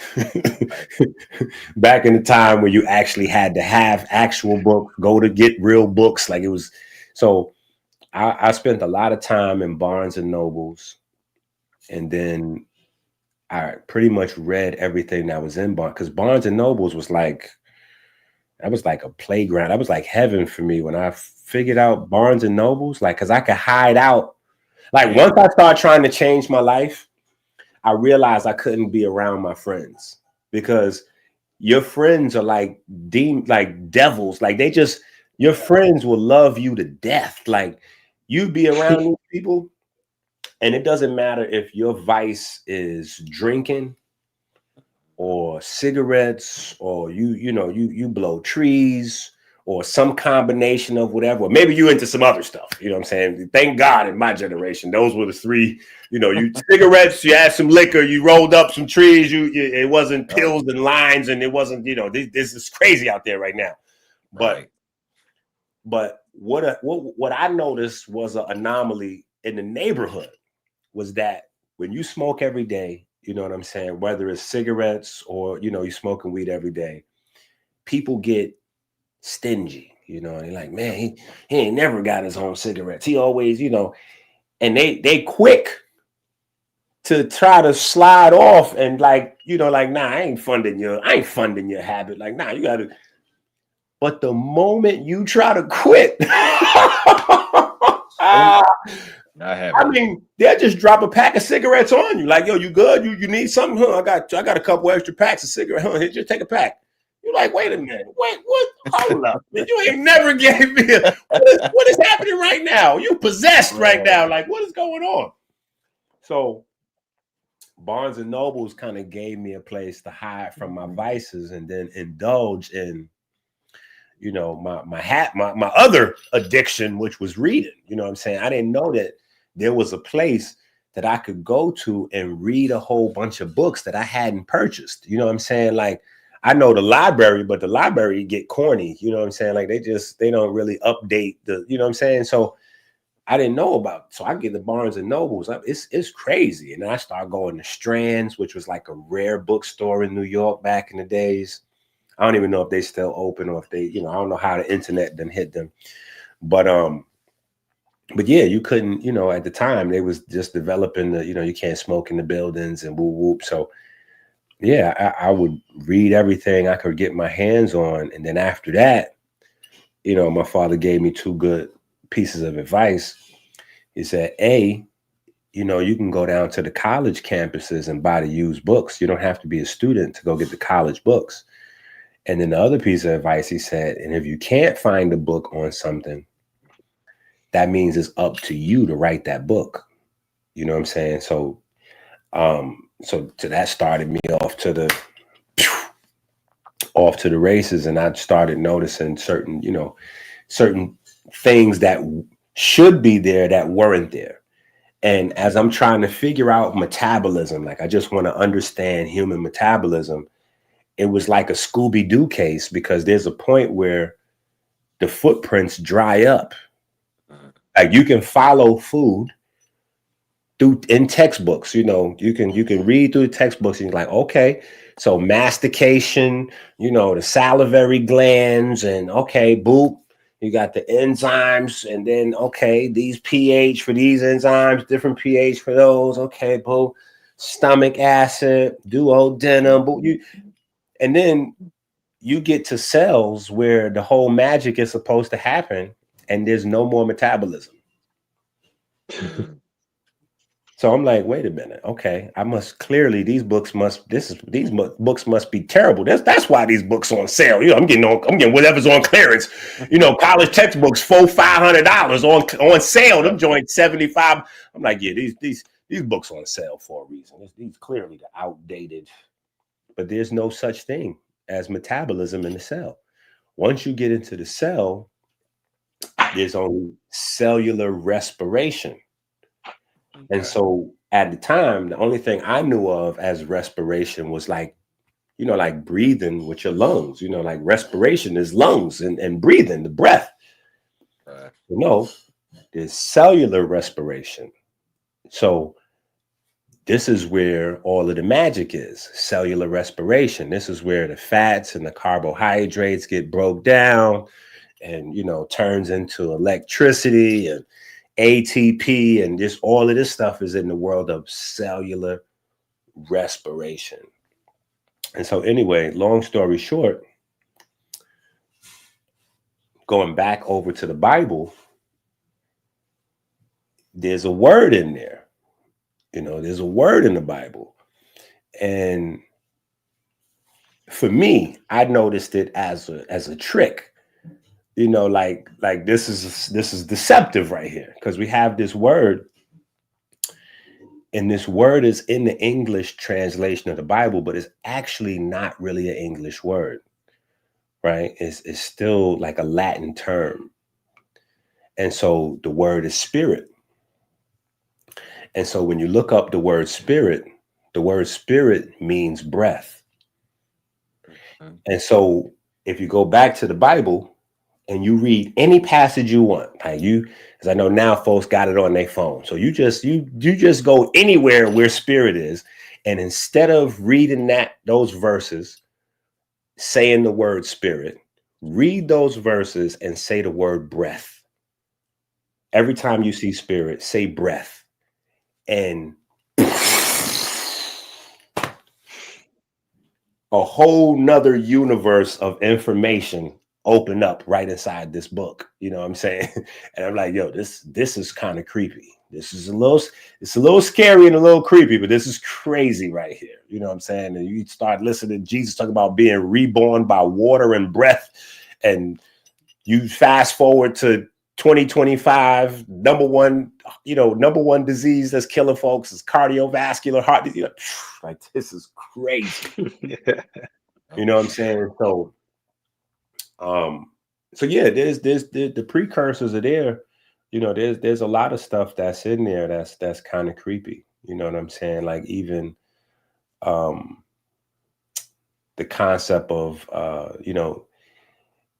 Back in the time where you actually had to have actual books, go to get real books. Like it was. So I spent a lot of time in Barnes and Nobles, and then I pretty much read everything that was in Barnes, because Barnes and Nobles was like That was like a playground. That was like heaven for me when I figured out Barnes and Nobles, like, because I could hide out. Like, once I started trying to change my life, I realized I couldn't be around my friends, because your friends are like like devils. Like, your friends will love you to death. Like, you be around these people, and it doesn't matter if your vice is drinking or cigarettes, or you blow trees, or some combination of whatever. Or maybe you into some other stuff. You know what I'm saying? Thank God in my generation, those were the three. You cigarettes, you had some liquor, you rolled up some trees. It wasn't pills and lines, and it wasn't. This is crazy out there right now. But what I noticed was an anomaly in the neighborhood was that when you smoke every day, you know what I'm saying, whether it's cigarettes or you're smoking weed every day, people get stingy. And they're like, man, he ain't never got his own cigarettes. He always, and they quick to try to slide off and like, nah, I ain't funding your habit. Like, nah, you gotta. But the moment you try to quit, I mean, they'll just drop a pack of cigarettes on you. Like, yo, you good? You need something? Huh? I got a couple extra packs of cigarettes. Huh? Here, just take a pack. You're like, wait a minute. Wait, what? Hold up. Man, you ain't never gave me what is happening right now? You possessed right now. Like, what is going on? So Barnes and Nobles kind of gave me a place to hide from my vices and then indulge in, my other addiction, which was reading. You know what I'm saying? I didn't know that there was a place that I could go to and read a whole bunch of books that I hadn't purchased. You know what I'm saying? Like, I know the library, but the library get corny. You know what I'm saying? Like, they don't really update the, you know what I'm saying? So I didn't know about, so I get the Barnes and Nobles. It's crazy. And then I started going to Strands, which was like a rare bookstore in New York back in the days. I don't even know if they still open or if they, I don't know how the internet done hit them. But yeah, you couldn't, at the time they was just developing the, you can't smoke in the buildings and whoop whoop. So yeah, I would read everything I could get my hands on. And then after that, my father gave me two good pieces of advice. He said, you can go down to the college campuses and buy the used books. You don't have to be a student to go get the college books. And then the other piece of advice, he said, and if you can't find a book on something, that means it's up to you to write that book. You know what I'm saying? So, so that started me off to the races, and I started noticing certain things that should be there that weren't there. And as I'm trying to figure out metabolism, like I just want to understand human metabolism, it was like a Scooby-Doo case, because there's a point where the footprints dry up. Like, you can follow food in textbooks. You can read through the textbooks and you're like, okay, so mastication, the salivary glands, and okay, boop, you got the enzymes, and then okay, these pH for these enzymes, different pH for those. Okay, boop, stomach acid, duodenum, boop. And then you get to cells where the whole magic is supposed to happen, and there's no more metabolism. So I'm like, wait a minute. Okay, these books must be terrible. That's why these books are on sale. I'm getting whatever's on clearance. College textbooks $400-$500 on sale. Them joints $75. I'm like, yeah, these books are on sale for a reason. These clearly the outdated. But there's no such thing as metabolism in the cell. Once you get into the cell, there's only cellular respiration. And so at the time, the only thing I knew of as respiration was like breathing with your lungs. Like respiration is lungs and breathing, the breath. There's cellular respiration. So this is where all of the magic is, cellular respiration. This is where the fats and the carbohydrates get broke down and, turns into electricity and ATP, and just all of this stuff is in the world of cellular respiration. And so anyway, long story short, going back over to the Bible, there's a word in there. There's a word in the Bible. And for me, I noticed it as a trick. Like this is deceptive right here, because we have this word, and this word is in the English translation of the Bible, but it's actually not really an English word, right? It's still like a Latin term. And so the word is spirit. And so when you look up the word spirit means breath. And so if you go back to the Bible and you read any passage you want, because I know now folks got it on their phone. So you just go anywhere where spirit is. And instead of reading those verses, saying the word spirit, read those verses and say the word breath. Every time you see spirit, say breath. And a whole nother universe of information open up right inside this book. You know what I'm saying? And I'm like, yo, this is kind of creepy. It's a little scary and a little creepy, but this is crazy right here. You know what I'm saying? And you start listening to Jesus talk about being reborn by water and breath, and you fast forward to 2025, number one disease that's killing folks is cardiovascular heart disease. Like, this is crazy. You know what I'm saying? So yeah, there's the precursors are there. There's a lot of stuff that's in there that's kind of creepy. You know what I'm saying? Like, even the concept of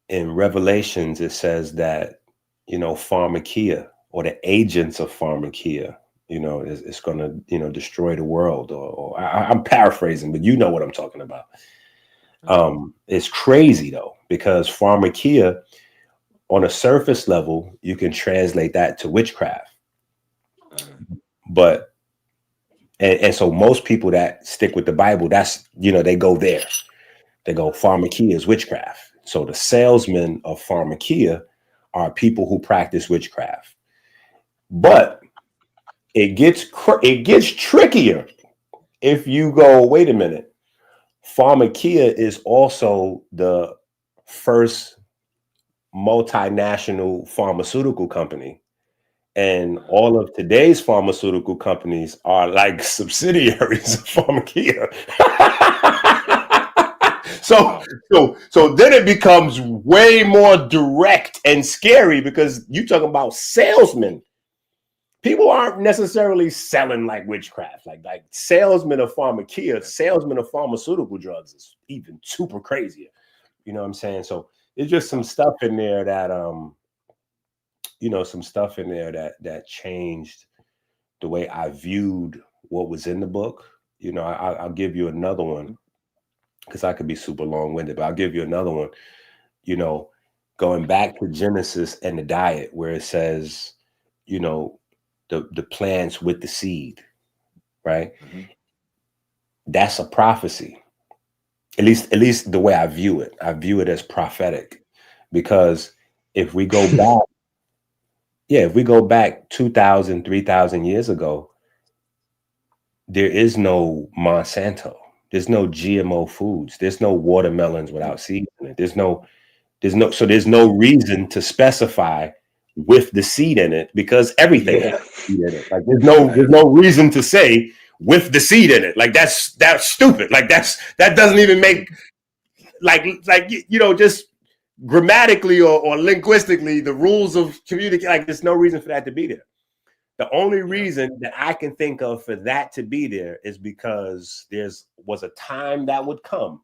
in Revelations, it says that pharmakia, or the agents of pharmakia, is going to destroy the world, or I'm paraphrasing, but you know what I'm talking about. It's crazy though, because pharmakia, on a surface level, you can translate that to witchcraft, but and so most people that stick with the Bible, that's they go there. They go, pharmakia is witchcraft. So the salesmen of pharmakia are people who practice witchcraft. But it gets trickier if you go, wait a minute, pharmakia is also the first multinational pharmaceutical company. And all of today's pharmaceutical companies are like subsidiaries of pharmakia. So then it becomes way more direct and scary, because you're talking about salesmen. People aren't necessarily selling like witchcraft, like salesmen of pharmakia, salesmen of pharmaceutical drugs is even super crazier. You know what I'm saying? So there's just some stuff in there that that changed the way I viewed what was in the book. I'll give you another one, because I could be super long-winded, but I'll give you another one. Going back to Genesis and the diet, where it says, the plants with the seed, right? Mm-hmm. That's a prophecy. At least the way I view it as prophetic, because if we go back 2,000, 3,000 years ago, there is no Monsanto. There's no GMO foods. There's no watermelons without seeds in it. There's no reason to specify with the seed in it, because everything has seed in it. Like, there's no reason to say with the seed in it. Like, that's stupid. Like, that doesn't even make just grammatically or linguistically, the rules of communication. Like, there's no reason for that to be there. The only reason that I can think of for that to be there is because was a time that would come,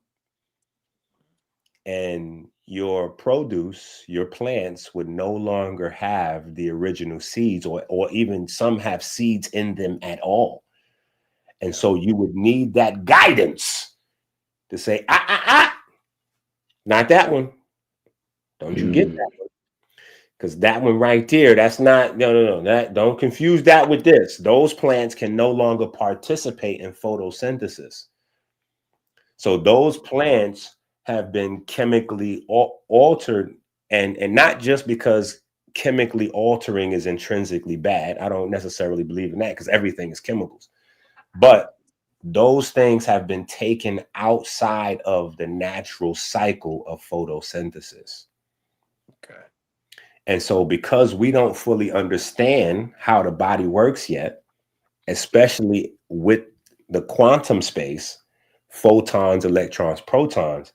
and your produce, your plants would no longer have the original seeds, or even some have seeds in them at all. And so you would need that guidance to say, not that one. Don't you get that one. Because that one right there, that's not, no. Don't confuse that with this. Those plants can no longer participate in photosynthesis. So those plants have been chemically altered and not just because chemically altering is intrinsically bad. I don't necessarily believe in that because everything is chemicals, but those things have been taken outside of the natural cycle of photosynthesis. Okay. And so because we don't fully understand how the body works yet, especially with the quantum space, photons, electrons, protons,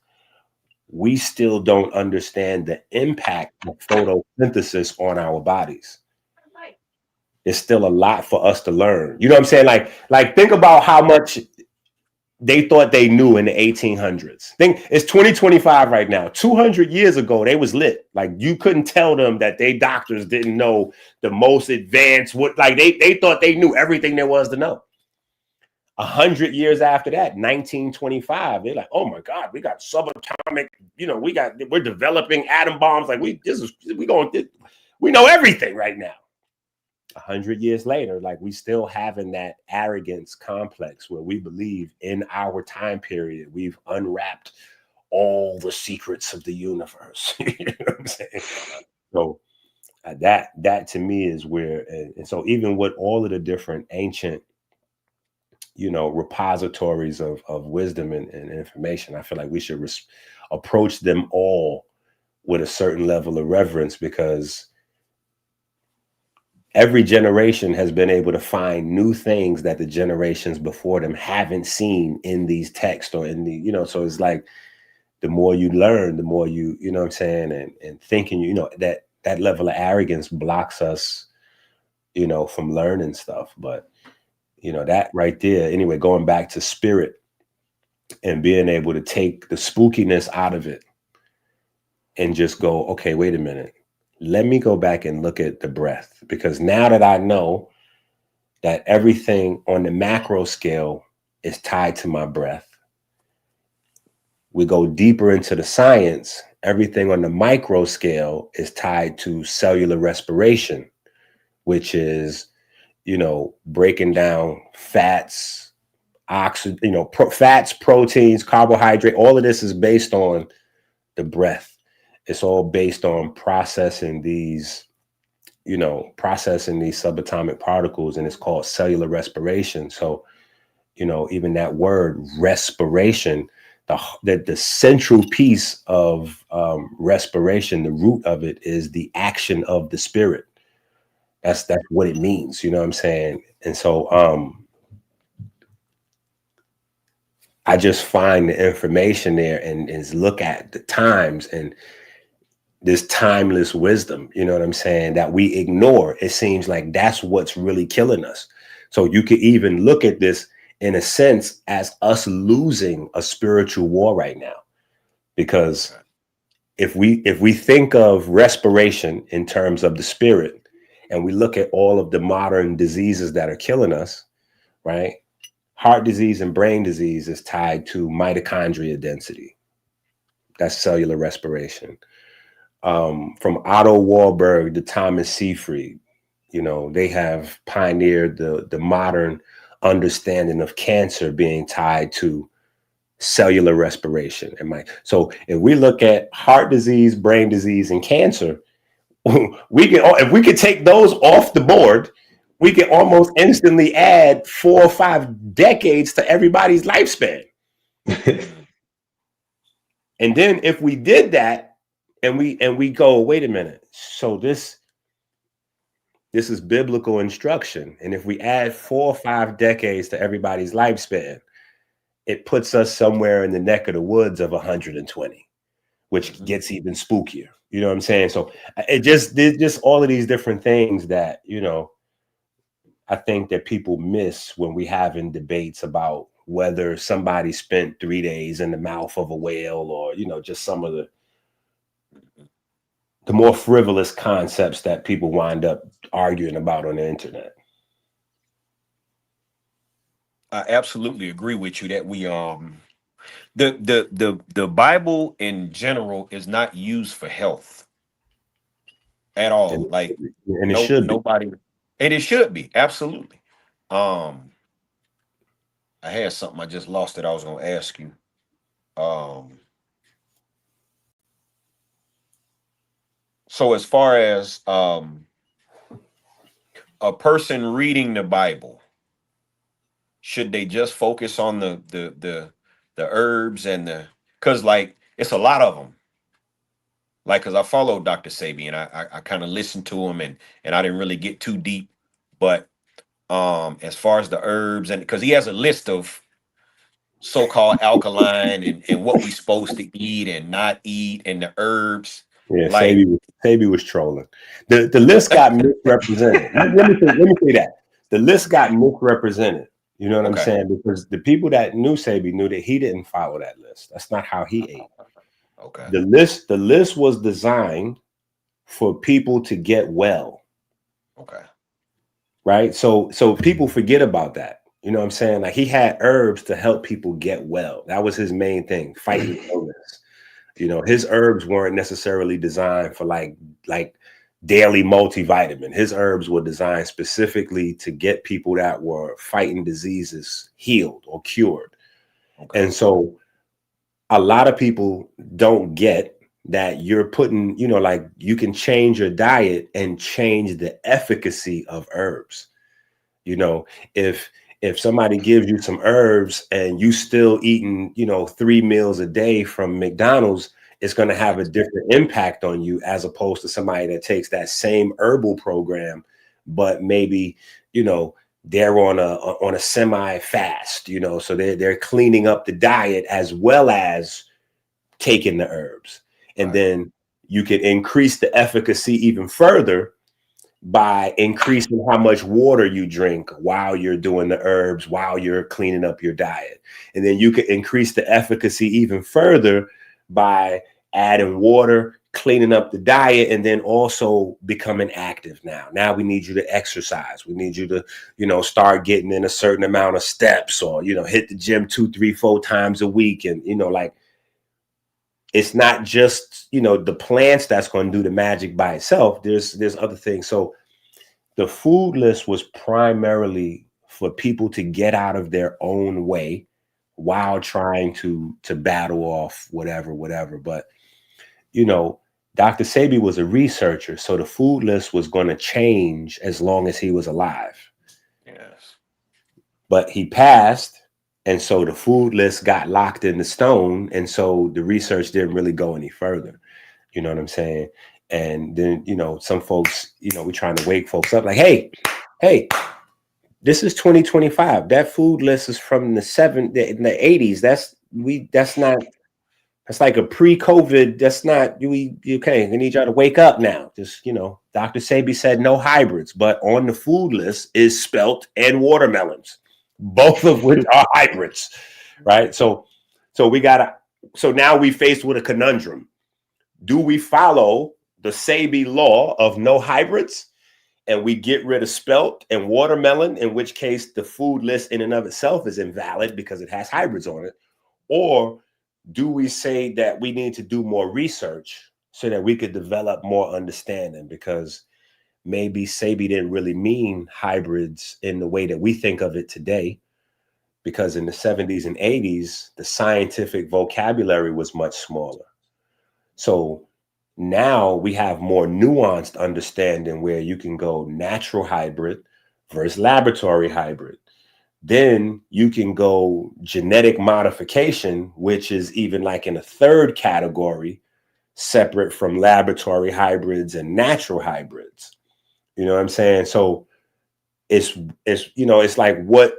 we still don't understand the impact of photosynthesis on our bodies. It's still a lot for us to learn. You know what I'm saying? Like think about how much they thought they knew in the 1800s. Think it's 2025 right now. 200 years ago, they was lit. Like you couldn't tell them that they doctors didn't know the most advanced. What like they thought they knew everything there was to know. 100 years after that, 1925, they're like, oh my God, we got subatomic. You know, we're developing atom bombs. Like we know everything right now. 100 years later, like we still having that arrogance complex where we believe in our time period we've unwrapped all the secrets of the universe. You know what I'm saying? So that to me is where, and so even with all of the different ancient, you know, repositories of wisdom and information, I feel like we should approach them all with a certain level of reverence, because every generation has been able to find new things that the generations before them haven't seen in these texts or in the, you know, so it's like the more you learn, the more you know what I'm saying, and thinking, you know, that level of arrogance blocks us, you know, from learning stuff. But, you know, that right there, anyway, going back to spirit and being able to take the spookiness out of it and just go, okay, wait a minute. Let me go back and look at the breath, because now that I know that everything on the macro scale is tied to my breath, we go deeper into the science. Everything on the micro scale is tied to cellular respiration, which is, you know, breaking down fats, oxygen, you know, fats, proteins, carbohydrate. All of this is based on the breath. It's all based on processing these subatomic particles, and it's called cellular respiration. So, you know, even that word respiration, the central piece of respiration, the root of it is the action of the spirit. That's what it means. You know what I'm saying? And so I just find the information there and look at the times and this timeless wisdom, you know what I'm saying, that we ignore. It seems like that's what's really killing us. So you could even look at this in a sense as us losing a spiritual war right now. Because if we think of respiration in terms of the spirit, and we look at all of the modern diseases that are killing us, right? Heart disease and brain disease is tied to mitochondria density. That's cellular respiration. From Otto Warburg to Thomas Seyfried, you know, they have pioneered the modern understanding of cancer being tied to cellular respiration. So if we look at heart disease, brain disease, and cancer, if we could take those off the board, we can almost instantly add 4 or 5 decades to everybody's lifespan. And then if we did that, and we go, wait a minute, so this is biblical instruction, and if we add 4 or 5 decades to everybody's lifespan, it puts us somewhere in the neck of the woods of 120, which gets even spookier. You know what I'm saying? So there's just all of these different things that, you know, I think that people miss when we having debates about whether somebody spent 3 days in the mouth of a whale, or, you know, just some of the more frivolous concepts that people wind up arguing about on the internet. I absolutely agree with you that we the Bible in general is not used for health at all. Like, and it should nobody, and it should be, absolutely. I had something, I just lost it. I was gonna ask you. So as far as a person reading the Bible, should they just focus on the herbs and the, because like it's a lot of them. Like, because I followed Dr. Sabi and I kind of listened to him and I didn't really get too deep. But as far as the herbs, and because he has a list of so-called alkaline and what we supposed to eat and not eat and the herbs. Yeah, Like, Sabi was trolling. The list got misrepresented. Let me say that. The list got misrepresented. You know what I'm Okay. saying? Because the people that knew Sabi knew that he didn't follow that list. That's not how he ate. okay. The list was designed for people to get well. Okay. Right? So people forget about that. You know what I'm saying? Like, he had herbs to help people get well. That was his main thing, fighting illness. You know, his herbs weren't necessarily designed for like daily multivitamin. His herbs were designed specifically to get people that were fighting diseases healed or cured. Okay. And so a lot of people don't get that you're putting, you know, like, you can change your diet and change the efficacy of herbs. You know, if somebody gives you some herbs and you still eating, you know, 3 meals a day from McDonald's, it's going to have a different impact on you as opposed to somebody that takes that same herbal program, but maybe, you know, they're on a semi fast, you know, so they're cleaning up the diet as well as taking the herbs. And then you can increase the efficacy even further by increasing how much water you drink while you're doing the herbs, while you're cleaning up your diet. And then you can increase the efficacy even further by adding water, cleaning up the diet, and then also becoming active. Now we need you to exercise. We need you to, you know, start getting in a certain amount of steps, or, you know, hit the gym 2, 3, 4 times a week. And, you know, like, it's not just, you know, the plants that's going to do the magic by itself. There's other things. So the food list was primarily for people to get out of their own way while trying to battle off whatever. But, you know, Dr. Sabi was a researcher, so the food list was going to change as long as he was alive. Yes. But he passed, and so the food list got locked in the stone, and so the research didn't really go any further. You know what I'm saying? And then, you know, some folks, you know, we're trying to wake folks up like, hey, this is 2025. That food list is from the 80s. That's like a pre-COVID. That's not, okay. I need y'all to wake up now. Just, you know, Dr. Sabi said no hybrids, but on the food list is spelt and watermelons, both of which are hybrids, right? So now we faced with a conundrum. Do we follow the Sabi law of no hybrids and we get rid of spelt and watermelon, in which case the food list in and of itself is invalid because it has hybrids on it? Or do we say that we need to do more research so that we could develop more understanding? Because maybe Sabi didn't really mean hybrids in the way that we think of it today, because in the 70s and 80s, the scientific vocabulary was much smaller. So now we have more nuanced understanding where you can go natural hybrid versus laboratory hybrid. Then you can go genetic modification, which is even like in a third category, separate from laboratory hybrids and natural hybrids. You know what I'm saying? So it's you know, it's like, what,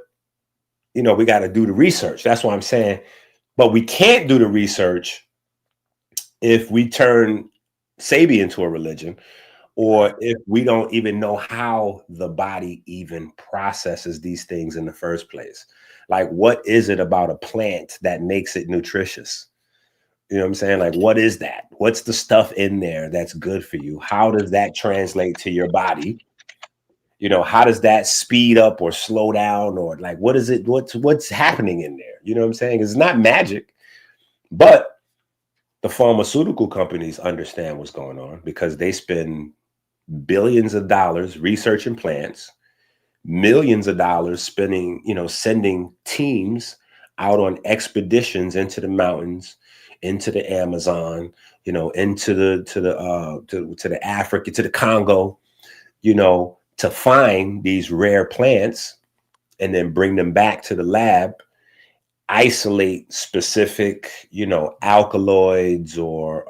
you know, we got to do the research. That's what I'm saying. But we can't do the research if we turn Sabi into a religion, or if we don't even know how the body even processes these things in the first place. Like, what is it about a plant that makes it nutritious? You know what I'm saying? Like, what is that? What's the stuff in there that's good for you? How does that translate to your body? You know, how does that speed up or slow down, or like, what is it? What's happening in there? You know what I'm saying? It's not magic, but the pharmaceutical companies understand what's going on because they spend billions of dollars researching plants, millions of dollars spending, you know, sending teams out on expeditions into the mountains, into the Amazon, into the Africa, to the Congo, to find these rare plants and then bring them back to the lab, isolate specific, alkaloids or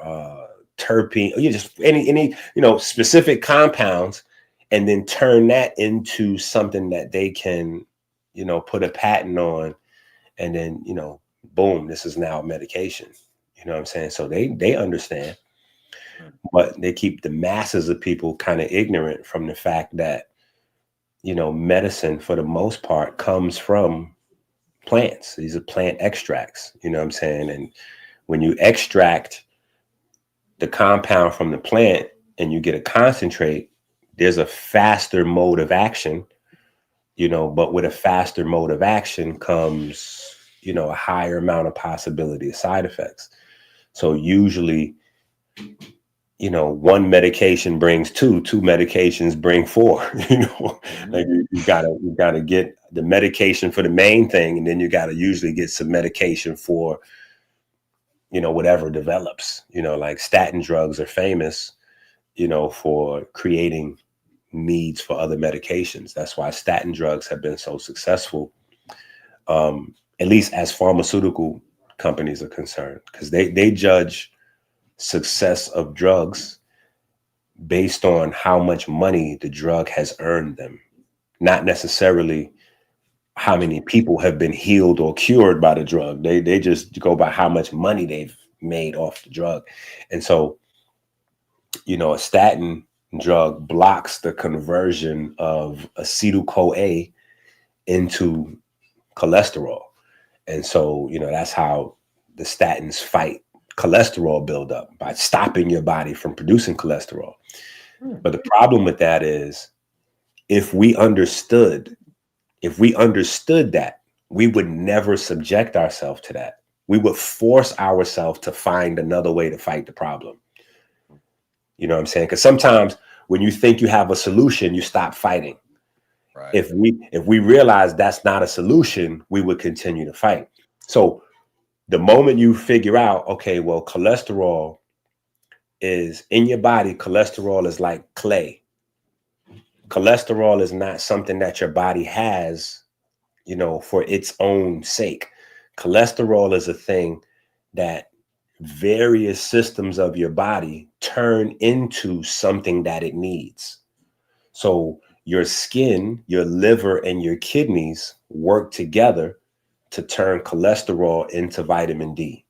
terpene, just any specific compounds, and then turn that into something that they can, put a patent on, and then, boom, this is now a medication. You know what I'm saying? So they understand, but they keep the masses of people kind of ignorant from the fact that, medicine for the most part comes from plants. These are plant extracts, you know what I'm saying? And when you extract the compound from the plant and you get a concentrate, there's a faster mode of action, but with a faster mode of action comes, a higher amount of possibility of side effects. So usually, one medication brings two medications bring four, like you gotta get the medication for the main thing. And then you got to usually get some medication for, whatever develops, like statin drugs are famous, for creating needs for other medications. That's why statin drugs have been so successful, at least as pharmaceutical companies are concerned, because they judge success of drugs based on how much money the drug has earned them, not necessarily how many people have been healed or cured by the drug. They just go by how much money they've made off the drug. And so, a statin drug blocks the conversion of acetyl-CoA into cholesterol. And so, that's how the statins fight cholesterol buildup, by stopping your body from producing cholesterol. But the problem with that is, if we understood that, we would never subject ourselves to that. We would force ourselves to find another way to fight the problem. You know what I'm saying? Because sometimes when you think you have a solution, you stop fighting. Right. If we realize that's not a solution, we would continue to fight. So the moment you figure out, okay, well, cholesterol is in your body, cholesterol is like clay. Cholesterol is not something that your body has, for its own sake. Cholesterol is a thing that various systems of your body turn into something that it needs. So your skin, your liver, and your kidneys work together to turn cholesterol into vitamin D.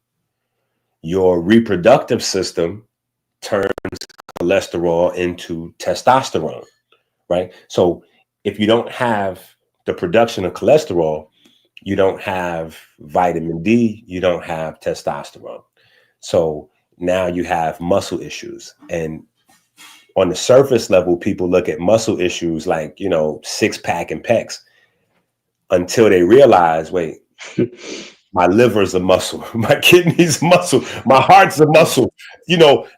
Your reproductive system turns cholesterol into testosterone, right? So if you don't have the production of cholesterol, you don't have vitamin D, you don't have testosterone. So now you have muscle issues. And on the surface level, people look at muscle issues like, six pack and pecs, until they realize, wait, my liver's a muscle, my kidney's a muscle, my heart's a muscle,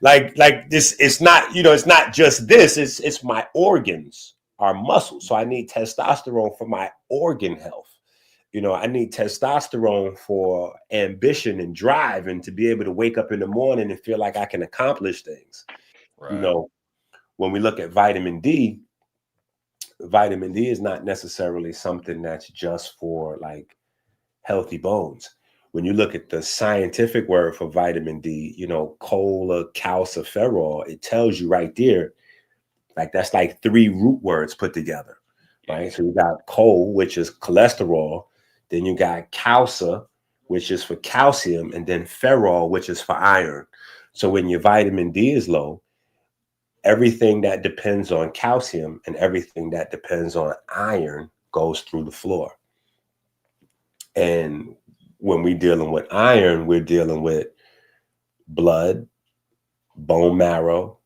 like this, it's not, it's not just this, it's my organs are muscle. So I need testosterone for my organ health. I need testosterone for ambition and drive, and to be able to wake up in the morning and feel like I can accomplish things. Right. When we look at vitamin D is not necessarily something that's just for like healthy bones. When you look at the scientific word for vitamin D, cholecalciferol, it tells you right there, like that's like 3 root words put together, right? So you got chol, which is cholesterol, then you got calca, which is for calcium, and then ferrol, which is for iron. So when your vitamin D is low, everything that depends on calcium and everything that depends on iron goes through the floor. And when we're dealing with iron, we're dealing with blood, bone marrow,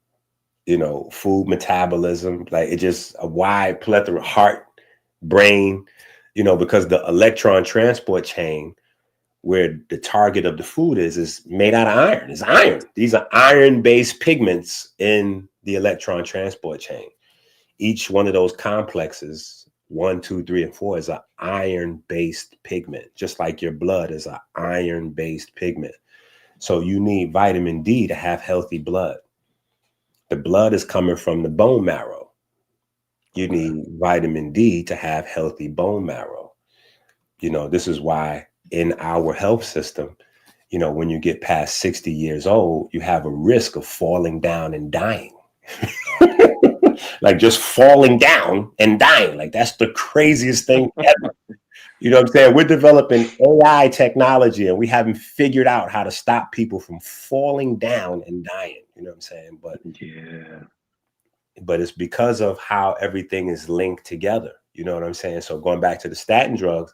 food metabolism, like it's just a wide plethora, heart, brain, because the electron transport chain, where the target of the food is made out of iron. It's iron. These are iron-based pigments in the electron transport chain. Each one of those complexes, 1, 2, 3, and 4, is an iron-based pigment, just like your blood is an iron-based pigment. So you need vitamin D to have healthy blood. The blood is coming from the bone marrow. You need vitamin D to have healthy bone marrow. This is why in our health system, when you get past 60 years old, you have a risk of falling down and dying. Like just falling down and dying. Like that's the craziest thing ever. You know what I'm saying? We're developing AI technology and we haven't figured out how to stop people from falling down and dying. You know what I'm saying? But it's because of how everything is linked together. You know what I'm saying? So going back to the statin drugs,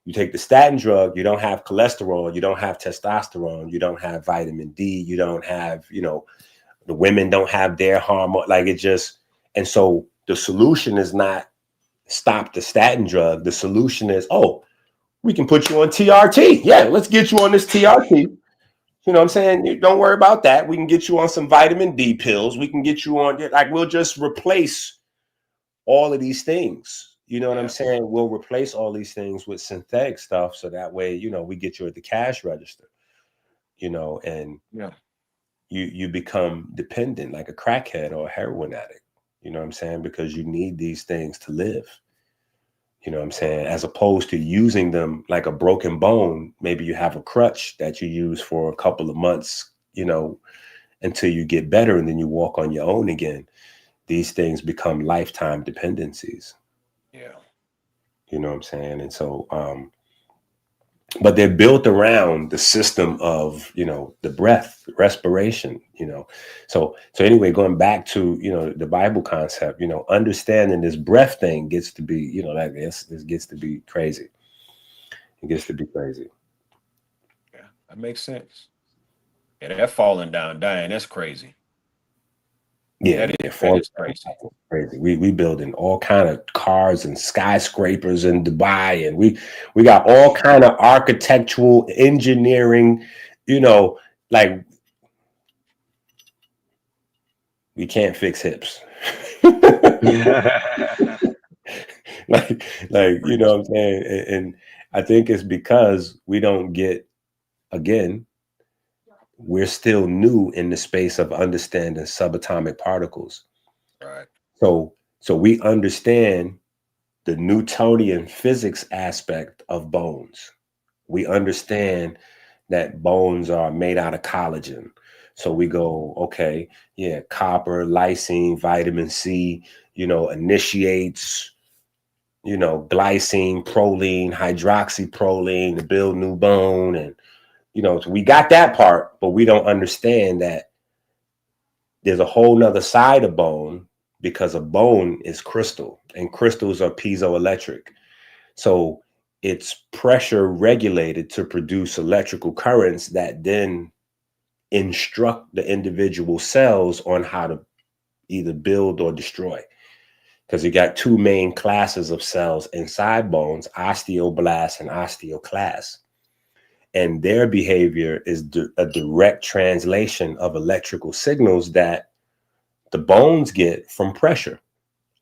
you take the statin drug, you don't have cholesterol, you don't have testosterone, you don't have vitamin D, you don't have, the women don't have their hormone, like it just, and so the solution is not stop the statin drug. The solution is, we can put you on TRT. Yeah, let's get you on this TRT. You know what I'm saying? Don't worry about that. We can get you on some vitamin D pills. We can get you on, like, we'll just replace all of these things. You know what I'm saying? We'll replace all these things with synthetic stuff. So that way, we get you at the cash register, and you become dependent like a crackhead or a heroin addict. You know what I'm saying? Because you need these things to live. You know what I'm saying? As opposed to using them like a broken bone. Maybe you have a crutch that you use for a couple of months, until you get better and then you walk on your own again. These things become lifetime dependencies. Yeah. You know what I'm saying? And so, but they're built around the system of, the breath, respiration, So anyway, going back to, the Bible concept, understanding this breath thing gets to be, this gets to be crazy. It gets to be crazy. Yeah, that makes sense. Yeah, that falling down, dying, that's crazy. Yeah, that is crazy. We building all kind of cars and skyscrapers in Dubai, and we got all kind of architectural engineering, like we can't fix hips. like you know what I'm saying? And I think it's because we don't get, again, we're still new in the space of understanding subatomic particles. Right. So we understand the Newtonian physics aspect of bones. We understand that bones are made out of collagen. So we go, okay, yeah, copper, lysine, vitamin C, initiates, glycine, proline, hydroxyproline to build new bone. And, so we got that part, but we don't understand that there's a whole nother side of bone, because a bone is crystal and crystals are piezoelectric. So it's pressure regulated to produce electrical currents that then instruct the individual cells on how to either build or destroy. Because you got two main classes of cells inside bones, osteoblasts and osteoclasts. And their behavior is a direct translation of electrical signals that the bones get from pressure.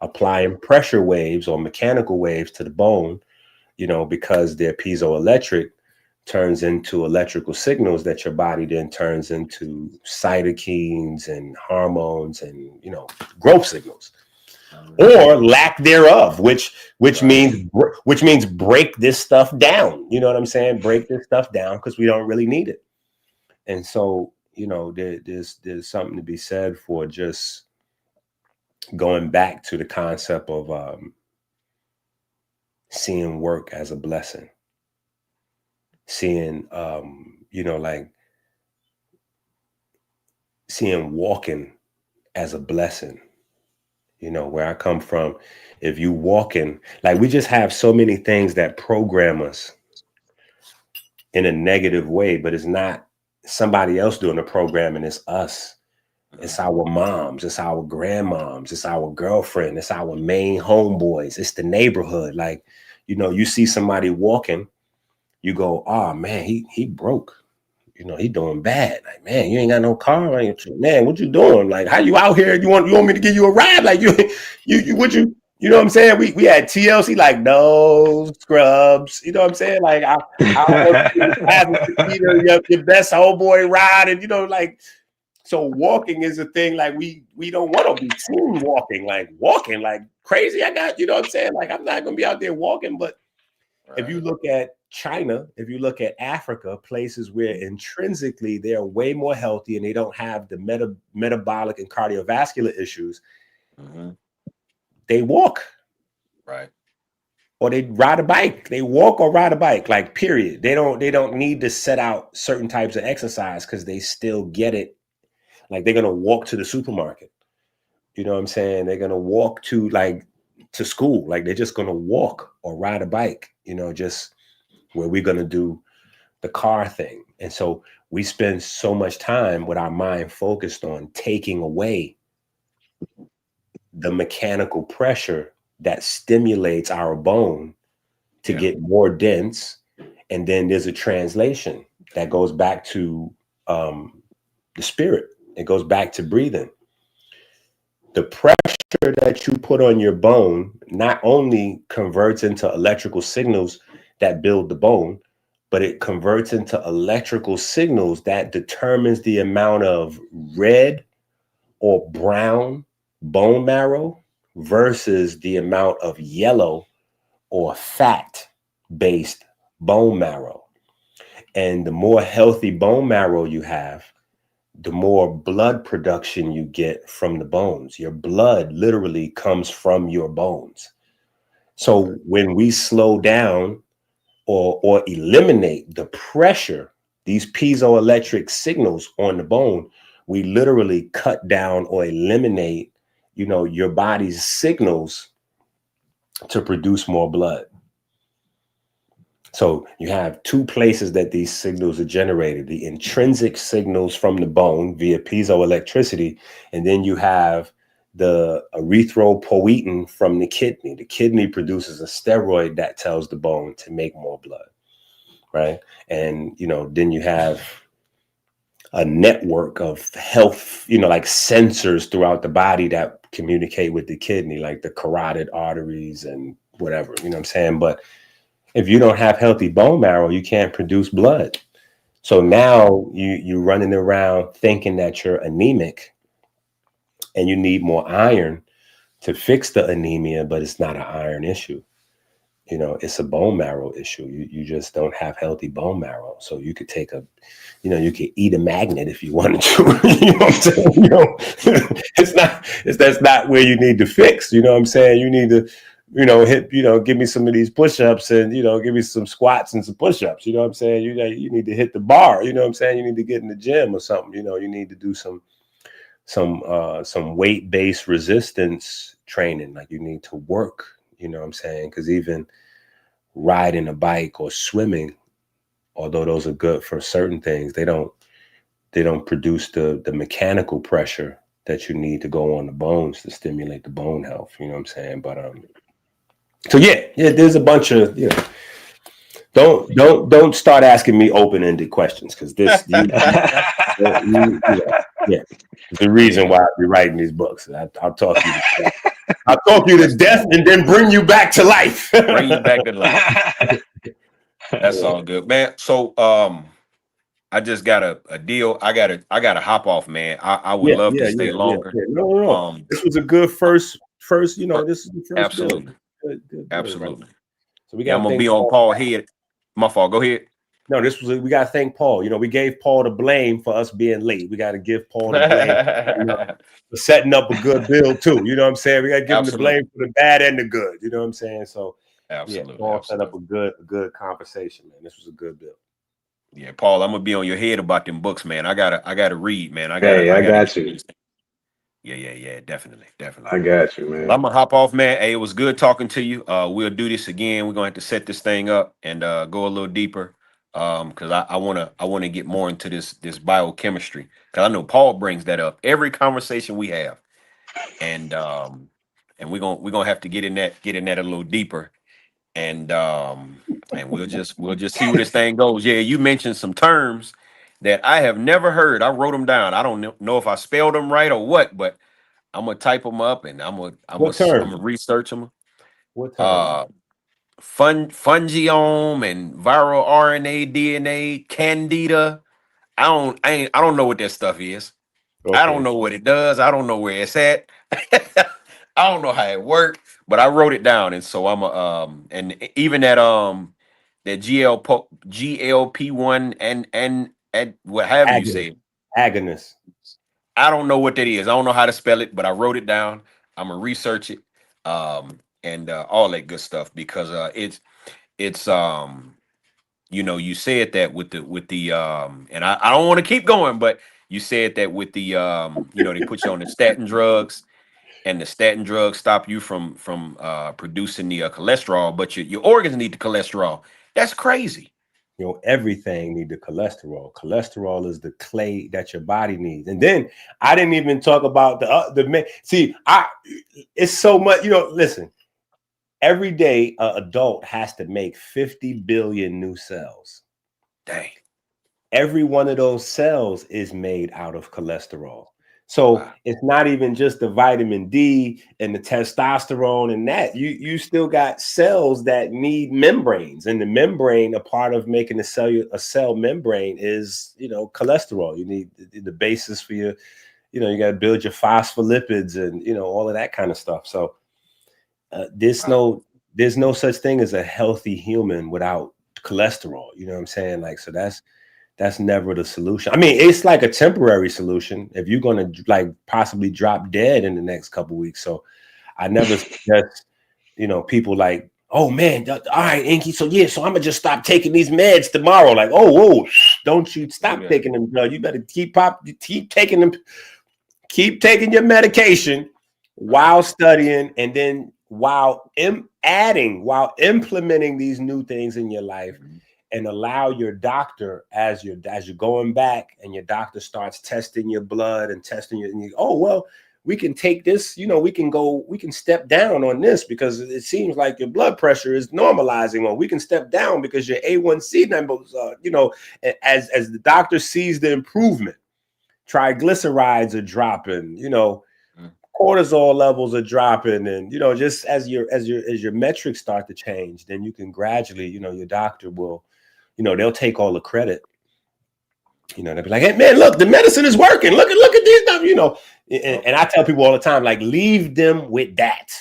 Applying pressure waves or mechanical waves to the bone, because they're piezoelectric, turns into electrical signals that your body then turns into cytokines and hormones and, growth signals. Or lack thereof, which means break this stuff down. You know what I'm saying? Break this stuff down because we don't really need it. And so, there's something to be said for just going back to the concept of seeing work as a blessing, seeing seeing walking as a blessing. Where I come from, if you walking, like, we just have so many things that program us in a negative way, but it's not somebody else doing the programming, it's us. It's our moms, it's our grandmoms, it's our girlfriend, it's our main homeboys, it's the neighborhood. Like, you see somebody walking, you go, oh man, he broke. He doing bad. Like, man, you ain't got no car. Man, what you doing? Like, how you out here? You want me to give you a ride? Like, you You know what I'm saying? We had TLC like no scrubs. You know what I'm saying? Like I have your best homeboy ride, and like so walking is a thing. Like we don't want to be seen walking like crazy. I got what I'm saying? Like I'm not gonna be out there walking, but if you look at China, if you look at Africa, places where intrinsically they are way more healthy and they don't have the metabolic and cardiovascular issues, they walk. Right. Or they ride a bike. They walk or ride a bike, like period. They don't need to set out certain types of exercise because they still get it. Like they're gonna walk to the supermarket. You know what I'm saying? They're gonna walk to school. Like they're just gonna walk or ride a bike, just where we're gonna do the car thing. And so we spend so much time with our mind focused on taking away the mechanical pressure that stimulates our bone to get more dense. And then there's a translation that goes back to the spirit. It goes back to breathing. The pressure that you put on your bone not only converts into electrical signals that build the bone, but it converts into electrical signals that determines the amount of red or brown bone marrow versus the amount of yellow or fat-based bone marrow. And the more healthy bone marrow you have, the more blood production you get from the bones. Your blood literally comes from your bones. So when we slow down or eliminate the pressure, these piezoelectric signals on the bone, we literally cut down or eliminate your body's signals to produce more blood. So you have two places that these signals are generated: the intrinsic signals from the bone via piezoelectricity, and then you have the erythropoietin from the kidney. The kidney produces a steroid that tells the bone to make more blood, right? And then you have a network of health, like sensors throughout the body that communicate with the kidney, like the carotid arteries and whatever, you know what I'm saying? But if you don't have healthy bone marrow, you can't produce blood. So now you're running around thinking that you're anemic and you need more iron to fix the anemia, but it's not an iron issue. It's a bone marrow issue. You just don't have healthy bone marrow. So you could take you could eat a magnet if you wanted to. You know what I'm saying? That's not where you need to fix. You know what I'm saying? You need to, hit, give me some of these push-ups and, give me some squats and some push-ups. You know what I'm saying? You need to hit the bar. You know what I'm saying? You need to get in the gym or something. You need to do some weight-based resistance training. Like you need to work. You know what I'm saying? Because even riding a bike or swimming, although those are good for certain things, they don't produce the mechanical pressure that you need to go on the bones to stimulate the bone health. You know what I'm saying? But so yeah, there's a bunch of Don't start asking me open-ended questions because this the reason why I'll be writing these books. I'll talk you to death. I'll talk you to death and then bring you back to life. Bring you back to life. That's all good, man. So I just got a deal. I gotta hop off, man. I would love to stay longer. No. This was a good first. This is the first. Absolutely. Good, Absolutely. Right? So we got. I'm gonna be on Paul's head. My fault. Go ahead. No, we gotta thank Paul. We gave Paul the blame for us being late. We gotta give Paul the blame for setting up a good bill too. You know what I'm saying? We gotta give him the blame for the bad and the good. You know what I'm saying? So absolutely. Paul set up a good conversation, man. This was a good bill. Yeah, Paul, I'm gonna be on your head about them books, man. I gotta read, man. I got you. Yeah, definitely. I got you, man. I'm gonna hop off, man. Hey, it was good talking to you. We'll do this again. We're gonna have to set this thing up and go a little deeper. Because I wanna get more into this biochemistry. Because I know Paul brings that up every conversation we have. And we're gonna have to get in that a little deeper. And we'll just see where this thing goes. Yeah, you mentioned some terms that I have never heard. I wrote them down. I don't know if I spelled them right or what, but gonna type them up and I'm What gonna term? research them. What term? Fungiome and viral RNA, DNA, Candida. I don't know what that stuff is. I don't Okay. know what it does. I don't know where it's at. I don't know how it worked, but I wrote it down, and so I'm a and even that GLP-1 and whatever you Agonist. say. Agonist. I don't know what that is. I don't know how to spell it, but I wrote it down. I'm gonna research it, and all that good stuff because it's you said that with the and I don't want to keep going, but you said that with the they put you on the statin drugs, and the statin drugs stop you from producing the cholesterol, but your organs need the cholesterol. That's crazy. Everything need the cholesterol. Cholesterol is the clay that your body needs. And then I didn't even talk about it's so much, listen, every day an adult has to make 50 billion new cells. Dang. Every one of those cells is made out of cholesterol. So Wow. it's not even just the vitamin D and the testosterone and that. You still got cells that need membranes, and the membrane, a part of making a cell membrane is cholesterol. You need the basis for your, you got to build your phospholipids and all of that kind of stuff. So there's no such thing as a healthy human without cholesterol. You know what I'm saying? Like, so that's never the solution. I mean, it's like a temporary solution if you're going to like possibly drop dead in the next couple of weeks. So I never suggest, people like, oh man, all right, Inky. So I'm gonna just stop taking these meds tomorrow. Like, whoa, don't you stop taking them, bro. You better keep taking them, keep taking your medication while studying, and then while implementing these new things in your life. And allow your doctor, as you're going back and your doctor starts testing your blood and testing we can take this, we can step down on this because it seems like your blood pressure is normalizing, or we can step down because your A1C numbers, as the doctor sees the improvement, triglycerides are dropping, cortisol levels are dropping, and just as your metrics start to change, then you can gradually, your doctor will, they'll take all the credit. They'll be like, hey man, look, the medicine is working. Look at these numbers, and I tell people all the time, like, leave them with that.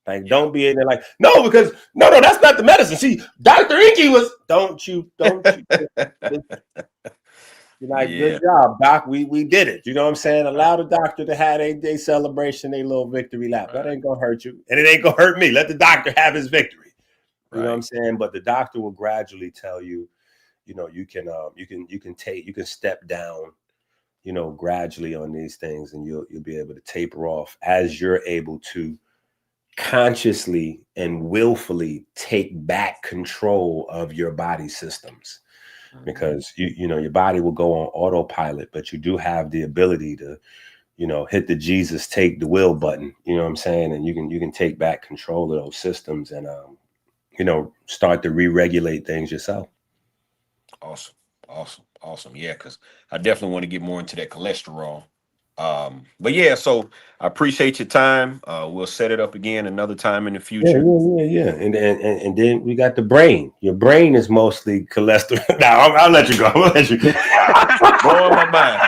Like, don't be in there like, no, because no, that's not the medicine. See, Dr. Inky was, don't you. You're like, good job, doc. We did it. You know what I'm saying? Allow the doctor to have a celebration, a little victory lap. That ain't gonna hurt you, and it ain't gonna hurt me. Let the doctor have his victory. You know what I'm saying? But the doctor will gradually tell you, you can step down, gradually on these things, and you'll be able to taper off as you're able to consciously and willfully take back control of your body systems. Because your body will go on autopilot, but you do have the ability to, hit the Jesus take the will button. You know what I'm saying? And you can take back control of those systems and start to re-regulate things yourself. Awesome. Yeah, because I definitely want to get more into that cholesterol. But yeah, so I appreciate your time. We'll set it up again another time in the future. Yeah. And then we got the brain. Your brain is mostly cholesterol. Now I'll let you go. Blow my mind.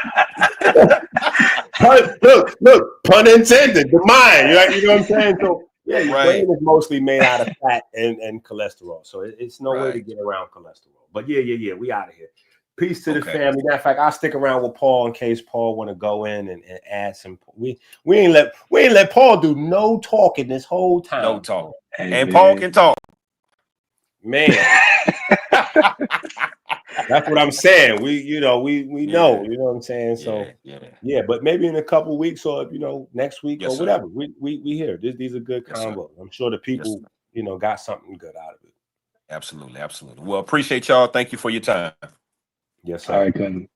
Look, pun intended. The mind. You know what I'm saying? So yeah, your brain is mostly made out of fat and cholesterol. So it's no way to get around cholesterol. But yeah, we out of here. Peace to the family. Matter of fact, I'll stick around with Paul in case Paul want to go in and add some. We ain't let Paul do no talking this whole time. No talk. And Paul can talk. Man. That's what I'm saying. We know, you know what I'm saying? So yeah, but maybe in a couple of weeks or next week or whatever. We here. These are good combos. I'm sure the people, got something good out of it. Absolutely. Well, appreciate y'all. Thank you for your time. Yes, sir. All right, cousin.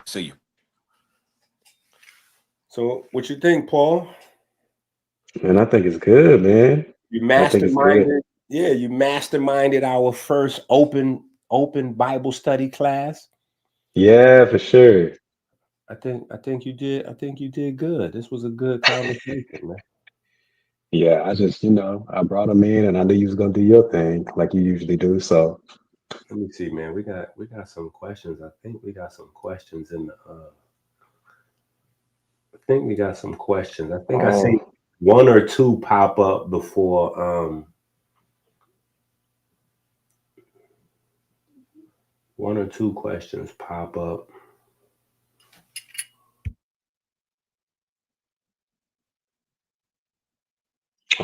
See you. So what you think, Paul? Man, I think it's good, man. You masterminded. Yeah, you masterminded our first open Bible study class. Yeah, for sure. I think you did. I think you did good. This was a good conversation, man. Yeah, I just, I brought him in and I knew you was gonna do your thing like you usually do. So, Let me see, man. We got some questions. I think we got some questions in the. I think we got some questions. I think I see oh, one or two pop up before. One or two questions pop up.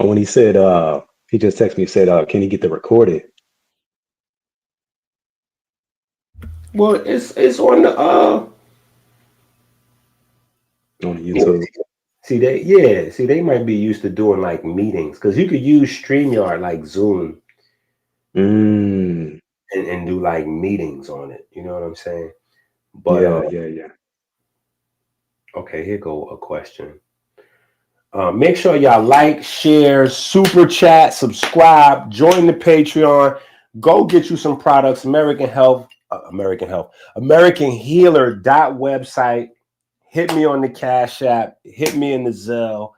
when he just texted me, said, can he get the recorded Well, it's on the on yeah. YouTube? See they might be used to doing like meetings because you could use StreamYard like Zoom Mm, and do like meetings on it. You know what I'm saying? But yeah, yeah, yeah. okay, here go a question. Make sure y'all like, share, super chat, subscribe, join the Patreon. Go get you some products. American Healer website. Hit me on the Cash App. Hit me in the Zelle,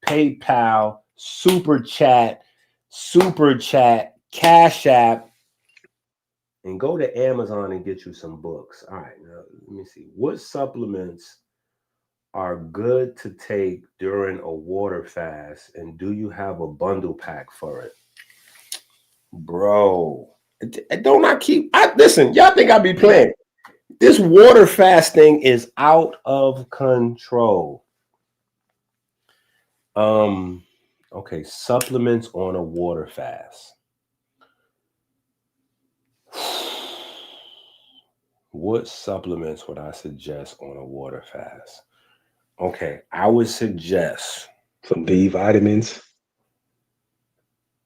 PayPal, super chat, Cash App, and go to Amazon and get you some books. All right, now let me see. What supplements are good to take during a water fast, and do you have a bundle pack for it, bro? Don't I keep listen, y'all think I be playing? This water fast thing is out of control. Okay, supplements on a water fast. What supplements would I suggest on a water fast? Okay, I would suggest Some B vitamins.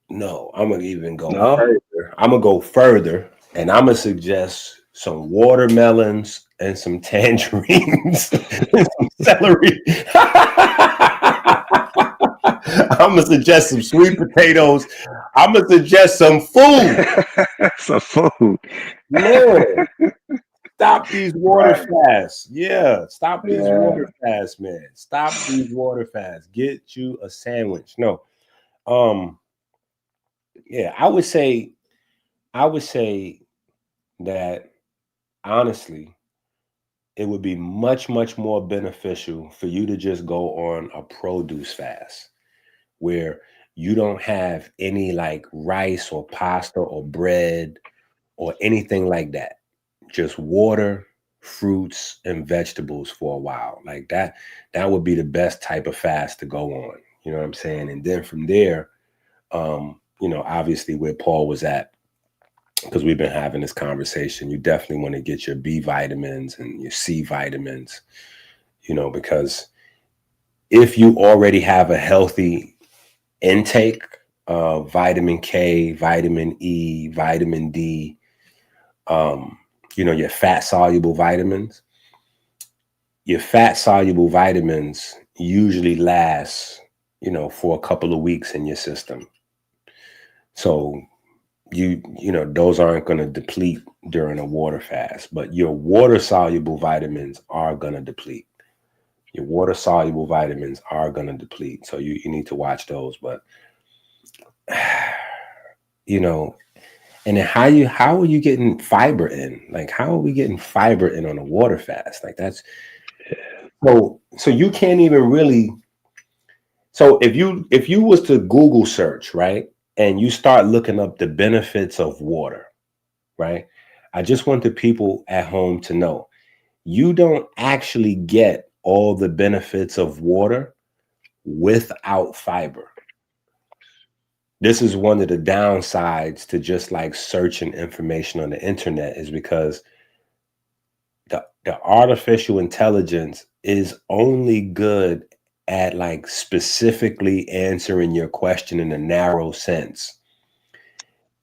no, I'm gonna even go No? further. I'm gonna go further, and I'm gonna suggest some watermelons and some tangerines and some celery. I'm gonna suggest some sweet potatoes. I'm gonna suggest some food. Some food. Man, stop these water Right. fasts. Yeah, stop these Yeah. water fasts, man. Stop these water fasts. Get you a sandwich. No, um, yeah, I would say that honestly, it would be much, much more beneficial for you to just go on a produce fast where you don't have any like rice or pasta or bread or anything like that. Just water, fruits, and vegetables for a while. Like that would be the best type of fast to go on. You know what I'm saying? And then from there, obviously where Paul was at, because we've been having this conversation, you definitely want to get your B vitamins and your C vitamins, because if you already have a healthy intake of vitamin K, vitamin E, vitamin D, your fat soluble vitamins usually last, for a couple of weeks in your system. So those aren't going to deplete during a water fast, but your water soluble vitamins are going to deplete. Your water soluble vitamins are going to deplete. So you need to watch those. But, and then how are you getting fiber in? Like, how are we getting fiber in on a water fast? Like that's so you can't even really. So if you was to Google search, right, and you start looking up the benefits of water, right? I just want the people at home to know you don't actually get all the benefits of water without fiber. This is one of the downsides to just like searching information on the internet, is because the artificial intelligence is only good at like specifically answering your question in a narrow sense.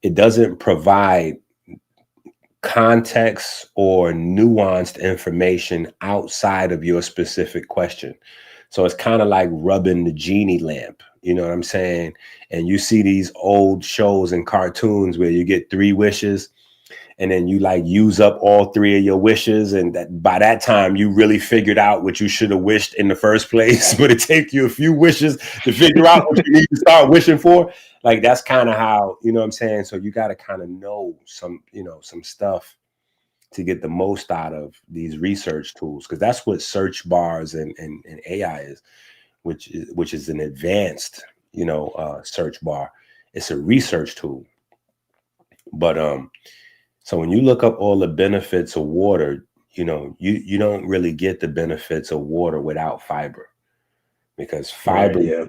It doesn't provide context or nuanced information outside of your specific question. So it's kind of like rubbing the genie lamp, you know what I'm saying? And you see these old shows and cartoons where you get 3 wishes and then you like use up all 3 of your wishes, and that by that time you really figured out what you should have wished in the first place, but it takes you a few wishes to figure out what you need to start wishing for. Like that's kind of how, you know what I'm saying? So you got to kind of know some, you know, some stuff to get the most out of these research tools, because that's what search bars and AI is, which is an advanced, you know, search bar. It's a research tool. But so when you look up all the benefits of water, you know, you don't really get the benefits of water without fiber, because fiber,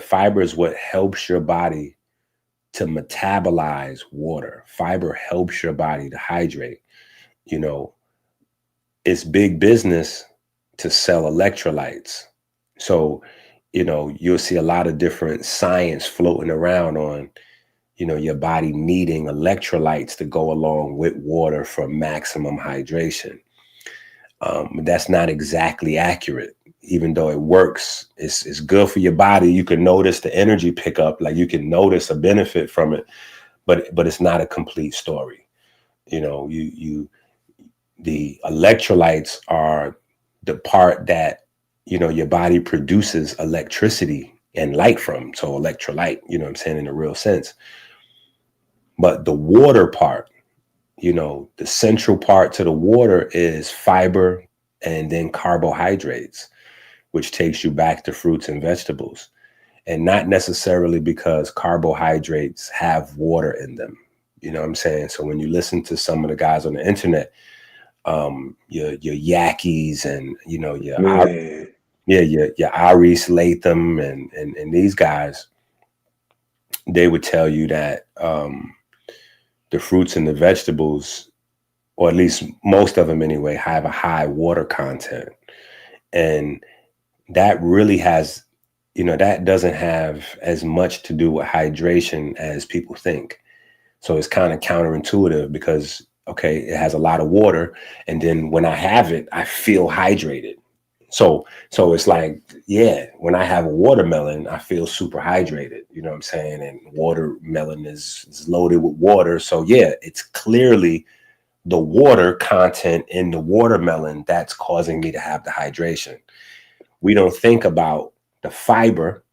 fiber is what helps your body to metabolize water. Fiber helps your body to hydrate. You know, it's big business to sell electrolytes. So, you know, you'll see a lot of different science floating around on, you know, your body needing electrolytes to go along with water for maximum hydration. That's not exactly accurate, even though it works. It's good for your body. You can notice the energy pickup, like you can notice a benefit from it, but it's not a complete story. You know, the electrolytes are the part that, you know, your body produces electricity and light from. So electrolyte, you know what I'm saying, in a real sense. But the water part, you know, the central part to the water is fiber and then carbohydrates, which takes you back to fruits and vegetables. And not necessarily because carbohydrates have water in them. You know what I'm saying? So when you listen to some of the guys on the internet, your Yakis and, you know, your Aris Latham and these guys, they would tell you that the fruits and the vegetables, or at least most of them anyway, have a high water content. And that really has, you know, that doesn't have as much to do with hydration as people think. So it's kind of counterintuitive because, okay, it has a lot of water, and then when I have it, I feel hydrated. So it's like, yeah, when I have a watermelon, I feel super hydrated, you know what I'm saying? And watermelon is loaded with water. So yeah, it's clearly the water content in the watermelon that's causing me to have the hydration. We don't think about the fiber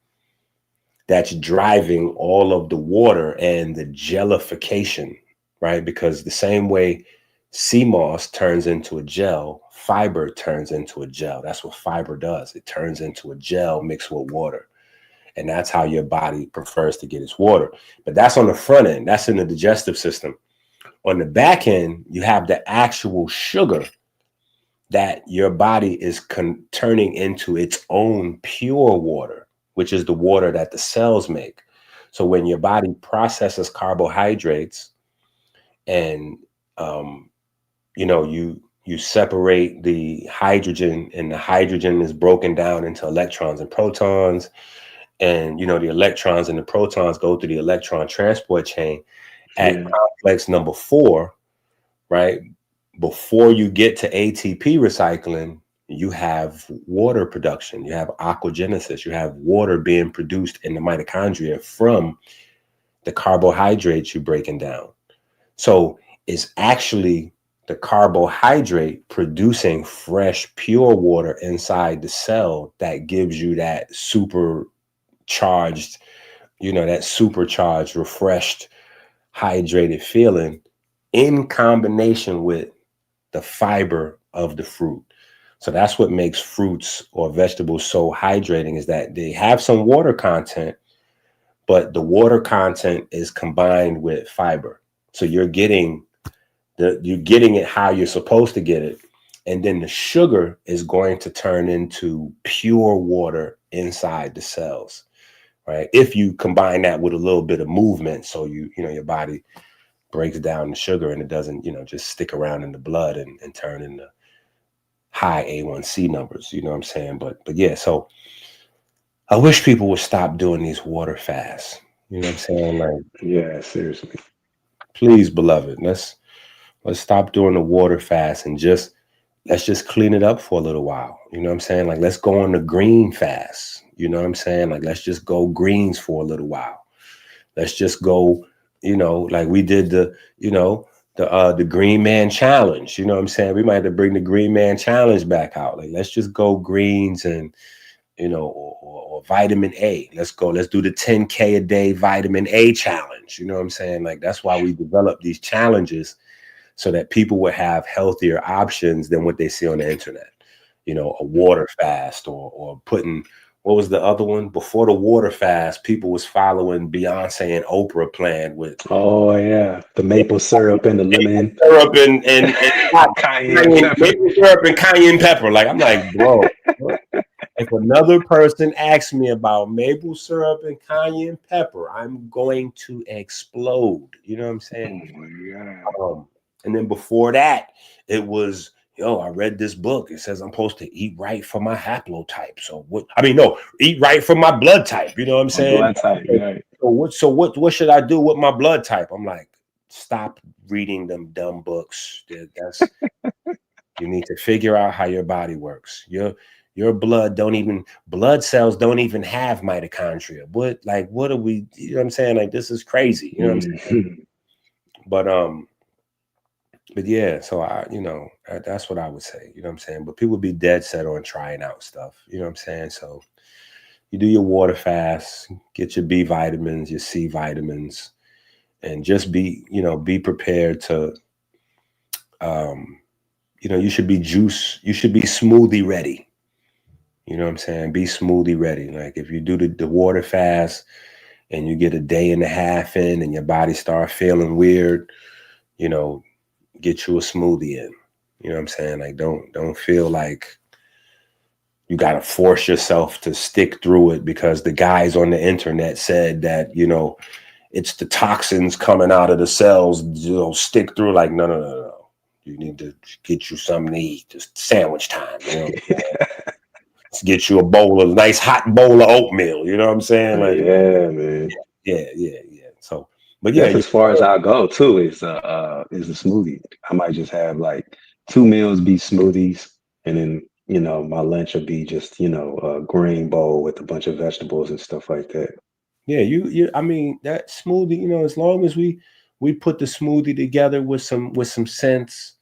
that's driving all of the water and the gelification, right? Because the same way sea moss turns into a gel, fiber turns into a gel. That's what fiber does. It turns into a gel mixed with water. And that's how your body prefers to get its water. But that's on the front end. That's in the digestive system. On the back end, you have the actual sugar that your body is turning into its own pure water, which is the water that the cells make. So when your body processes carbohydrates and, you know, you separate the hydrogen, and the hydrogen is broken down into electrons and protons. And, you know, the electrons and the protons go through the electron transport chain at complex number 4, right? Before you get to ATP recycling, you have water production, you have aquagenesis, you have water being produced in the mitochondria from the carbohydrates you're breaking down. So it's actually the carbohydrate producing fresh, pure water inside the cell that gives you that supercharged, you know, that supercharged, refreshed, hydrated feeling in combination with the fiber of the fruit. So that's what makes fruits or vegetables so hydrating, is that they have some water content, but the water content is combined with fiber. So you're getting it how you're supposed to get it. And then the sugar is going to turn into pure water inside the cells, right? If you combine that with a little bit of movement, so you know, your body breaks down the sugar and it doesn't, you know, just stick around in the blood and turn into high A1C numbers, you know what I'm saying? But yeah, so I wish people would stop doing these water fasts. You know what I'm saying? Like, yeah, seriously. Please, beloved, let's stop doing the water fast and let's just clean it up for a little while. You know what I'm saying? Like, let's go on the green fast. You know what I'm saying? Like, let's just go greens for a little while. Let's just go, you know, like we did the the Green Man Challenge. You know what I'm saying? We might have to bring the Green Man Challenge back out. Like, let's just go greens and, you know, or vitamin A. Let's do the 10K a day vitamin A challenge. You know what I'm saying? Like, that's why we develop these challenges, so that people would have healthier options than what they see on the internet. You know, a water fast, or putting, what was the other one? Before the water fast, people was following Beyonce and Oprah plan with Oh yeah, the maple syrup and the lemon, syrup and cayenne pepper. maple syrup and cayenne pepper. Like, I'm like, bro, if another person asks me about maple syrup and cayenne pepper, I'm going to explode. You know what I'm saying? Oh my God. And then before that, it was, yo, I read this book. It says I'm supposed to eat right for my haplotype. So what? I mean, no, eat right for my blood type. You know what I'm saying? Blood type, right. So what should I do with my blood type? I'm like, stop reading them dumb books. That's you need to figure out how your body works. Your blood cells don't even have mitochondria. What are we, you know what I'm saying? Like, this is crazy. You know what I'm saying? But yeah, so that's what I would say, you know what I'm saying? But people be dead set on trying out stuff, you know what I'm saying? So you do your water fast, get your B vitamins, your C vitamins, and just be prepared to, you should be smoothie ready. You know what I'm saying? Be smoothie ready. Like, if you do the water fast and you get a day and a half in and your body start feeling weird, get you a smoothie in. You know what I'm saying? Like, don't feel like you got to force yourself to stick through it because the guys on the internet said that, it's the toxins coming out of the cells, stick through. Like, no. You need to get you something to eat. Just sandwich time. Let's get you a nice hot bowl of oatmeal. You know what I'm saying? Like, yeah, man. Yeah. So, but yeah, that's as far as I'll go too, is a smoothie. I might just have like 2 meals be smoothies, and then my lunch will be just a grain bowl with a bunch of vegetables and stuff like that. Yeah, I mean, that smoothie, as long as we put the smoothie together with some sense,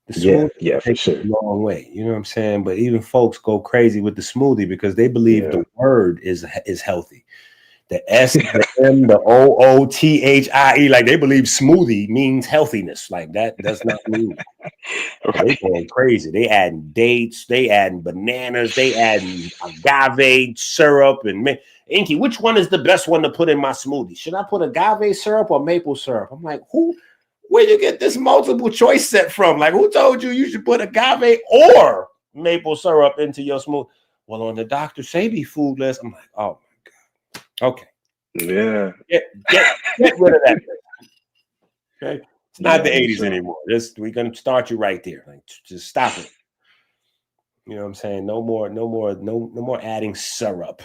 the smoothie for sure. a long way. You know what I'm saying? But even folks go crazy with the smoothie because they believe the word is healthy. The S, the M, the OOTHIE, like, they believe smoothie means healthiness. Like, that does not mean. They going crazy. They adding dates, they adding bananas, they adding agave syrup. And Inky, which one is the best one to put in my smoothie? Should I put agave syrup or maple syrup? I'm like, where you get this multiple choice set from? Like, who told you should put agave or maple syrup into your smoothie? Well, on the Dr. Sebi food list, I'm like, oh my God. Okay. Yeah. Get rid of that. Okay. It's not the 80s anymore. We're gonna start you right there. Like, just stop it. You know what I'm saying? No more adding syrup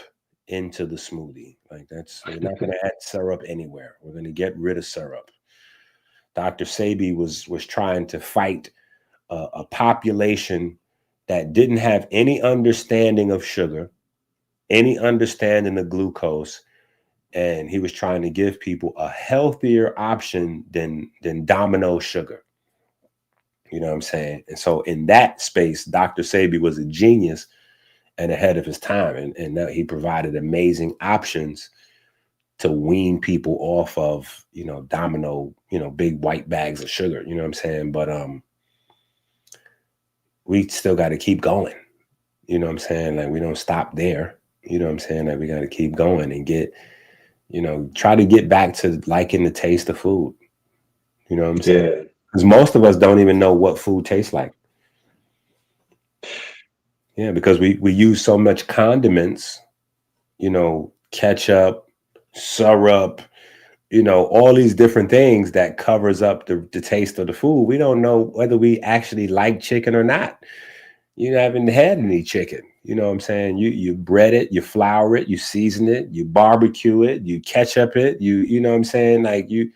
into the smoothie. Like, we're not gonna add syrup anywhere. We're gonna get rid of syrup. Dr. Sebi was trying to fight a population that didn't have any understanding of sugar, any understanding of glucose, and he was trying to give people a healthier option than Domino sugar. You know what I'm saying? And so in that space, Dr. Sebi was a genius and ahead of his time, and that he provided amazing options to wean people off of, Domino, big white bags of sugar. You know what I'm saying? But we still got to keep going. You know what I'm saying? Like, we don't stop there. You know what I'm saying? Like, we got to keep going and get, try to get back to liking the taste of food. You know what I'm saying? Yeah. Because most of us don't even know what food tastes like. Yeah, because we use so much condiments, ketchup, syrup, all these different things that covers up the taste of the food. We don't know whether we actually like chicken or not. You haven't had any chicken. You know what I'm saying? You bread it, you flour it, you season it, you barbecue it, you ketchup it, you know what I'm saying? Like, you're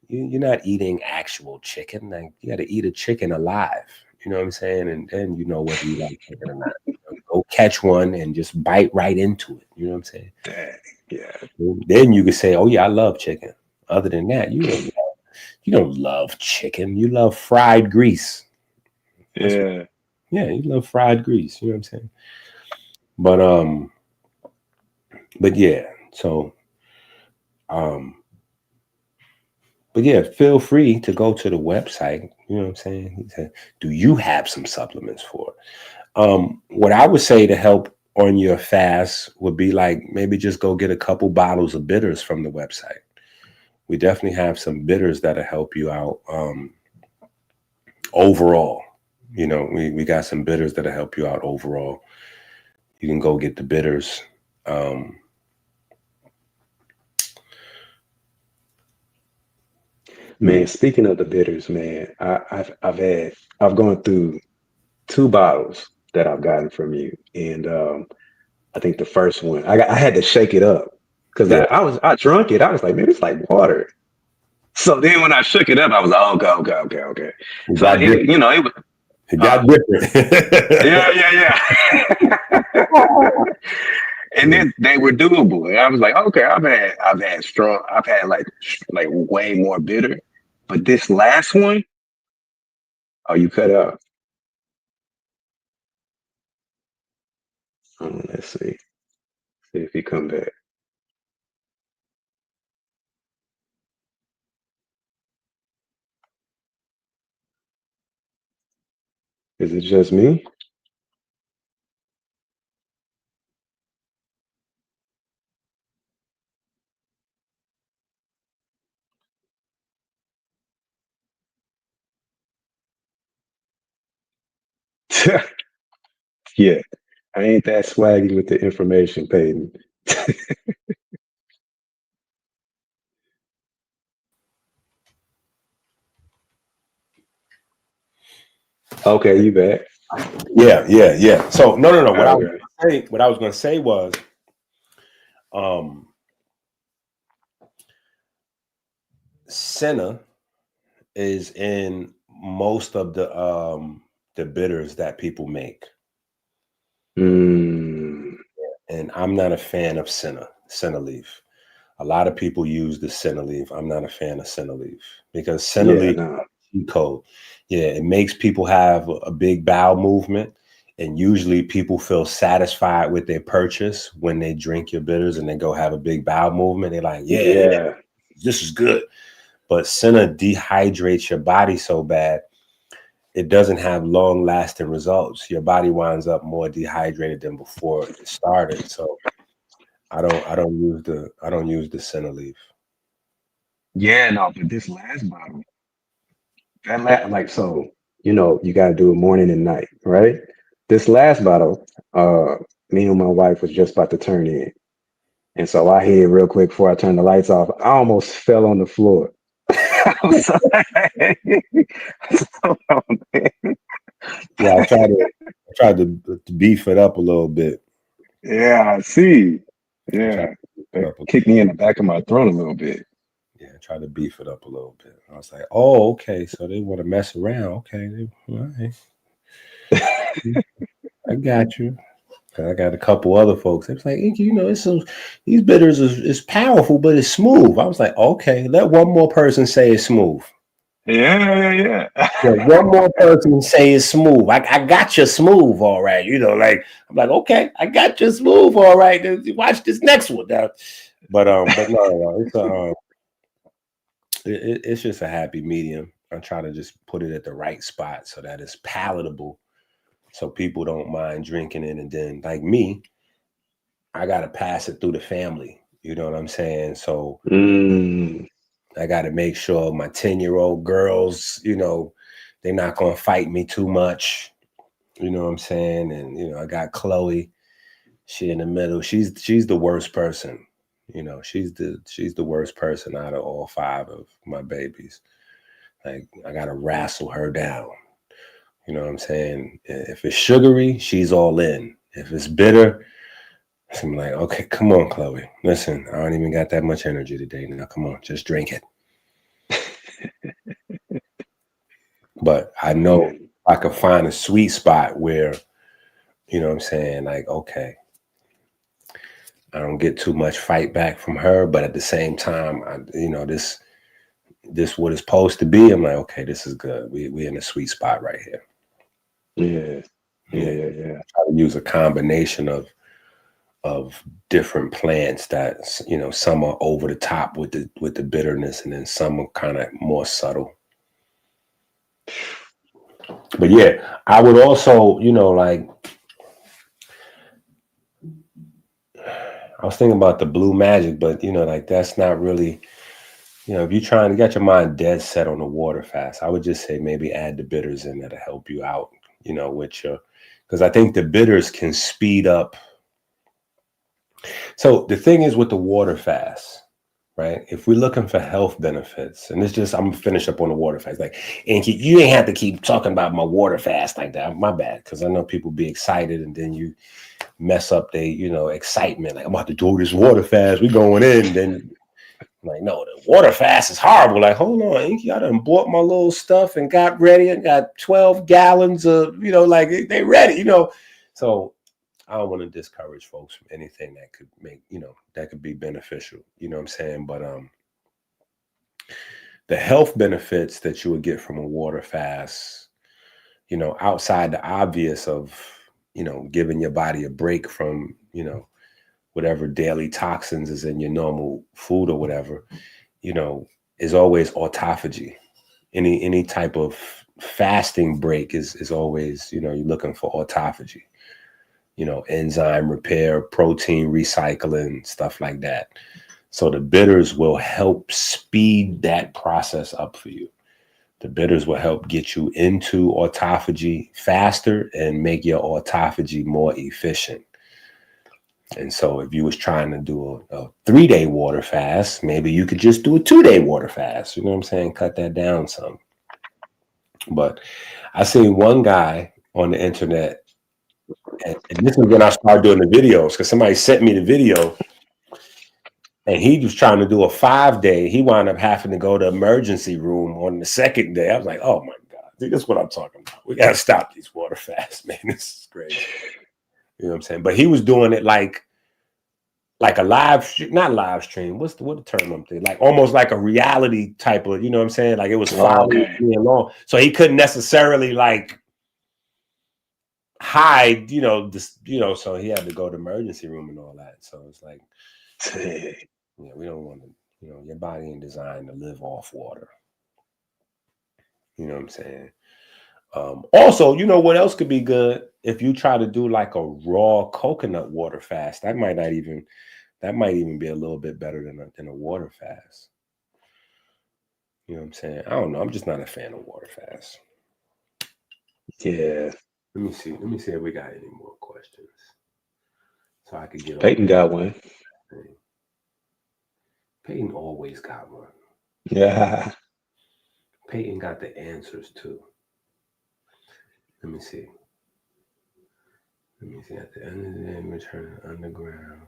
not eating actual chicken. Like, you got to eat a chicken alive. You know what I'm saying? And then you know whether you like chicken or not. Go catch one and just bite right into it. You know what I'm saying? Dang, yeah. Then you could say, oh yeah, I love chicken. Other than that, You don't love chicken. You love fried grease. Yeah. Yeah, you love fried grease. You know what I'm saying? But yeah. So but yeah, feel free to go to the website. You know what I'm saying? He said, do you have some supplements for it? What I would say to help on your fast would be like maybe just go get a couple bottles of bitters from the website. We definitely have some bitters that'll help you out overall. You know, we got some bitters that'll help you out overall. You can go get the bitters. Man, speaking of the bitters, man, I've gone through 2 bottles that I've gotten from you, and I think the first one I had to shake it up because Yeah, I drunk it. I was like, man, it's like water. So then when I shook it up, I was like, okay. it So got different. it was It got different. yeah. And then they were doable. And I was like, okay, I've had like way more bitter. But this last one, oh, you cut out. Let's see. See if you come back. Is it just me? Yeah, I ain't that swaggy with the information, Peyton. Okay, you back. Yeah. So no. Okay. What I was gonna say was, Senna is in most of the bitters that people make, Mm, and I'm not a fan of Senna leaf. A lot of people use the Senna leaf. I'm not a fan of Senna leaf because Senna yeah, leaf no. code. Yeah, it makes people have a big bowel movement. And usually people feel satisfied with their purchase when they drink your bitters and they go have a big bowel movement. They're like, yeah, Yeah. this is good. But Senna dehydrates your body so bad, it doesn't have long lasting results. Your body winds up more dehydrated than before it started. So I don't use the Senna leaf. Yeah, no, but this last bottle, like so, you gotta do it morning and night, right? This last bottle, me and my wife was just about to turn in. And so I hit it real quick before I turned the lights off. I almost fell on the floor. I'm sorry. Yeah, I tried to beef it up a little bit. Yeah, I see. I tried Yeah. to beef it That up kicked me in the back of my throat a little bit. Yeah, I tried to beef it up a little bit. I was like, oh, okay, so they want to mess around. Okay, all right. I got you. 'Cause I got a couple other folks. They was like, these bitters is powerful, but it's smooth. I was like, okay, let one more person say it's smooth. Yeah. Yeah, one more person say it's smooth. I got you smooth, all right. I'm like, okay, I got you smooth, all right. Watch this next one now. But no, it's just a happy medium. I try to just put it at the right spot so that it's palatable, so people don't mind drinking it. And then, like me, I gotta pass it through the family. You know what I'm saying? So Mm, I gotta make sure my 10-year-old girls, they're not gonna fight me too much. You know what I'm saying? And I got Chloe. She in the middle. She's the worst person. She's the worst person out of all 5 of my babies. Like I gotta wrestle her down. You know what I'm saying? If it's sugary, she's all in. If it's bitter, I'm like, okay, come on, Chloe. Listen, I don't even got that much energy today. Now, come on, just drink it. But I know man. I could find a sweet spot where, you know what I'm saying? Like, okay, I don't get too much fight back from her, but at the same time, this what it's supposed to be. I'm like, okay, this is good. We in a sweet spot right here. Yeah. Try to use a combination of different plants that, you know, some are over the top with the bitterness, and then some are kind of more subtle. But yeah, I would also, you know, like, I was thinking about the Blue Magic, but you know, like, that's not really, you know, if you're trying to get your mind dead set on the water fast, I would just say maybe add the bitters in that'll help you out, you know, with your, because I think the bitters can speed up. So the thing is with the water fast, right? If we're looking for health benefits, and it's just, I'm gonna finish up on the water fast. Like, and you ain't have to keep talking about my water fast like that. My bad, because I know people be excited, and then you mess up their, you know, excitement. Like, I'm about to do this water fast. We going in, then like, no, the water fast is horrible. Like, hold on, Inky, I done bought my little stuff and got ready and got 12 gallons of, you know, like, they ready, you know. So I don't want to discourage folks from anything that could make, you know, that could be beneficial. You know what I'm saying? But the health benefits that you would get from a water fast, you know, outside the obvious of, you know, giving your body a break from, you know, whatever daily toxins is in your normal food or whatever, you know, is always autophagy. Any type of fasting break is always, you know, you're looking for autophagy, you know, enzyme repair, protein recycling, stuff like that. So the bitters will help speed that process up for you. The bitters will help get you into autophagy faster and make your autophagy more efficient. And so if you was trying to do a 3-day water fast, maybe you could just do a 2-day water fast. You know what I'm saying? Cut that down some. But I seen one guy on the internet, and this is when I started doing the videos, because somebody sent me the video, and he was trying to do a 5-day. He wound up having to go to emergency room on the 2nd day. I was like, oh my God, see, this is what I'm talking about. We got to stop these water fasts, man. This is crazy. You know what I'm saying? But he was doing it like a not live stream. What the term I'm thinking? Like almost like a reality type of, you know what I'm saying? Like it was following me along. So he couldn't necessarily like hide, you know, this, you know, so he had to go to emergency room and all that. So it's like, yeah, we don't want to, you know, your body ain't designed to live off water. You know what I'm saying? Also, you know what else could be good? If you try to do like a raw coconut water fast, that might even be a little bit better than a water fast. You know what I'm saying? I don't know. I'm just not a fan of water fast. Yeah. Let me see if we got any more questions. So I could get Peyton got one. Peyton always got one. Yeah. Peyton got the answers too. Let me see. At the end of the day, return to underground.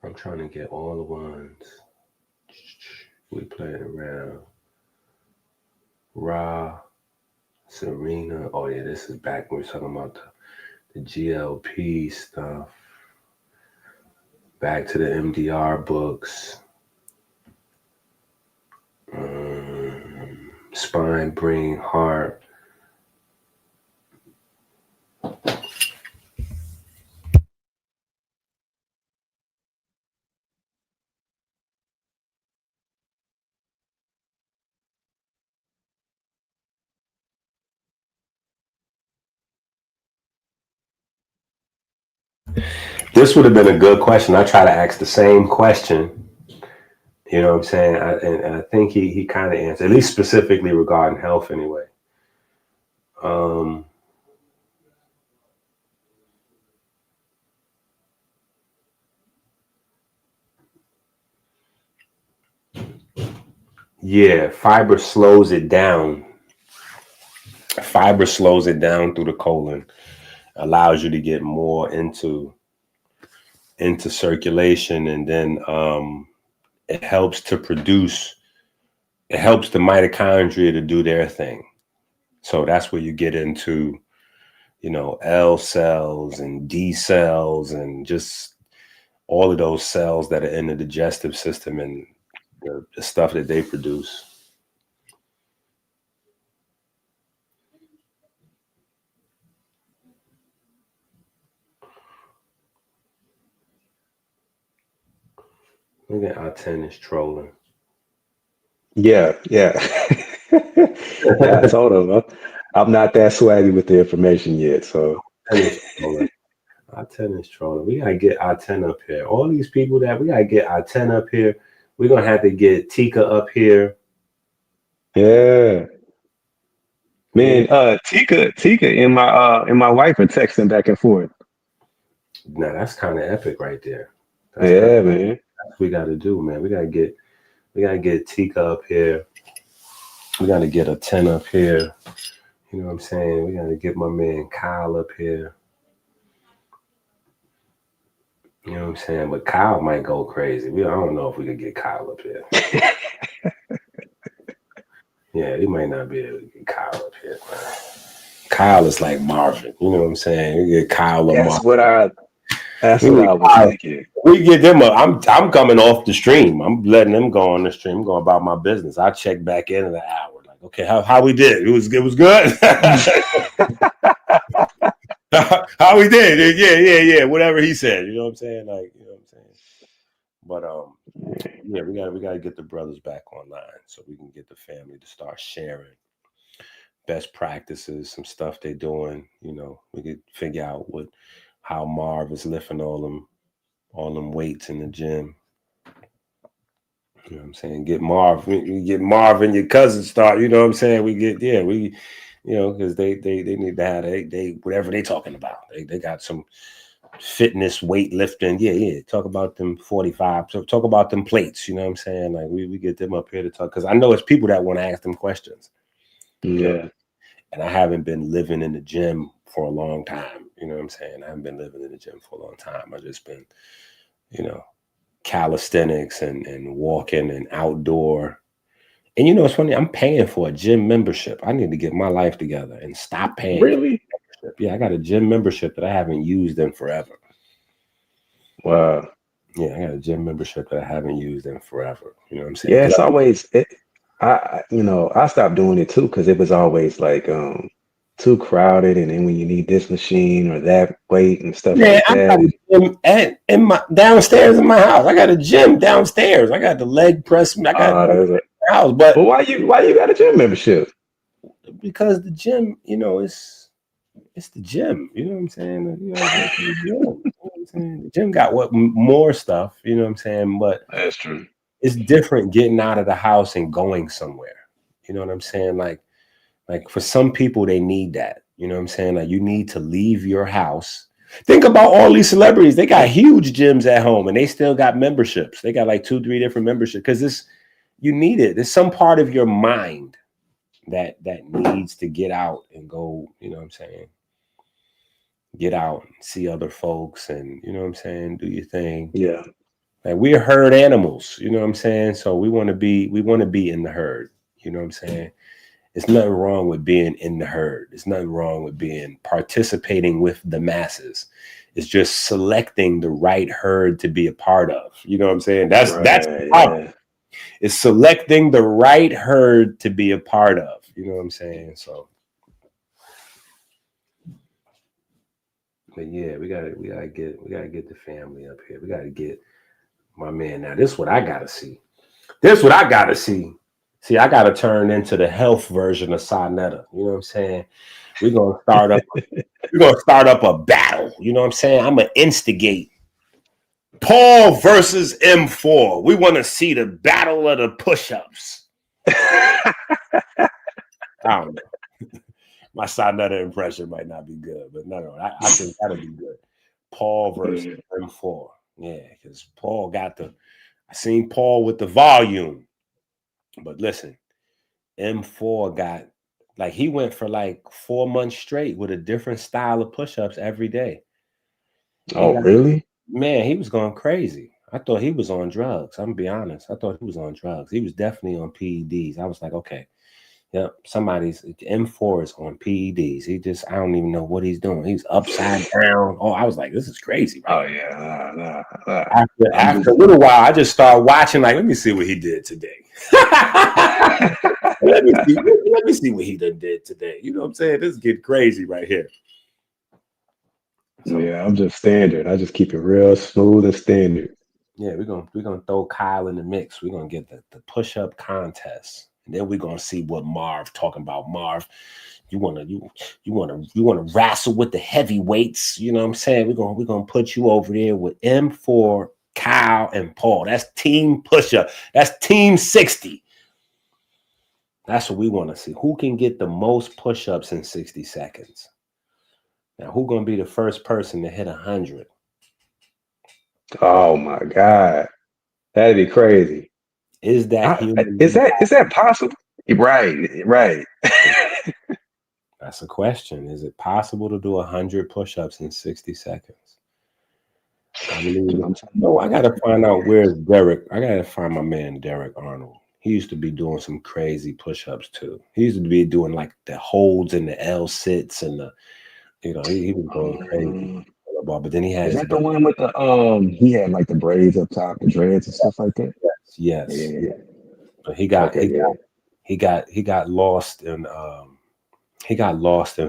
I'm trying to get all the ones. We playing around. Ra, Serena. Oh yeah, this is back when we were talking about the GLP stuff. Back to the MDR books. Spine, brain, heart. This would have been a good question. I try to ask the same question. You know what I'm saying? And I think he kind of answered, at least specifically regarding health anyway. Yeah, fiber slows it down. Fiber slows it down through the colon, allows you to get more into circulation, and then it helps the mitochondria to do their thing. So that's where you get into, you know, L cells and D cells and just all of those cells that are in the digestive system. And the stuff that they produce. Look at our is trolling. Yeah. Yeah, I told him I'm not that swaggy with the information yet. So Our 10 is trolling. We gotta get our 10 up here. All these people that we gotta get our 10 up here. We're gonna have to get Tika up here. yeah. Man, Tika and my wife are texting back and forth. Now that's kind of epic right there. Yeah, man. That's what we gotta do, man. We gotta get Tika up here. We gotta get a 10 up here. You know what I'm saying? We gotta get my man Kyle up here. You know what I'm saying? But Kyle might go crazy. I don't know if we could get Kyle up here. Yeah, he might not be able to get Kyle up here, man. Kyle is like Marvin. You know what I'm saying? We get Kyle or Marvin. That's what I was thinking. We get them up. I'm coming off the stream. I'm letting them go on the stream, going about my business. I check back in an hour. Like, okay, how we did? It was good. How we did? Yeah. Whatever he said. You know what I'm saying? Like, you know what I'm saying? But yeah, we gotta get the brothers back online so we can get the family to start sharing best practices, some stuff they're doing. You know, we could figure out how Marv is lifting all them weights in the gym. You know what I'm saying? Get Marv and your cousin start. You know what I'm saying? Because they need to have they whatever they talking about. They got some fitness, weightlifting. Yeah. Talk about them 45. So talk about them plates. You know what I'm saying? Like we get them up here to talk because I know it's people that want to ask them questions. Yeah. You know? And I haven't been living in the gym for a long time. You know what I'm saying? I haven't been living in the gym for a long time. I've just been, calisthenics and walking and outdoor. And it's funny, I'm paying for a gym membership. I need to get my life together and stop paying. Really? Yeah, I got a gym membership that I haven't used in forever. Wow. Yeah, I got a gym membership that I haven't used in forever. You know what I'm saying? Yeah, it's always I stopped doing it too because it was always like too crowded, and then when you need this machine or that weight and stuff like that. I got a gym in my downstairs in my house. I got a gym downstairs. I got the leg press. I got the house. But why you got a gym membership? Because the gym, it's the gym. You know what I'm saying? The gym got more stuff. You know what I'm saying? But that's true. It's different getting out of the house and going somewhere. You know what I'm saying? Like for some people, they need that. You know what I'm saying? Like you need to leave your house. Think about all these celebrities. They got huge gyms at home and they still got memberships. They got like 2-3 different memberships because you need it. There's some part of your mind that needs to get out and go, you know what I'm saying? Get out and see other folks and, you know what I'm saying? Do your thing. Yeah. Like we're herd animals, you know what I'm saying? So we want to be in the herd, you know what I'm saying? There's nothing wrong with being in the herd. There's nothing wrong with participating with the masses. It's just selecting the right herd to be a part of. You know what I'm saying? That's the problem. Yeah. It's selecting the right herd to be a part of. You know what I'm saying? So, but yeah, we gotta get the family up here. We gotta get my man. Now, this is what I gotta see. See, I gotta turn into the health version of Sonetta. You know what I'm saying? We're gonna start up a battle. You know what I'm saying? I'm gonna instigate Paul versus M4. We want to see the battle of the push-ups. I don't know. My Sonetta impression might not be good, but no, I think that'll be good. Paul versus M4. Yeah, because Paul I seen Paul with the volume. But listen, M4 got, like, he went for like 4 months straight with a different style of push-ups every day. Really? Man, he was going crazy. I thought he was on drugs. I'm gonna be honest. I thought he was on drugs. He was definitely on PEDs. I was like, okay, Yep, somebody's M4 is on PEDs. He just, I don't even know what he's doing. He's upside down. Oh, I was like, this is crazy, Oh right? yeah, nah. After a little while, I just started watching, like, let me see what he did today. let me see what he done did today. You know what I'm saying? This is getting crazy right here. So, Yeah, I'm just standard. I just keep it real smooth and standard. yeah, we're gonna throw Kyle in the mix. We're gonna get the push-up contest. And then we're gonna see what Marv talking about. Marv, you wanna wrestle with the heavyweights. You know what I'm saying? We're gonna put you over there with M4, Kyle, and Paul. That's team push-up. That's team 60. That's what we want to see. Who can get the most push-ups in 60 seconds? Now, who's gonna be the first person to hit 100? Oh my God, that'd be crazy. Is that human? Is that possible? Right. That's a question. Is it possible to do 100 push-ups in 60 seconds? I believe it. No, I gotta find out where's Derek. I gotta find my man Derek Arnold. He used to be doing some crazy push-ups too. He used to be doing like the holds and the L sits and the, he was going crazy. But then he had Is his that the one with the he had like the braids up top, the dreads and stuff like that? yes. Yeah. But he got Okay, he got lost in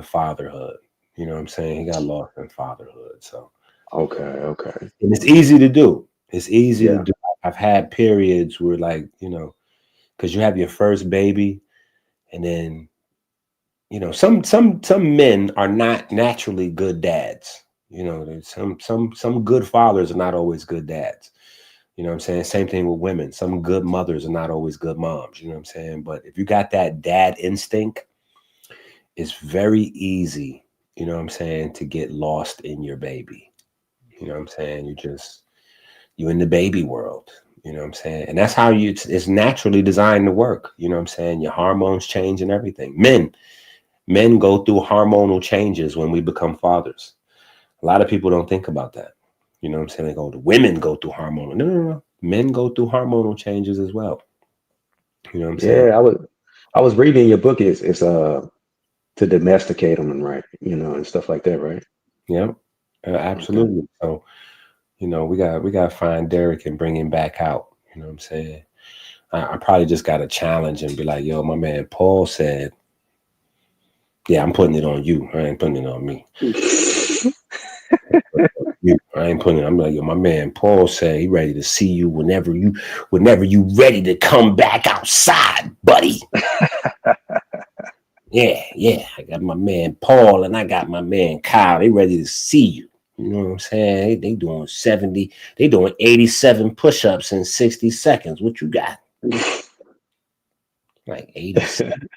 fatherhood. You know what I'm saying? He got lost in fatherhood. So Okay. and it's easy to do. It's easy to Yeah. do. I've had periods where like, because you have your first baby and then some men are not naturally good dads. There's some good fathers are not always good dads. You know what I'm saying? Same thing with women. Some good mothers are not always good moms. You know what I'm saying? But if you got that dad instinct, it's very easy, you know what I'm saying, to get lost in your baby. You know what I'm saying? You in the baby world. You know what I'm saying? And that's how it's naturally designed to work. You know what I'm saying? Your hormones change and everything. Men go through hormonal changes when we become fathers. A lot of people don't think about that. You know what I'm saying? They go, the women go through hormonal. No. Men go through hormonal changes as well. You know what I'm saying? Yeah, I was reading your book. It's to domesticate them and right, and stuff like that, right? Yeah, Okay. absolutely. So, we got to find Derek and bring him back out. You know what I'm saying? I probably just got to challenge and be like, yo, my man Paul said, yeah, I'm putting it on you. I ain't putting it on me. I ain't putting it. I'm like, yo, my man Paul said he ready to see you whenever you ready to come back outside, buddy. Yeah. I got my man Paul and I got my man Kyle. They ready to see you. You know what I'm saying? They doing 70, they doing 87 push-ups in 60 seconds. What you got? Like 87.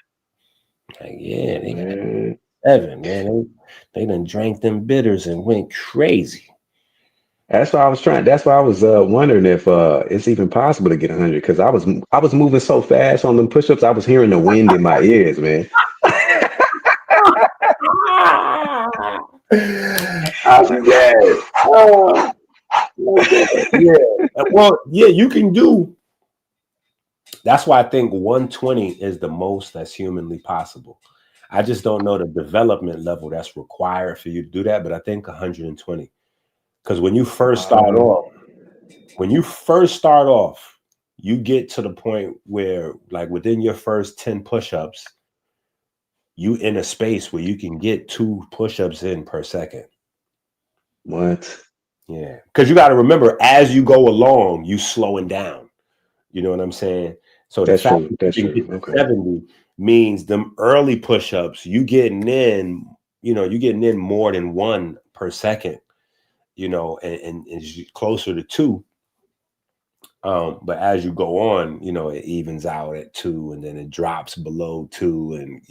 Like, yeah, they got 7, man. They done drank them bitters and went crazy. That's why I was wondering if it's even possible to get 100 because I was moving so fast on them push-ups. I was hearing the wind in my ears, man. I was like, yeah. Well, yeah, you can do. That's why I think 120 is the most that's humanly possible. I just don't know the development level that's required for you to do that, but I think 120. Because when you first start off, you get to the point where, like, within your first 10 push-ups, you in a space where you can get 2 push-ups in per second. what? Yeah. Because you got to remember, as you go along, you slowing down. You know what I'm saying? So the That's fact true. that That's you can true. get to Okay. 70 means them early push-ups, you getting in more than 1 per second, and it's closer to 2. But as you go on, it evens out at 2 and then it drops below 2 and,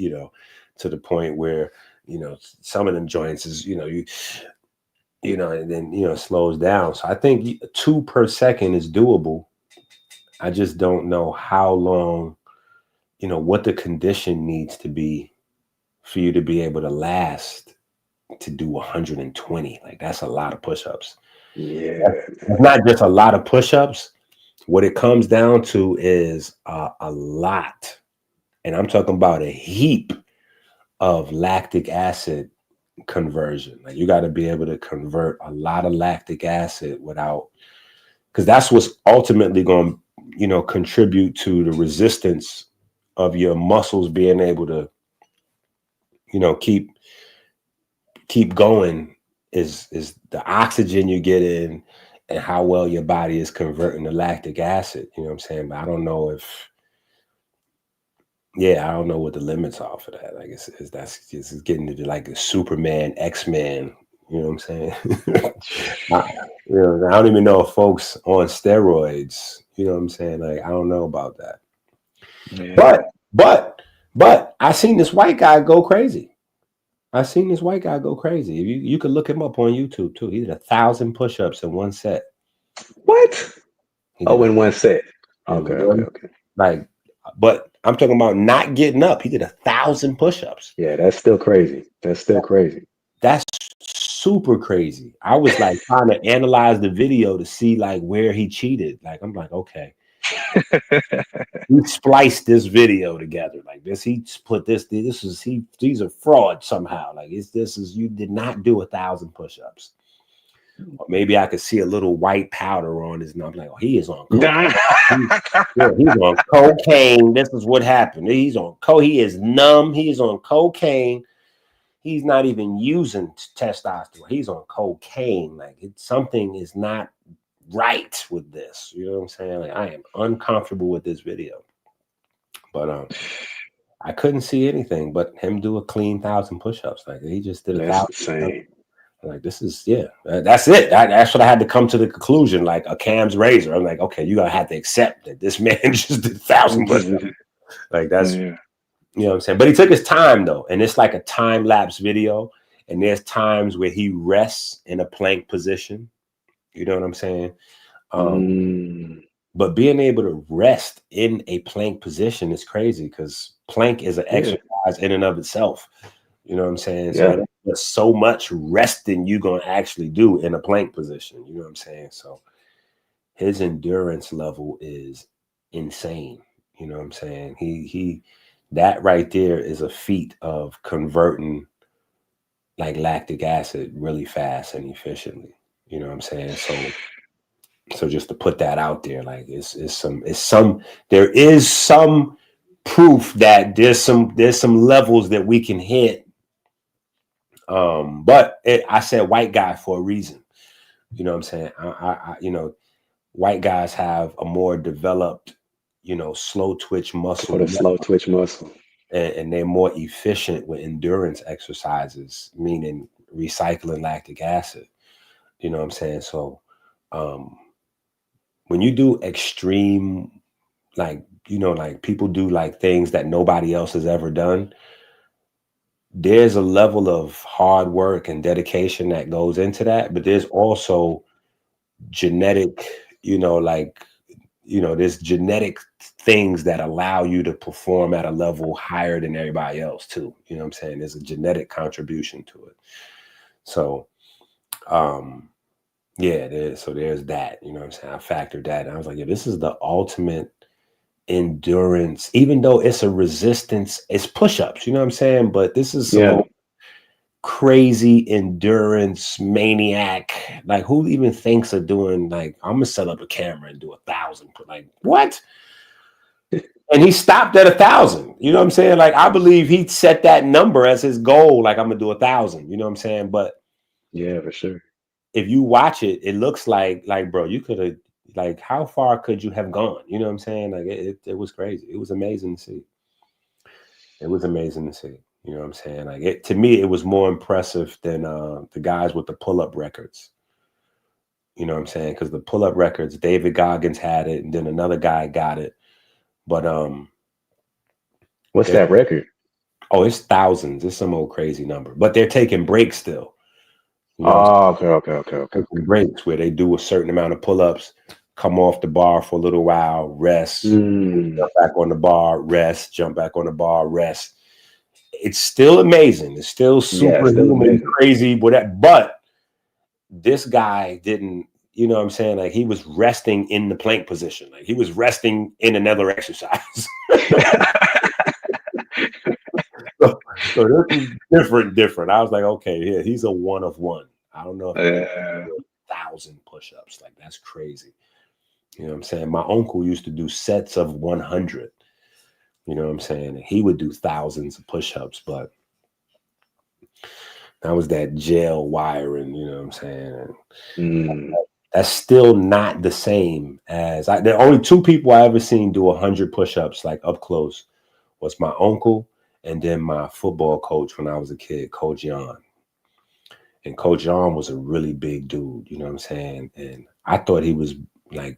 to the point where, some of them joints is, and then, it slows down. So I think 2 per second is doable. I just don't know how long, what the condition needs to be for you to be able to last to do 120. Like, that's a lot of push-ups. Yeah. It's not just a lot of push-ups. What it comes down to is a lot And I'm talking about a heap of lactic acid conversion. Like you got to be able to convert a lot of lactic acid without, because that's what's ultimately going to, you know, contribute to the resistance of your muscles being able to, you know, keep going is the oxygen you get in and how well your body is converting the lactic acid. You know what I'm saying? But I don't know if, yeah, I don't know what the limits are for that. Like that's just getting into like a Superman, X-Men. You know what I'm saying? You know, I don't even know if folks on steroids. You know what I'm saying? Like I don't know about that. Yeah. But I seen this white guy go crazy. If you could look him up on YouTube too. He did 1,000 push-ups in one set. What? He Oh, did in one set. in Okay. one- Like, but I'm talking about not getting up. He did 1,000 push-ups. Yeah, that's still crazy. That's super crazy. I was like trying to analyze the video to see like where he cheated. Like I'm like, okay, he spliced this video together like this. He put this. These are fraud somehow. Like you did not do 1,000 push-ups. Or maybe I could see a little white powder on his. And I'm like, oh, he is on cocaine. He's on cocaine. This is what happened. He is numb. He is on cocaine. He's not even using testosterone. He's on cocaine. Like something is not right with this. You know what I'm saying? Like I am uncomfortable with this video. But I couldn't see anything but him do a clean 1,000 push-ups. Like he just did 1,000. insane. Like this is that's it. That's what I had to come to the conclusion. Like a Cam's razor. I'm like, okay, you gotta have to accept that this man just did 1,000 push-ups. Like that's you know what I'm saying? But he took his time though, and it's like a time-lapse video. And there's times where he rests in a plank position. You know what I'm saying? But being able to rest in a plank position is crazy because plank is an exercise in and of itself. You know what I'm saying? So there's so much resting you're gonna actually do in a plank position. You know what I'm saying? So his endurance level is insane. You know what I'm saying? He that right there is a feat of converting like lactic acid really fast and efficiently. You know what I'm saying? So just to put that out there, like there is some proof that there's some levels that we can hit. But I said white guy for a reason. You know what I'm saying? I you know, white guys have a more developed, you know, slow twitch muscle. And they're more efficient with endurance exercises, meaning recycling lactic acid. You know what I'm saying? So when you do extreme, like, you know, like people do like things that nobody else has ever done, there's a level of hard work and dedication that goes into that. But there's also genetic, you know, like, you know, there's genetic things that allow you to perform at a level higher than everybody else too. You know what I'm saying? There's a genetic contribution to it. So, there's that, you know what I'm saying? I factored that. And I was like, yeah, this is the ultimate endurance, even though it's a resistance, it's push-ups, you know what I'm saying? But this is some crazy endurance maniac. Like who even thinks of doing like, I'm gonna set up a camera and do 1,000, like what? And he stopped at 1,000. You know what I'm saying? Like I believe he set that number as his goal. Like I'm gonna do 1,000. You know what I'm saying? But yeah, for sure. If you watch it, it looks like bro, you could have like how far could you have gone? You know what I'm saying? Like it was crazy. It was amazing to see. It was amazing to see. You know what I'm saying? Like to me, it was more impressive than the guys with the pull-up records. You know what I'm saying? Because the pull-up records, David Goggins had it, and then another guy got it. But what's that record? Oh, it's thousands. It's some old crazy number. But they're taking breaks still. You know okay. Breaks where they do a certain amount of pull-ups, come off the bar for a little while, rest, jump back on the bar, rest, jump back on the bar, rest. It's still amazing. It's still superhuman, crazy, whatever. But this guy didn't, you know what I'm saying? Like he was resting in the plank position. Like he was resting in another exercise. So this is different. I was like, okay, yeah, he's a one of one. I don't know if he can do 1,000 push-ups. Like, that's crazy. You know what I'm saying? My uncle used to do sets of 100. You know what I'm saying? And he would do thousands of push-ups, but that was that jail wiring, you know what I'm saying? And that's still not the same as there are only two people I ever seen do 100 push-ups like up close was my uncle and then my football coach when I was a kid, Coach Jan. And Coach Jan was a really big dude, you know what I'm saying? And I thought he was like,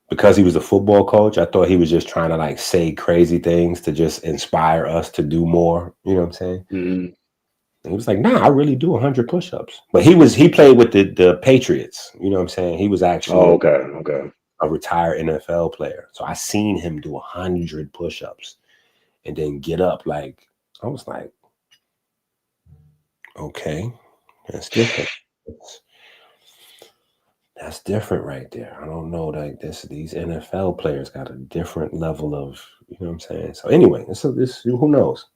because he was a football coach, I thought he was just trying to like say crazy things to just inspire us to do more, you know what I'm saying? Mm-hmm. He was like, nah, I really do 100 push-ups. But he played with the Patriots, you know what I'm saying? He was actually a retired NFL player. So I seen him do 100 push-ups and then get up. Like, I was like, okay, that's different. That's different right there. I don't know, like these NFL players got a different level of, you know what I'm saying? So anyway, this who knows?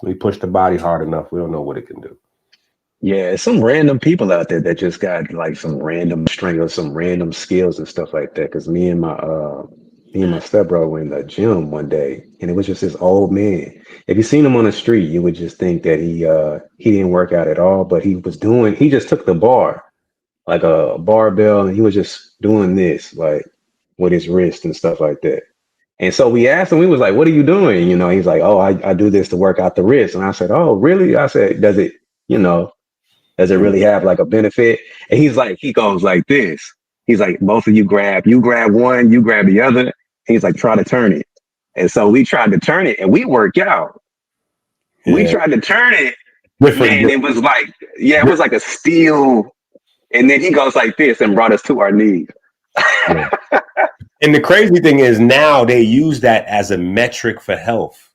We push the body hard enough, we don't know what it can do. Yeah, it's some random people out there that just got like some random strength or some random skills and stuff like that. Because me and my stepbrother were in the gym one day, and it was just this old man. If you seen him on the street, you would just think that he didn't work out at all. But he just took the bar, like a barbell, and he was just doing this like with his wrist and stuff like that. And so we asked him, we was like, "What are you doing?" You know, he's like, "Oh, I do this to work out the wrist." And I said, "Oh, really?" I said, "Does it, you know?" Does it really have like a benefit? And he goes like this. He's like, both of you grab one, you grab the other. He's like, try to turn it. And so we tried to turn it and we work out. Yeah. We tried to turn it. Man, it was like, it was like a steel. And then he goes like this and brought us to our knees. Yeah. And the crazy thing is now they use that as a metric for health.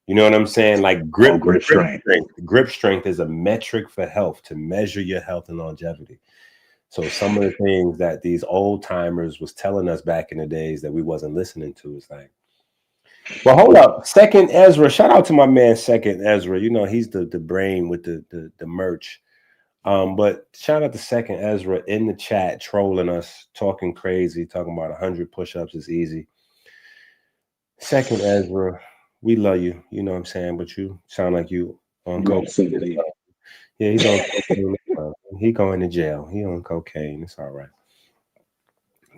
You know what I'm saying? Like grip strength. Grip strength is a metric for health to measure your health and longevity. So some of the things that these old timers was telling us back in the days that we wasn't listening to is like, well, hold up. Second Ezra, shout out to my man Second Ezra. You know, he's the brain with the merch. But shout out to Second Ezra in the chat trolling us, talking crazy, talking about 100 push-ups is easy. Second Ezra, we love you, you know what I'm saying, but you sound like you on cocaine. Yeah, he's on cocaine. He going to jail. He on cocaine. It's all right.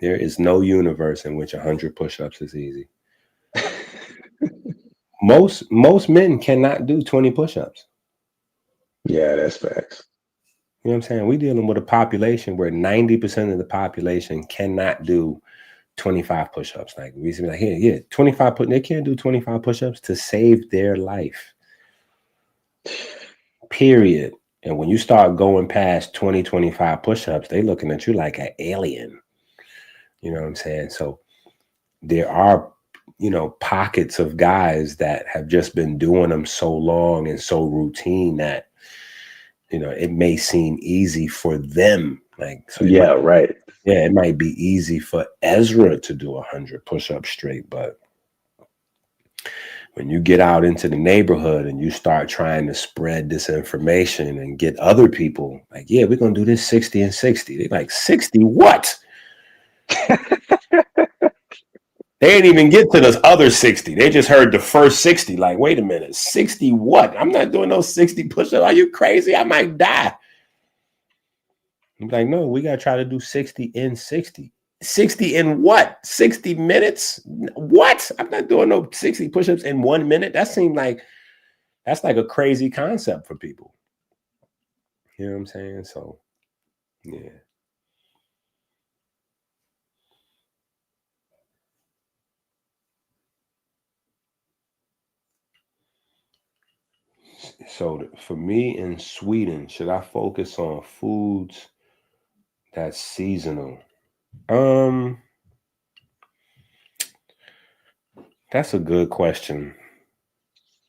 There is no universe in which 100 push-ups is easy. Most men cannot do 20 push-ups. Yeah, that's facts. You know what I'm saying? We're dealing with a population where 90% of the population cannot do 25 push-ups. Like we see, like, yeah, 25 they can't do 25 push-ups to save their life. Period. And when you start going past 20, 25 push-ups, they looking at you like an alien. You know what I'm saying? So there are, you know, pockets of guys that have just been doing them so long and so routine that, you know, it may seem easy for them. Like, so right. Yeah, it might be easy for Ezra to do 100 push-ups straight, but when you get out into the neighborhood and you start trying to spread this information and get other people like, yeah, we're going to do this 60 and 60. They're like, 60 what? They didn't even get to the other 60. They just heard the first 60. Like, wait a minute, 60 what? I'm not doing those 60 push-ups. Are you crazy? I might die. I'm like, no, we got to try to do 60 in 60. 60 in what? 60 minutes? What? I'm not doing no 60 push-ups in 1 minute. That seemed like, that's like a crazy concept for people. You know what I'm saying? So, yeah. So for me in Sweden, should I focus on foods that's seasonal? That's a good question.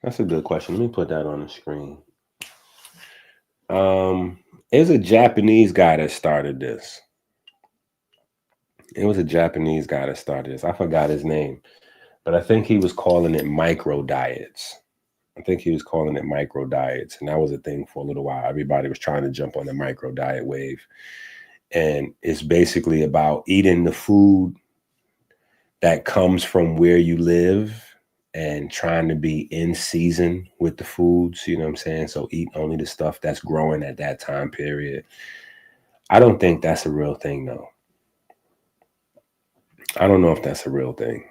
That's a good question. Let me put that on the screen. There's a Japanese guy that started this. It was a Japanese guy that started this. I forgot his name. but I think he was calling it micro diets. And that was a thing for a little while. Everybody was trying to jump on the micro diet wave. And it's basically about eating the food that comes from where you live and trying to be in season with the foods, you know what I'm saying? So eat only the stuff that's growing at that time period. I don't think that's a real thing, though. I don't know if that's a real thing.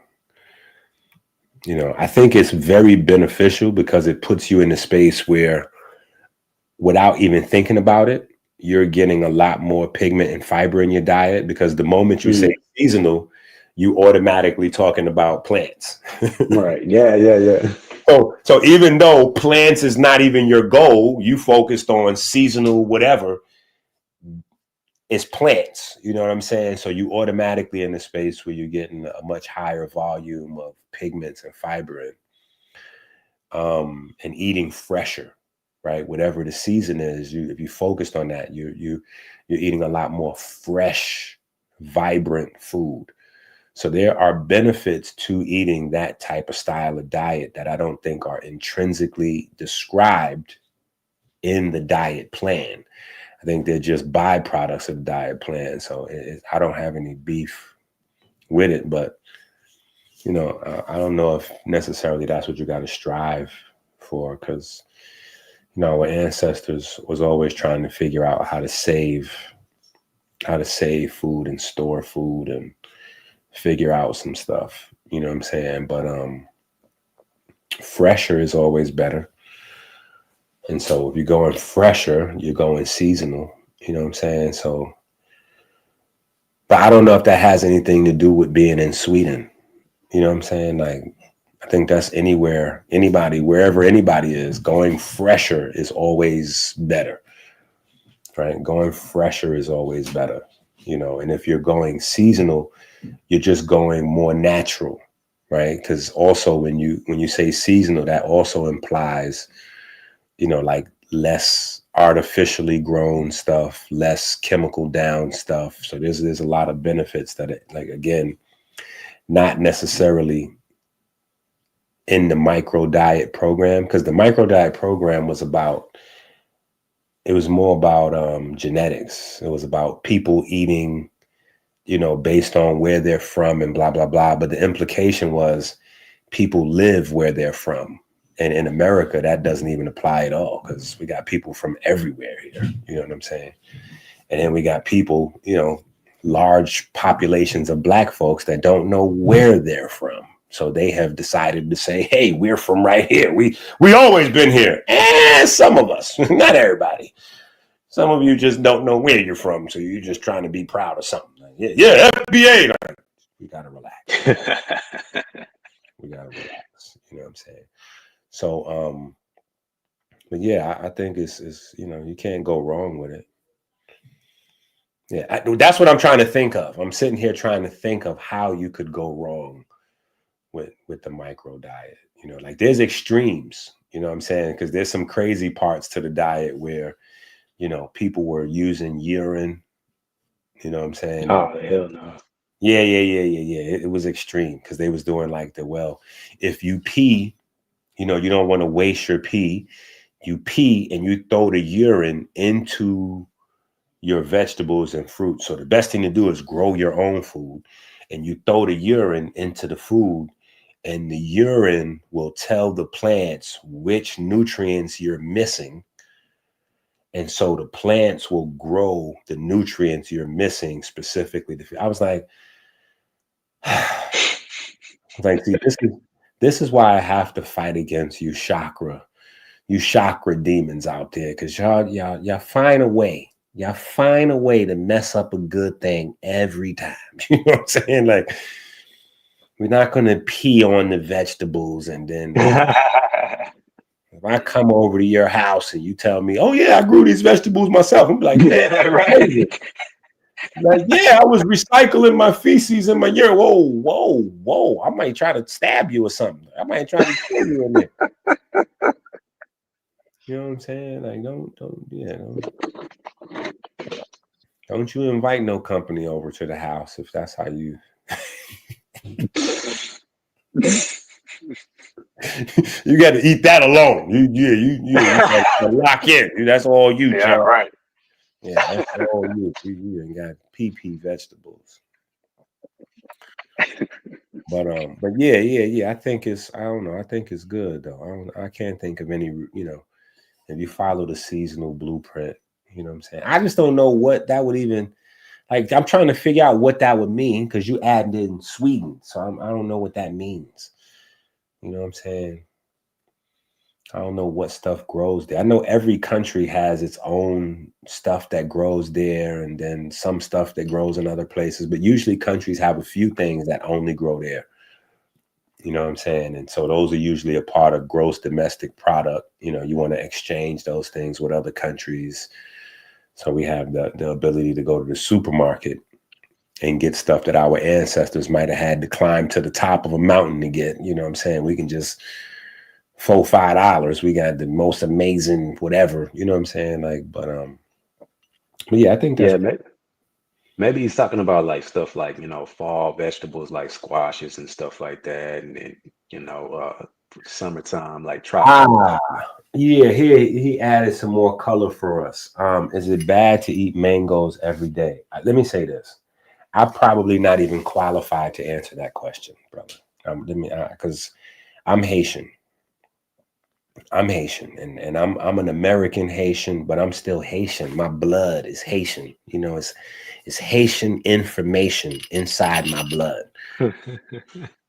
You know, I think it's very beneficial because it puts you in a space where, without even thinking about it, you're getting a lot more pigment and fiber in your diet, because the moment you say seasonal, you automatically talking about plants. Right. Yeah. So even though plants is not even your goal, you focused on seasonal whatever, it's plants. You know what I'm saying? So you automatically in a space where you're getting a much higher volume of pigments and fiber in, and eating fresher, right? Whatever the season is, if you focused on that, you're eating a lot more fresh, vibrant food. So there are benefits to eating that type of style of diet that I don't think are intrinsically described in the diet plan. I think they're just byproducts of the diet plan. So I don't have any beef with it, but you know, I don't know if necessarily that's what you got to strive for, because you know, our ancestors was always trying to figure out how to save food and store food and figure out some stuff. You know what I'm saying? But fresher is always better. And so if you're going fresher, you're going seasonal. You know what I'm saying? So, but I don't know if that has anything to do with being in Sweden. You know what I'm saying? Like, I think that's wherever anybody is, going fresher is always better, right? Going fresher is always better, you know. And if you're going seasonal, you're just going more natural, right? Because also when you say seasonal, that also implies, you know, like less artificially grown stuff, less chemical down stuff. So there's a lot of benefits that it, like, again, not necessarily in the micro diet program, because the micro diet program was more about genetics. It was about people eating, you know, based on where they're from and blah, blah, blah. But the implication was people live where they're from. And in America, that doesn't even apply at all, because we got people from everywhere here. You know what I'm saying? And then we got people, you know, large populations of Black folks that don't know where they're from. So they have decided to say, hey, we're from right here. We always been here. And some of us, not everybody. Some of you just don't know where you're from. So you're just trying to be proud of something. Like, yeah, FBA. Like, we got to relax. We got to relax. You know what I'm saying? So, but yeah, I think it's, you know, you can't go wrong with it. Yeah, that's what I'm trying to think of. I'm sitting here trying to think of how you could go wrong with the micro diet. You know, like there's extremes, you know what I'm saying? Because there's some crazy parts to the diet where, you know, people were using urine, you know what I'm saying? Oh, hell no. Yeah. It was extreme because they was doing like if you pee, you know, you don't want to waste your pee. You pee and you throw the urine into your vegetables and fruits. So the best thing to do is grow your own food, and you throw the urine into the food, and the urine will tell the plants which nutrients you're missing. And so the plants will grow the nutrients you're missing specifically. I was like, see, this is why I have to fight against you chakra demons out there, because y'all find a way. Y'all find a way to mess up a good thing every time. You know what I'm saying? Like, we're not going to pee on the vegetables. And then if I come over to your house and you tell me, oh, yeah, I grew these vegetables myself. I'm like, yeah, right. Like, yeah, I was recycling my feces in my urine. Whoa. I might try to stab you or something. I might try to kill you in there. You know what I'm saying? Like, don't you invite no company over to the house if that's how you. You got to eat that alone. You gotta lock in. That's all you, Yeah, John. right. Yeah, that's all you. You ain't got PP vegetables. But yeah. I think it's. I don't know. I think it's good though. I can't think of any. If you follow the seasonal blueprint, you know what I'm saying. I just don't know what that would even. Like, I'm trying to figure out what that would mean because you added in Sweden, so I don't know what that means. You know what I'm saying? I don't know what stuff grows there. I know every country has its own stuff that grows there, and then some stuff that grows in other places. But usually, countries have a few things that only grow there. You know what I'm saying? And so those are usually a part of gross domestic product. You want to exchange those things with other countries. So we have the ability to go to the supermarket and get stuff that our ancestors might have had to climb to the top of a mountain to get. You know what I'm saying? We can just $4-5. We got the most amazing whatever. You know what I'm saying? Like, but yeah, I think that's Maybe he's talking about like stuff like, fall vegetables like squashes and stuff like that, and then summertime like tropical. Yeah. He added some more color for us. Is it bad to eat mangoes every day? Let me say this. I'm probably not even qualified to answer that question, brother. Because I'm Haitian. And I'm an American Haitian, but I'm still Haitian. My blood is Haitian. It's Haitian information inside my blood.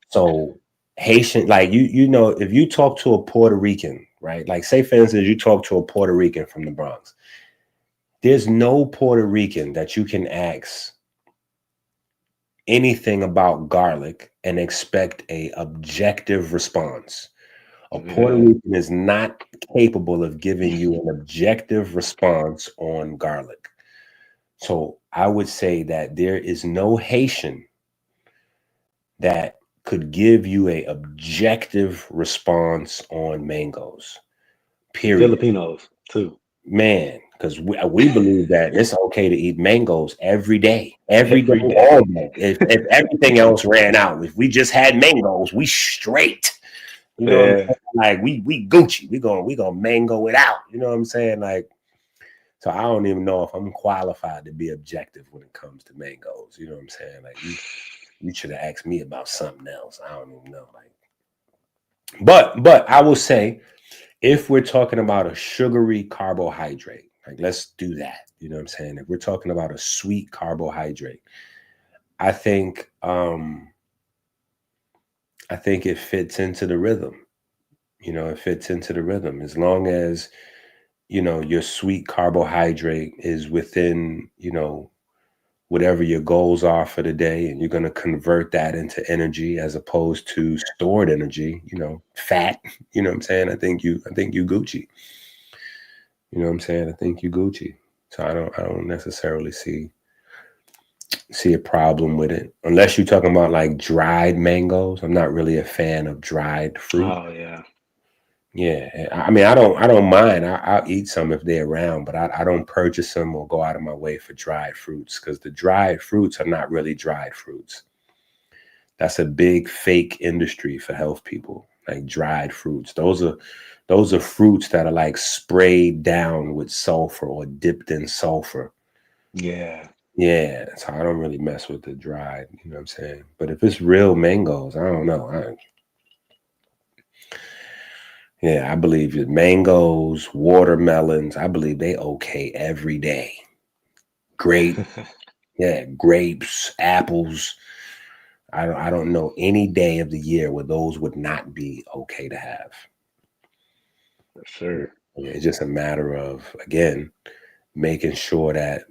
So Haitian, like if you talk to a Puerto Rican, right? Like, say for instance, you talk to a Puerto Rican from the Bronx. There's no Puerto Rican that you can ask anything about garlic and expect a objective response. A Puerto Rican is not capable of giving you an objective response on garlic. So I would say that there is no Haitian that could give you a objective response on mangoes. Period. Filipinos too. Man, because we believe that it's okay to eat mangoes every day, every day, all day. If everything else ran out, if we just had mangoes, we straight. You know what I'm saying? Like we Gucci. We gonna mango it out. You know what I'm saying? Like, so I don't even know if I'm qualified to be objective when it comes to mangoes. You know what I'm saying? Like, you should have asked me about something else. I don't even know. Like, but I will say, if we're talking about a sugary carbohydrate, like, let's do that. You know what I'm saying? If we're talking about a sweet carbohydrate, I think it fits into the rhythm. It fits into the rhythm as long as your sweet carbohydrate is within whatever your goals are for the day, and you're going to convert that into energy as opposed to stored energy, fat. You know what I'm saying? I think you Gucci. You know what I'm saying? I think you Gucci. So I don't necessarily see a problem with it, unless you're talking about like dried mangoes. I'm not really a fan of dried fruit. Oh yeah. Yeah, I mean, I don't mind. I'll eat some if they're around, but I don't purchase them or go out of my way for dried fruits, because the dried fruits are not really dried fruits. That's a big fake industry for health people, like dried fruits. Those are fruits that are like sprayed down with sulfur or dipped in sulfur. Yeah. Yeah, so I don't really mess with the dried, you know what I'm saying? But if it's real mangoes, I don't know. Yeah, I believe it. Mangoes, watermelons, I believe they okay every day. Grapes, apples. I don't know any day of the year where those would not be okay to have. For sure. It's just a matter of, again, making sure that,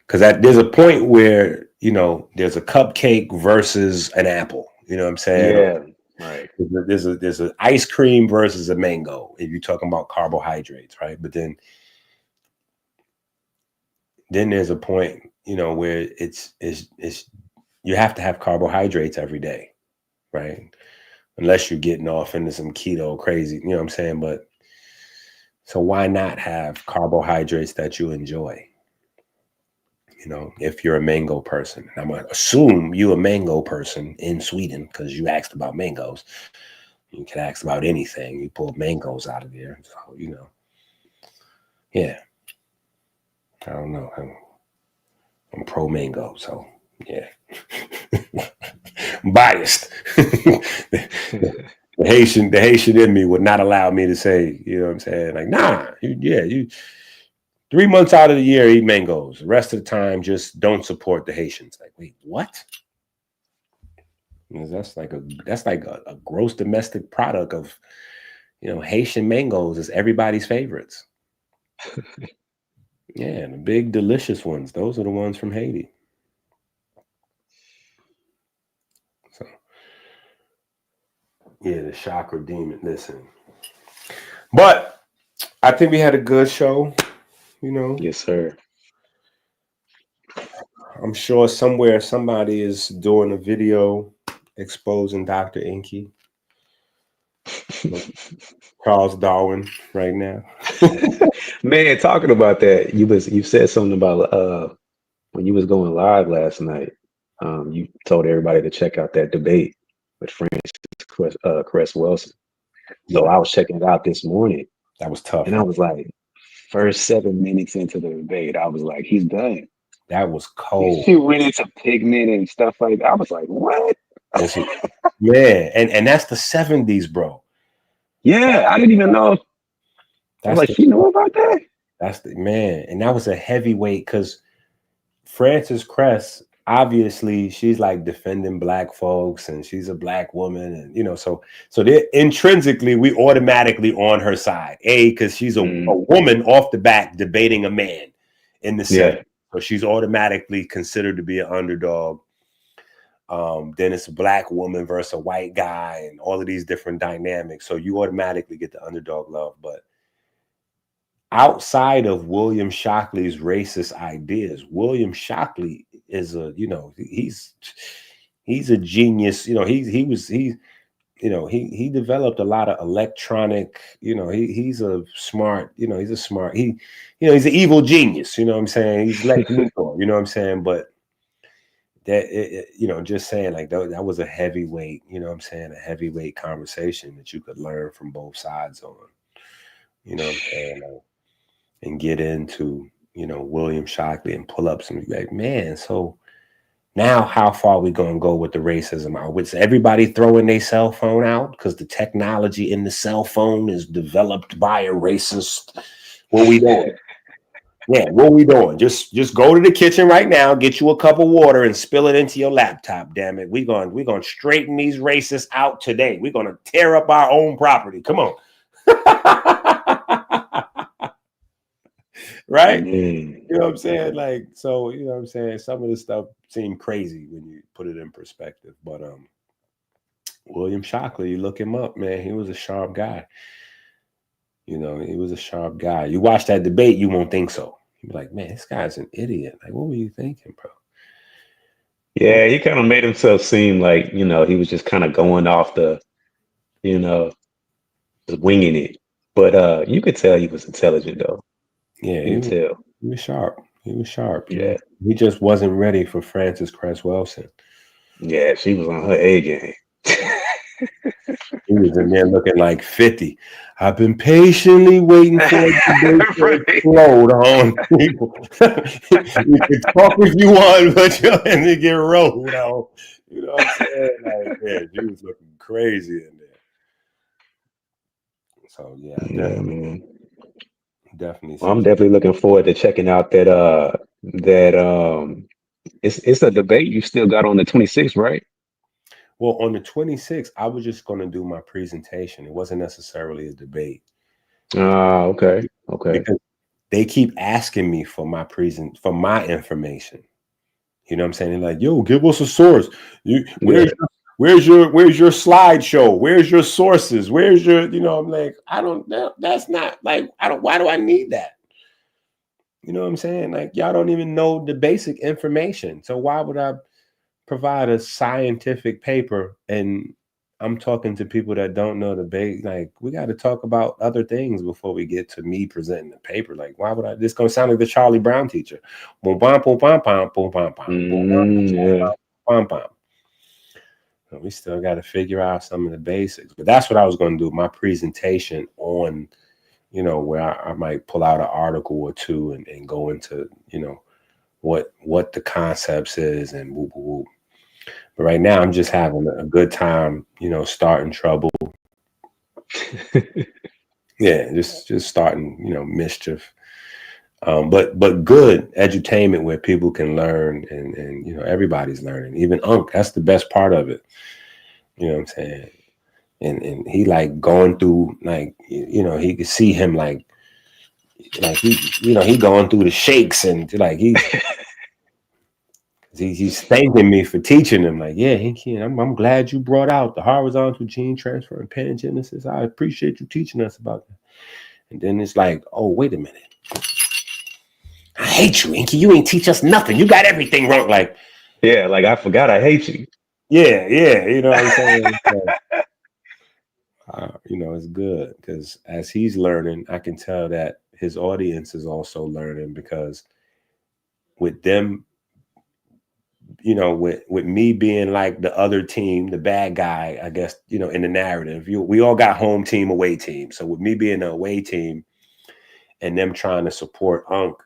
because there's a point where, there's a cupcake versus an apple. You know what I'm saying? Yeah, right. There's an ice cream versus a mango if you're talking about carbohydrates, right? But then there's a point, where it's you have to have carbohydrates every day, right? Unless you're getting off into some keto crazy, you know what I'm saying? But so why not have carbohydrates that you enjoy? You know, if you're a mango person, I'm gonna assume you a mango person in Sweden because you asked about mangoes. You can ask about anything. You pull mangoes out of there. So, you know, yeah. I don't know. I'm pro mango, so yeah. I'm biased. The Haitian in me would not allow me to say, you know what I'm saying? Like, nah, you 3 months out of the year eat mangoes. The rest of the time, just don't support the Haitians. Like, wait, what? Because that's like a gross domestic product of, you know, Haitian mangoes is everybody's favorites. Yeah, the big delicious ones. Those are the ones from Haiti. So yeah, the chakra demon. Listen. But I think we had a good show, you know. Yes, sir. I'm sure somewhere somebody is doing a video exposing Dr. Inky, Charles Darwin right now. Man, talking about that, you said something about when you was going live last night. You told everybody to check out that debate with Francis Cress Wilson. So Yeah, I was checking it out this morning, that was tough. and I was like, first 7 minutes into the debate, I was like, he's done. That was These cold. two went into pigment and stuff like that. I was like, what? Yeah, and that's the 70s, bro. Yeah, I didn't even know. I was That's like, the he knew about that? that's the man, and that was a heavyweight because Frances Cress, obviously, she's like defending black folks, and she's a black woman, and you know, so they're intrinsically we automatically on her side. Because she's a woman off the bat debating a man in the Senate, so she's automatically considered to be an underdog. Then it's a black woman versus a white guy, and all of these different dynamics. So you automatically get the underdog love, but outside of William Shockley's racist ideas, William Shockley is a, you know, he's a genius. You know, he developed a lot of electronic, you know, he's a smart, you know, he's an evil genius, you know what I'm saying? He's Lex Luthor, you know what I'm saying? But that, you know, just saying like that was a heavyweight, you know what I'm saying? A heavyweight conversation that you could learn from both sides on, you know what I'm saying? And get into, you know, William Shockley and pull up some like, man, so now how far are we gonna go with the racism? With everybody throwing their cell phone out because the technology in the cell phone is developed by a racist? What we doing? Yeah, what we doing? Just go to the kitchen right now, get you a cup of water and spill it into your laptop. Damn it. We're gonna straighten these racists out today. We're gonna tear up our own property. Come on. Right? You know what I'm saying? Like, so, you know what I'm saying? Some of this stuff seemed crazy when you put it in perspective. But William Shockley, you look him up, man. He was a sharp guy. You know, he was a sharp guy. You watch that debate, you won't think so. You'd be like, man, this guy's an idiot. Like, what were you thinking, bro? Yeah, he kind of made himself seem like, you know, he was just kind of going off the, you know, just winging it. But you could tell he was intelligent, though. Yeah, You could tell. He was sharp. He was sharp. Yeah. He just wasn't ready for Frances Cress Wilson. Yeah, she was on her A game. He was in there looking like 50. I've been patiently waiting for it to explode on people. You can talk if you want, but you're going to get rolled out. You know what I'm saying? Like, yeah, she was looking crazy in there. So yeah, man. Definitely. Well, I'm definitely looking forward to checking out that it's a debate you still got on the 26th, right? Well, on the 26th, I was just going to do my presentation. It wasn't necessarily a debate. Okay. Because they keep asking me for my information. You know what I'm saying? They're like, yo, give us a source. Where's your slideshow? Where's your sources? Where's your, you know, I'm like, that's not like, why do I need that? You know what I'm saying? Like, y'all don't even know the basic information. So why would I provide a scientific paper and I'm talking to people that don't know the base. Like, we got to talk about other things before we get to me presenting the paper. Like, why would I? This gonna sound like the Charlie Brown teacher. Boom, bam, boom, bam, bam, boom, bam, bam, boom, Yeah. bam, bam. So we still got to figure out some of the basics. But that's what I was going to do. My presentation on, you know, where I might pull out an article or two and go into, you know, what the concepts is and whoop, whoop, whoop. But right now, I'm just having a good time, you know, starting trouble. Yeah, just starting, you know, mischief. But good edutainment where people can learn and you know, everybody's learning. Even Unc, that's the best part of it. You know what I'm saying? And he like going through, like, you know, he could see him like he, you know, he going through the shakes and like he's thanking me for teaching him. Like, yeah, I'm glad you brought out the horizontal gene transfer and pangenesis. I appreciate you teaching us about that. And then it's like, oh, wait a minute. I hate you, Inky. You ain't teach us nothing. You got everything wrong. Like, Yeah, like I forgot I hate you. yeah, you know what I'm saying? You know, it's good because as he's learning, I can tell that his audience is also learning, because with them, you know, with me being like the other team, the bad guy, I guess, you know, in the narrative, we all got home team, away team. So with me being the away team and them trying to support Unc,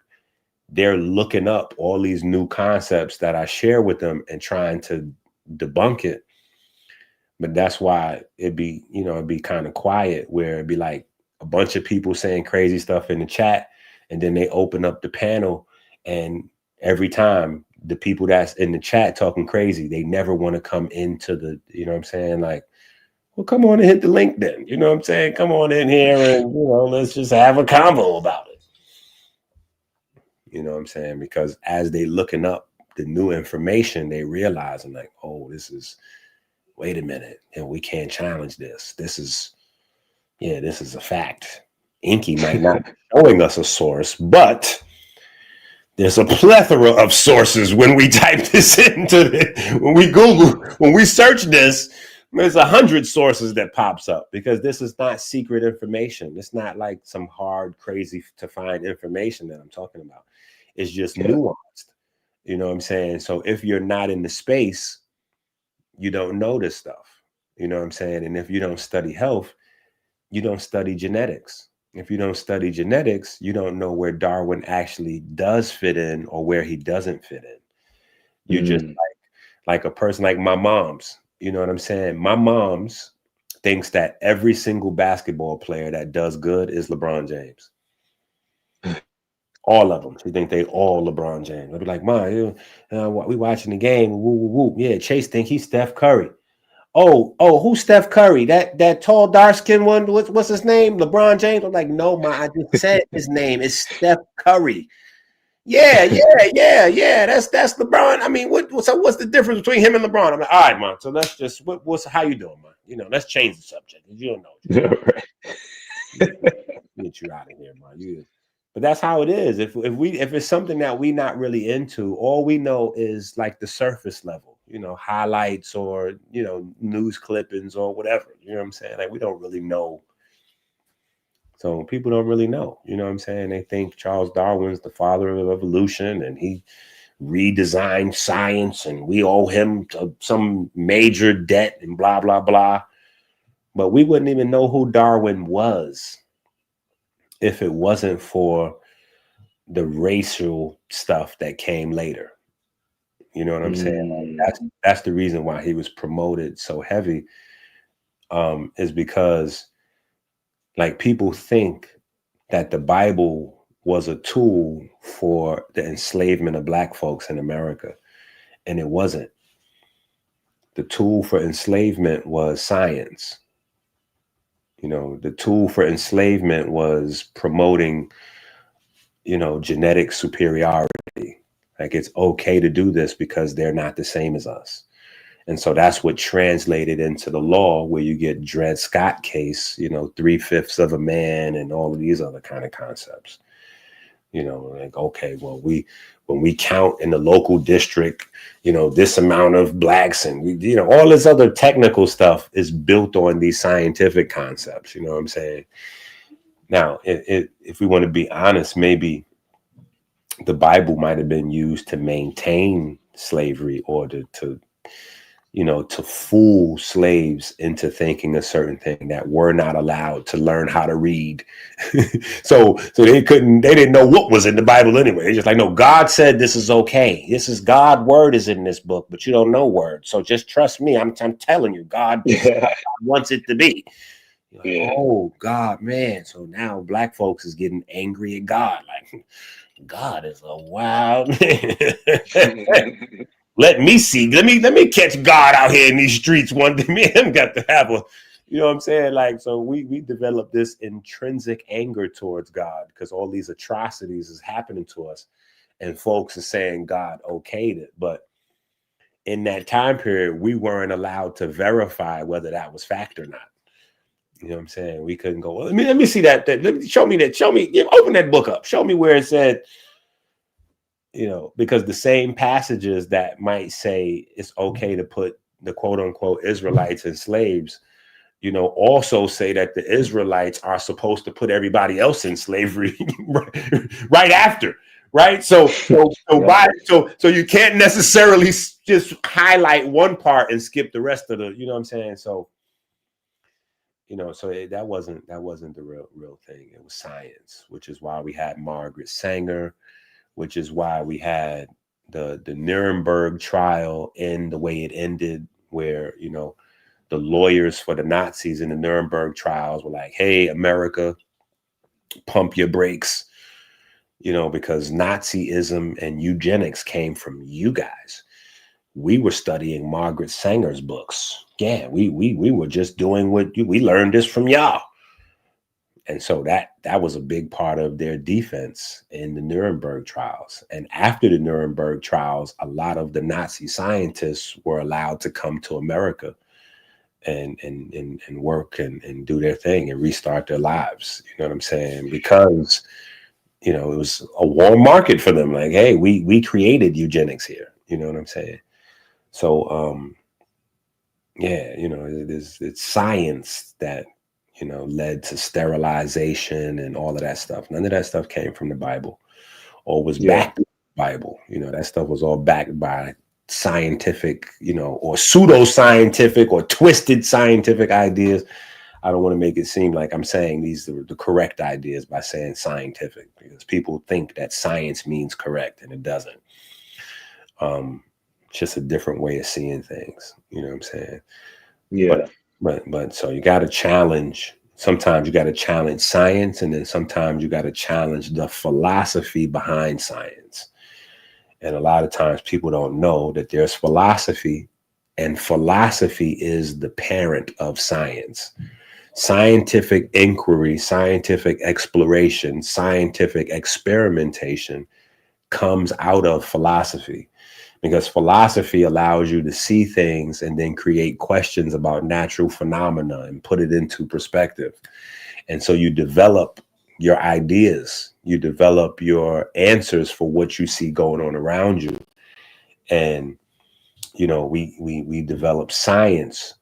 they're looking up all these new concepts that I share with them and trying to debunk it. But that's why it'd be kind of quiet, where it'd be like a bunch of people saying crazy stuff in the chat, and then they open up the panel, and every time the people that's in the chat talking crazy, they never want to come into the, you know what I'm saying? Like, well, come on and hit the link then. You know what I'm saying? Come on in here and, you know, let's just have a convo about it. You know what I'm saying? Because as they looking up the new information, they realizing like, oh, wait a minute, and we can't challenge this. This is a fact. Inky might not be showing us a source, but there's a plethora of sources when we type this when we Google, when we search this, there's 100 sources that pops up, because this is not secret information. It's not like some hard, crazy to find information that I'm talking about. It's just nuanced. You know what I'm saying? So if you're not in the space, you don't know this stuff. You know what I'm saying? And if you don't study health, you don't study genetics. If you don't study genetics, you don't know where Darwin actually does fit in or where he doesn't fit in. You're just like a person like my mom's. You know what I'm saying? My mom's thinks that every single basketball player that does good is LeBron James. All of them. She think they all LeBron James. I'll be like, Ma, we watching the game. Woo, woo, woo. Yeah, Chase think he's Steph Curry. Oh, who's Steph Curry? That tall, dark-skinned one. What's his name? LeBron James. I'm like, no, Ma, I just said his name is Steph Curry. Yeah. That's LeBron. I mean, what's the difference between him and LeBron? I'm like, all right, Ma. So let's just how you doing, Ma? You know, let's change the subject. You don't know. Get you out of here, Ma. But that's how it is. If it's something that we not really into, all we know is like the surface level, you know, highlights or, you know, news clippings or whatever. You know what I'm saying? Like, we don't really know. So people don't really know. You know what I'm saying? They think Charles Darwin's the father of evolution and he redesigned science and we owe him some major debt and blah, blah, blah. But we wouldn't even know who Darwin was if it wasn't for the racial stuff that came later. You know what I'm saying? Like, that's the reason why he was promoted so heavy, is because like people think that the Bible was a tool for the enslavement of Black folks in America, and it wasn't. The tool for enslavement was science. You know, the tool for enslavement was promoting, you know, genetic superiority. Like, it's okay to do this because they're not the same as us. And so that's what translated into the law, where you get Dred Scott case, you know, 3/5 of a man and all of these other kind of concepts. You know, like, okay, well, when we count in the local district, this amount of blacks, and all this other technical stuff is built on these scientific concepts. You know what I'm saying? Now, if we want to be honest, maybe the Bible might have been used to maintain slavery, or to fool slaves into thinking a certain thing, that we're not allowed to learn how to read. so they didn't know what was in the Bible anyway. They're just like, no, God said this is okay. This is God word is in this book, but you don't know word. So just trust me. I'm telling you, God wants it to be. Like, Yeah. oh God, man. So now black folks is getting angry at God. Like, God is a wild man. Let me see. Let me catch God out here in these streets one day. Me and him got to have a, you know what I'm saying? Like, so we developed this intrinsic anger towards God because all these atrocities is happening to us, and folks are saying God okayed it. But in that time period, we weren't allowed to verify whether that was fact or not. You know what I'm saying? We couldn't go, well, let me see that. Let me show me that. Show me, open that book up. Show me where it said, because the same passages that might say it's okay to put the quote unquote Israelites as slaves, also say that the Israelites are supposed to put everybody else in slavery right after. Right. So you can't necessarily just highlight one part and skip the rest of the, you know what I'm saying? So, that wasn't the real thing. It was science, which is why we had Margaret Sanger, which is why we had the Nuremberg trial end the way it ended, where, the lawyers for the Nazis in the Nuremberg trials were like, hey, America, pump your brakes, because Nazism and eugenics came from you guys. We were studying Margaret Sanger's books. Yeah, we were just doing we learned this from y'all. And so that was a big part of their defense in the Nuremberg trials. And after the Nuremberg trials, a lot of the Nazi scientists were allowed to come to America and work and do their thing and restart their lives. You know what I'm saying? Because, it was a warm market for them. Like, hey, we created eugenics here. You know what I'm saying? So, it's science that, led to sterilization and all of that stuff. None of that stuff came from the Bible or was backed by the Bible. That stuff was all backed by scientific, or pseudo-scientific or twisted scientific ideas. I don't want to make it seem like I'm saying these are the correct ideas by saying scientific, because people think that science means correct, and it doesn't. It's just a different way of seeing things. You know what I'm saying? Yeah. But so you got to challenge. Sometimes you got to challenge science, and then sometimes you got to challenge the philosophy behind science. And a lot of times people don't know that there's philosophy, and philosophy is the parent of science. Scientific inquiry, scientific exploration, scientific experimentation comes out of philosophy. Because philosophy allows you to see things and then create questions about natural phenomena and put it into perspective. And so you develop your ideas, you develop your answers for what you see going on around you. And, we develop science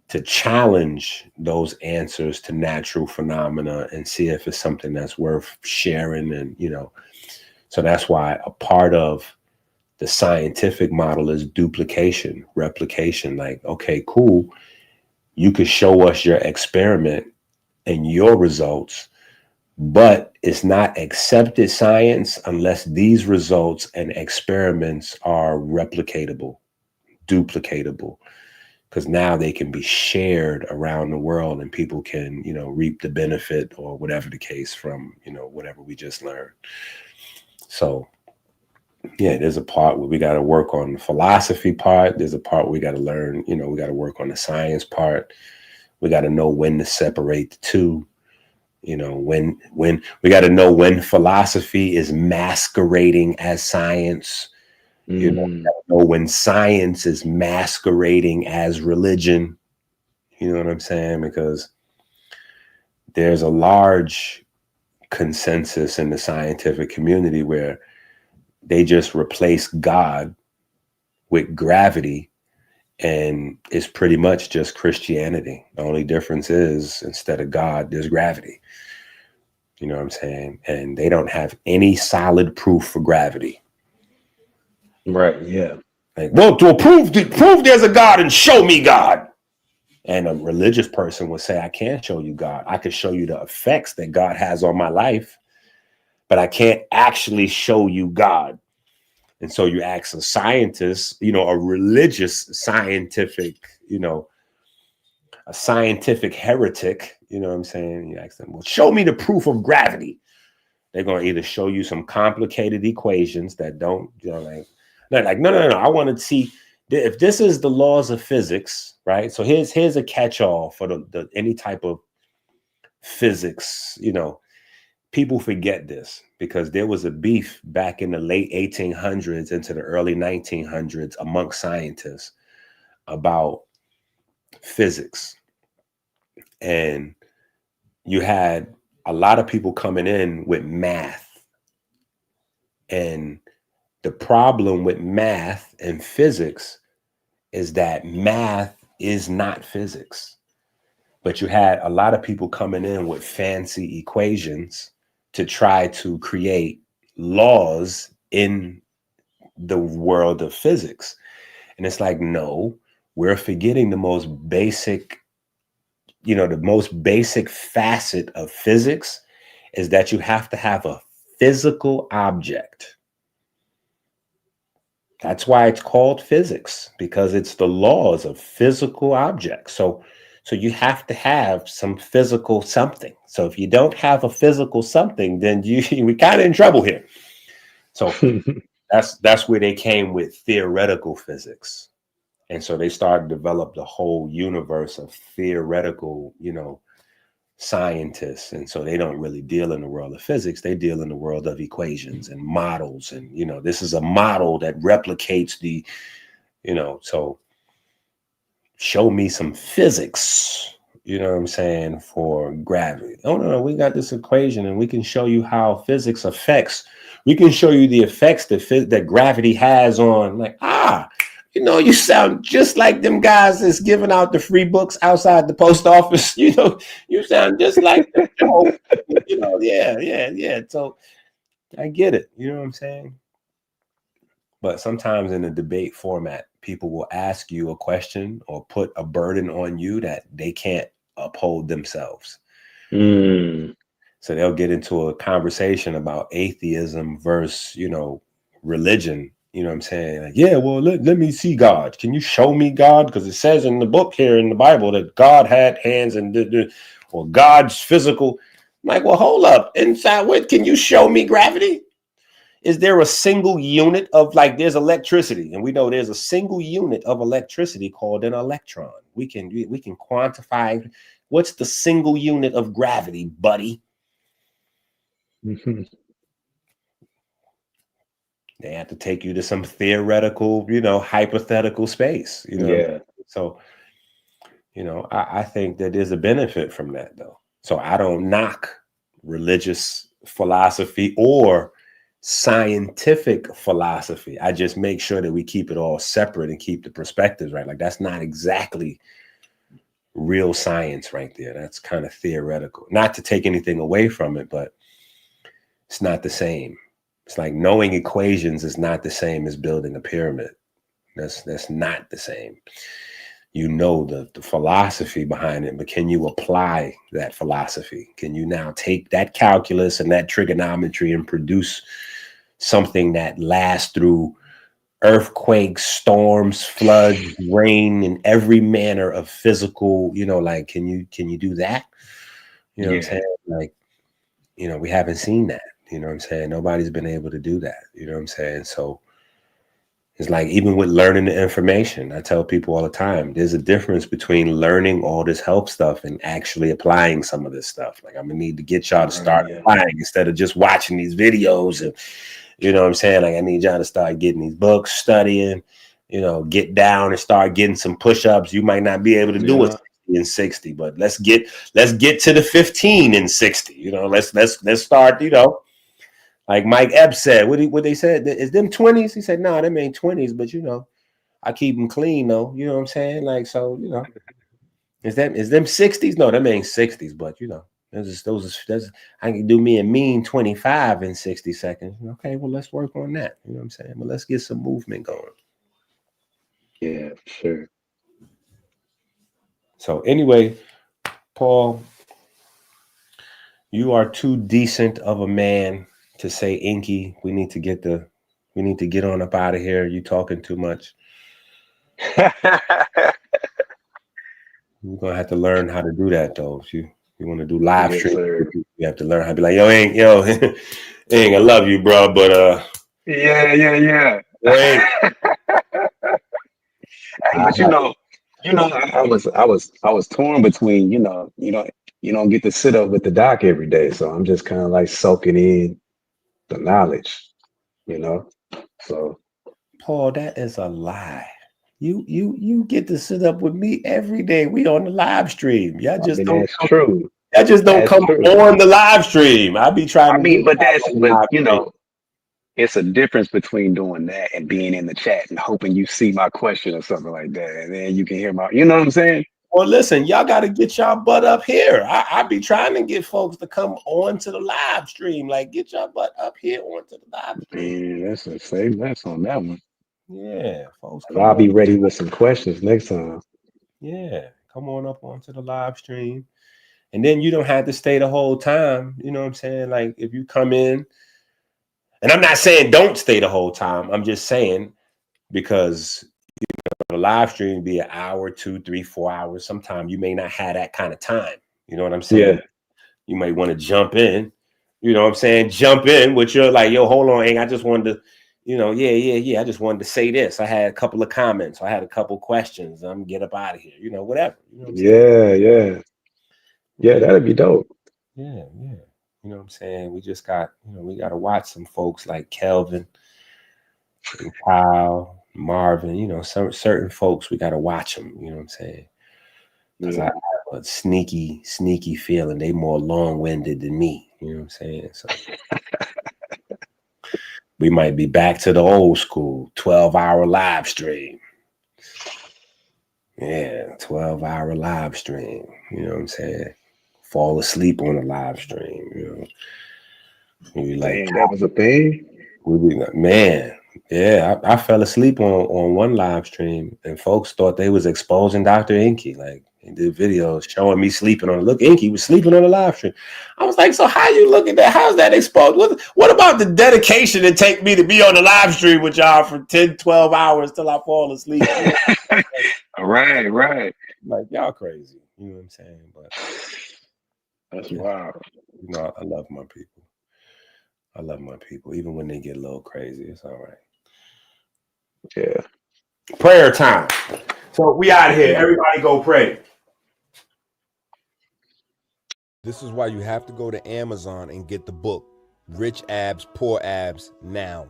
to challenge those answers to natural phenomena and see if it's something that's worth sharing. And, so that's why a part of the scientific model is duplication, replication. Like, okay, cool. You could show us your experiment and your results, but it's not accepted science unless these results and experiments are replicatable, duplicatable, because now they can be shared around the world and people can, reap the benefit or whatever the case from, whatever we just learned. So, yeah, there's a part where we got to work on the philosophy part. There's a part where we got to learn, we got to work on the science part. We got to know when to separate the two. When we got to know when philosophy is masquerading as science. We got to know when science is masquerading as religion. You know what I'm saying? Because there's a large consensus in the scientific community where they just replace God with gravity, and it's pretty much just Christianity. The only difference is instead of God, there's gravity. You know what I'm saying? And they don't have any solid proof for gravity. Right. Yeah. Like, well, to prove there's a God and show me God. And a religious person would say, I can't show you God. I can show you the effects that God has on my life, but I can't actually show you God. And so you ask a scientist, a religious scientific, a scientific heretic, you know what I'm saying? You ask them, well, show me the proof of gravity. They're going to either show you some complicated equations that don't, no, I want to see if this is the laws of physics, right? So here's a catch-all for the any type of physics, people forget this because there was a beef back in the late 1800s into the early 1900s amongst scientists about physics. And you had a lot of people coming in with math. And the problem with math and physics is that math is not physics. But you had a lot of people coming in with fancy equations to try to create laws in the world of physics. And it's like, no, we're forgetting the most basic, the most basic facet of physics is that you have to have a physical object. That's why it's called physics, because it's the laws of physical objects. So you have to have some physical something. So if you don't have a physical something, then we kind of in trouble here. So that's where they came with theoretical physics. And so they started to develop the whole universe of theoretical, scientists. And so they don't really deal in the world of physics. They deal in the world of equations and models. And, this is a model that replicates the, so show me some physics, you know what I'm saying, for gravity. Oh, no, we got this equation and we can show you how physics affects. We can show you the effects that gravity has on, you sound just like them guys that's giving out the free books outside the post office. You sound just like them. Yeah. So I get it. You know what I'm saying? But sometimes in a debate format, people will ask you a question or put a burden on you that they can't uphold themselves. So they'll get into a conversation about atheism versus, religion. You know what I'm saying? Like, yeah, well, let me see God. Can you show me God? Because it says in the book here in the Bible that God had hands or God's physical. I'm like, well, hold up. Inside, what? Can you show me gravity? Is there a single unit of there's electricity, and we know there's a single unit of electricity called an electron. We can quantify what's the single unit of gravity, buddy. They have to take you to some theoretical, hypothetical space, Yeah. So, I think that there's a benefit from that, though. So I don't knock religious philosophy or scientific philosophy. I just make sure that we keep it all separate and keep the perspectives right. Like, that's not exactly real science right there. That's kind of theoretical. Not to take anything away from it, but it's not the same. It's like knowing equations is not the same as building a pyramid. That's not the same. The philosophy behind it, but can you apply that philosophy? Can you now take that calculus and that trigonometry and produce something that lasts through earthquakes, storms, floods, rain, and every manner of physical, can you do that? You know what I'm saying? Like, we haven't seen that. You know what I'm saying? Nobody's been able to do that. You know what I'm saying? So it's like, even with learning the information, I tell people all the time, there's a difference between learning all this help stuff and actually applying some of this stuff. Like, I'm gonna need to get y'all to start applying instead of just watching these videos. And you know what I'm saying? Like, I need y'all to start getting these books, studying, get down and start getting some push-ups. You might not be able to do it in 60, but let's get to the 15 in 60. Let's start, Like Mike Epps said, what they said, is them 20s? He said, no, them ain't 20s, but you know, I keep them clean though. You know what I'm saying? Like, so, you know, is them 60s? No, them ain't 60s, but you know, I can do me a mean 25 in 60 seconds. Okay, well, let's work on that. You know what I'm saying? But let's get some movement going. Yeah, sure. So anyway, Paul, you are too decent of a man to say, Inky, we need to get on up out of here. You talking too much. You're gonna have to learn how to do that though. If you want to do live Yes, stream, sir. you have to learn how to be like, Ing, I love you, bro, but Yeah. hey, Hey, but I was torn between, you don't get to sit up with the doc every day. So I'm just kind of like soaking in the knowledge, you know. So Paul, that is a lie. You get to sit up with me every day. We on the live stream. I mean, that's true. Y'all just don't That's come true. on the live stream. I be trying I to mean, get but y'all on the live stream. it's a difference between doing that and being in the chat and hoping you see my question or something like that. And then you can hear you know what I'm saying? Well, listen, y'all got to get y'all butt up here. I be trying to get folks to come on to the live stream. Like, get your butt up here onto the live stream. Man, that's a save less on that one. Yeah, folks. I'll be ready with some questions next time. Yeah, come on up onto the live stream. And then you don't have to stay the whole time. You know what I'm saying? Like, if you come in, and I'm not saying don't stay the whole time. I'm just saying because the live stream be an hour, 2, 3, 4 hours. Sometimes you may not have that kind of time. You know what I'm saying? Yeah. You might want to jump in. You know what I'm saying? Jump in, which you're like, yo, hold on, Ing. I just wanted to, I just wanted to say this. I had a couple of comments. I had a couple questions. I'm gonna get up out of here. You know, whatever. You know what I'm saying? Yeah, that'd be dope. Yeah. You know what I'm saying? We just got, we got to watch some folks like Kelvin and Kyle, Marvin, certain folks, we got to watch them. You know what I'm saying? Because I have a sneaky feeling they more long-winded than me. You know what I'm saying? So we might be back to the old school 12-hour live stream. Yeah, 12-hour live stream. You know what I'm saying? Fall asleep on the live stream, Maybe like, Damn, that was a thing. we be like, man, yeah, I fell asleep on one live stream, and folks thought they was exposing Dr. Inky. Like, he did videos showing me sleeping on. Look, Inky was sleeping on the live stream. I was like, so how you look at that? How's that exposed? What about the dedication it take me to be on the live stream with y'all for 10, 12 hours till I fall asleep? Right. Like, y'all crazy. You know what I'm saying? But that's wild. I love my people. I love my people, even when they get a little crazy. It's all right. Yeah. Prayer time. So we out here. Everybody go pray. This is why you have to go to Amazon and get the book, Rich Abs, Poor Abs, now.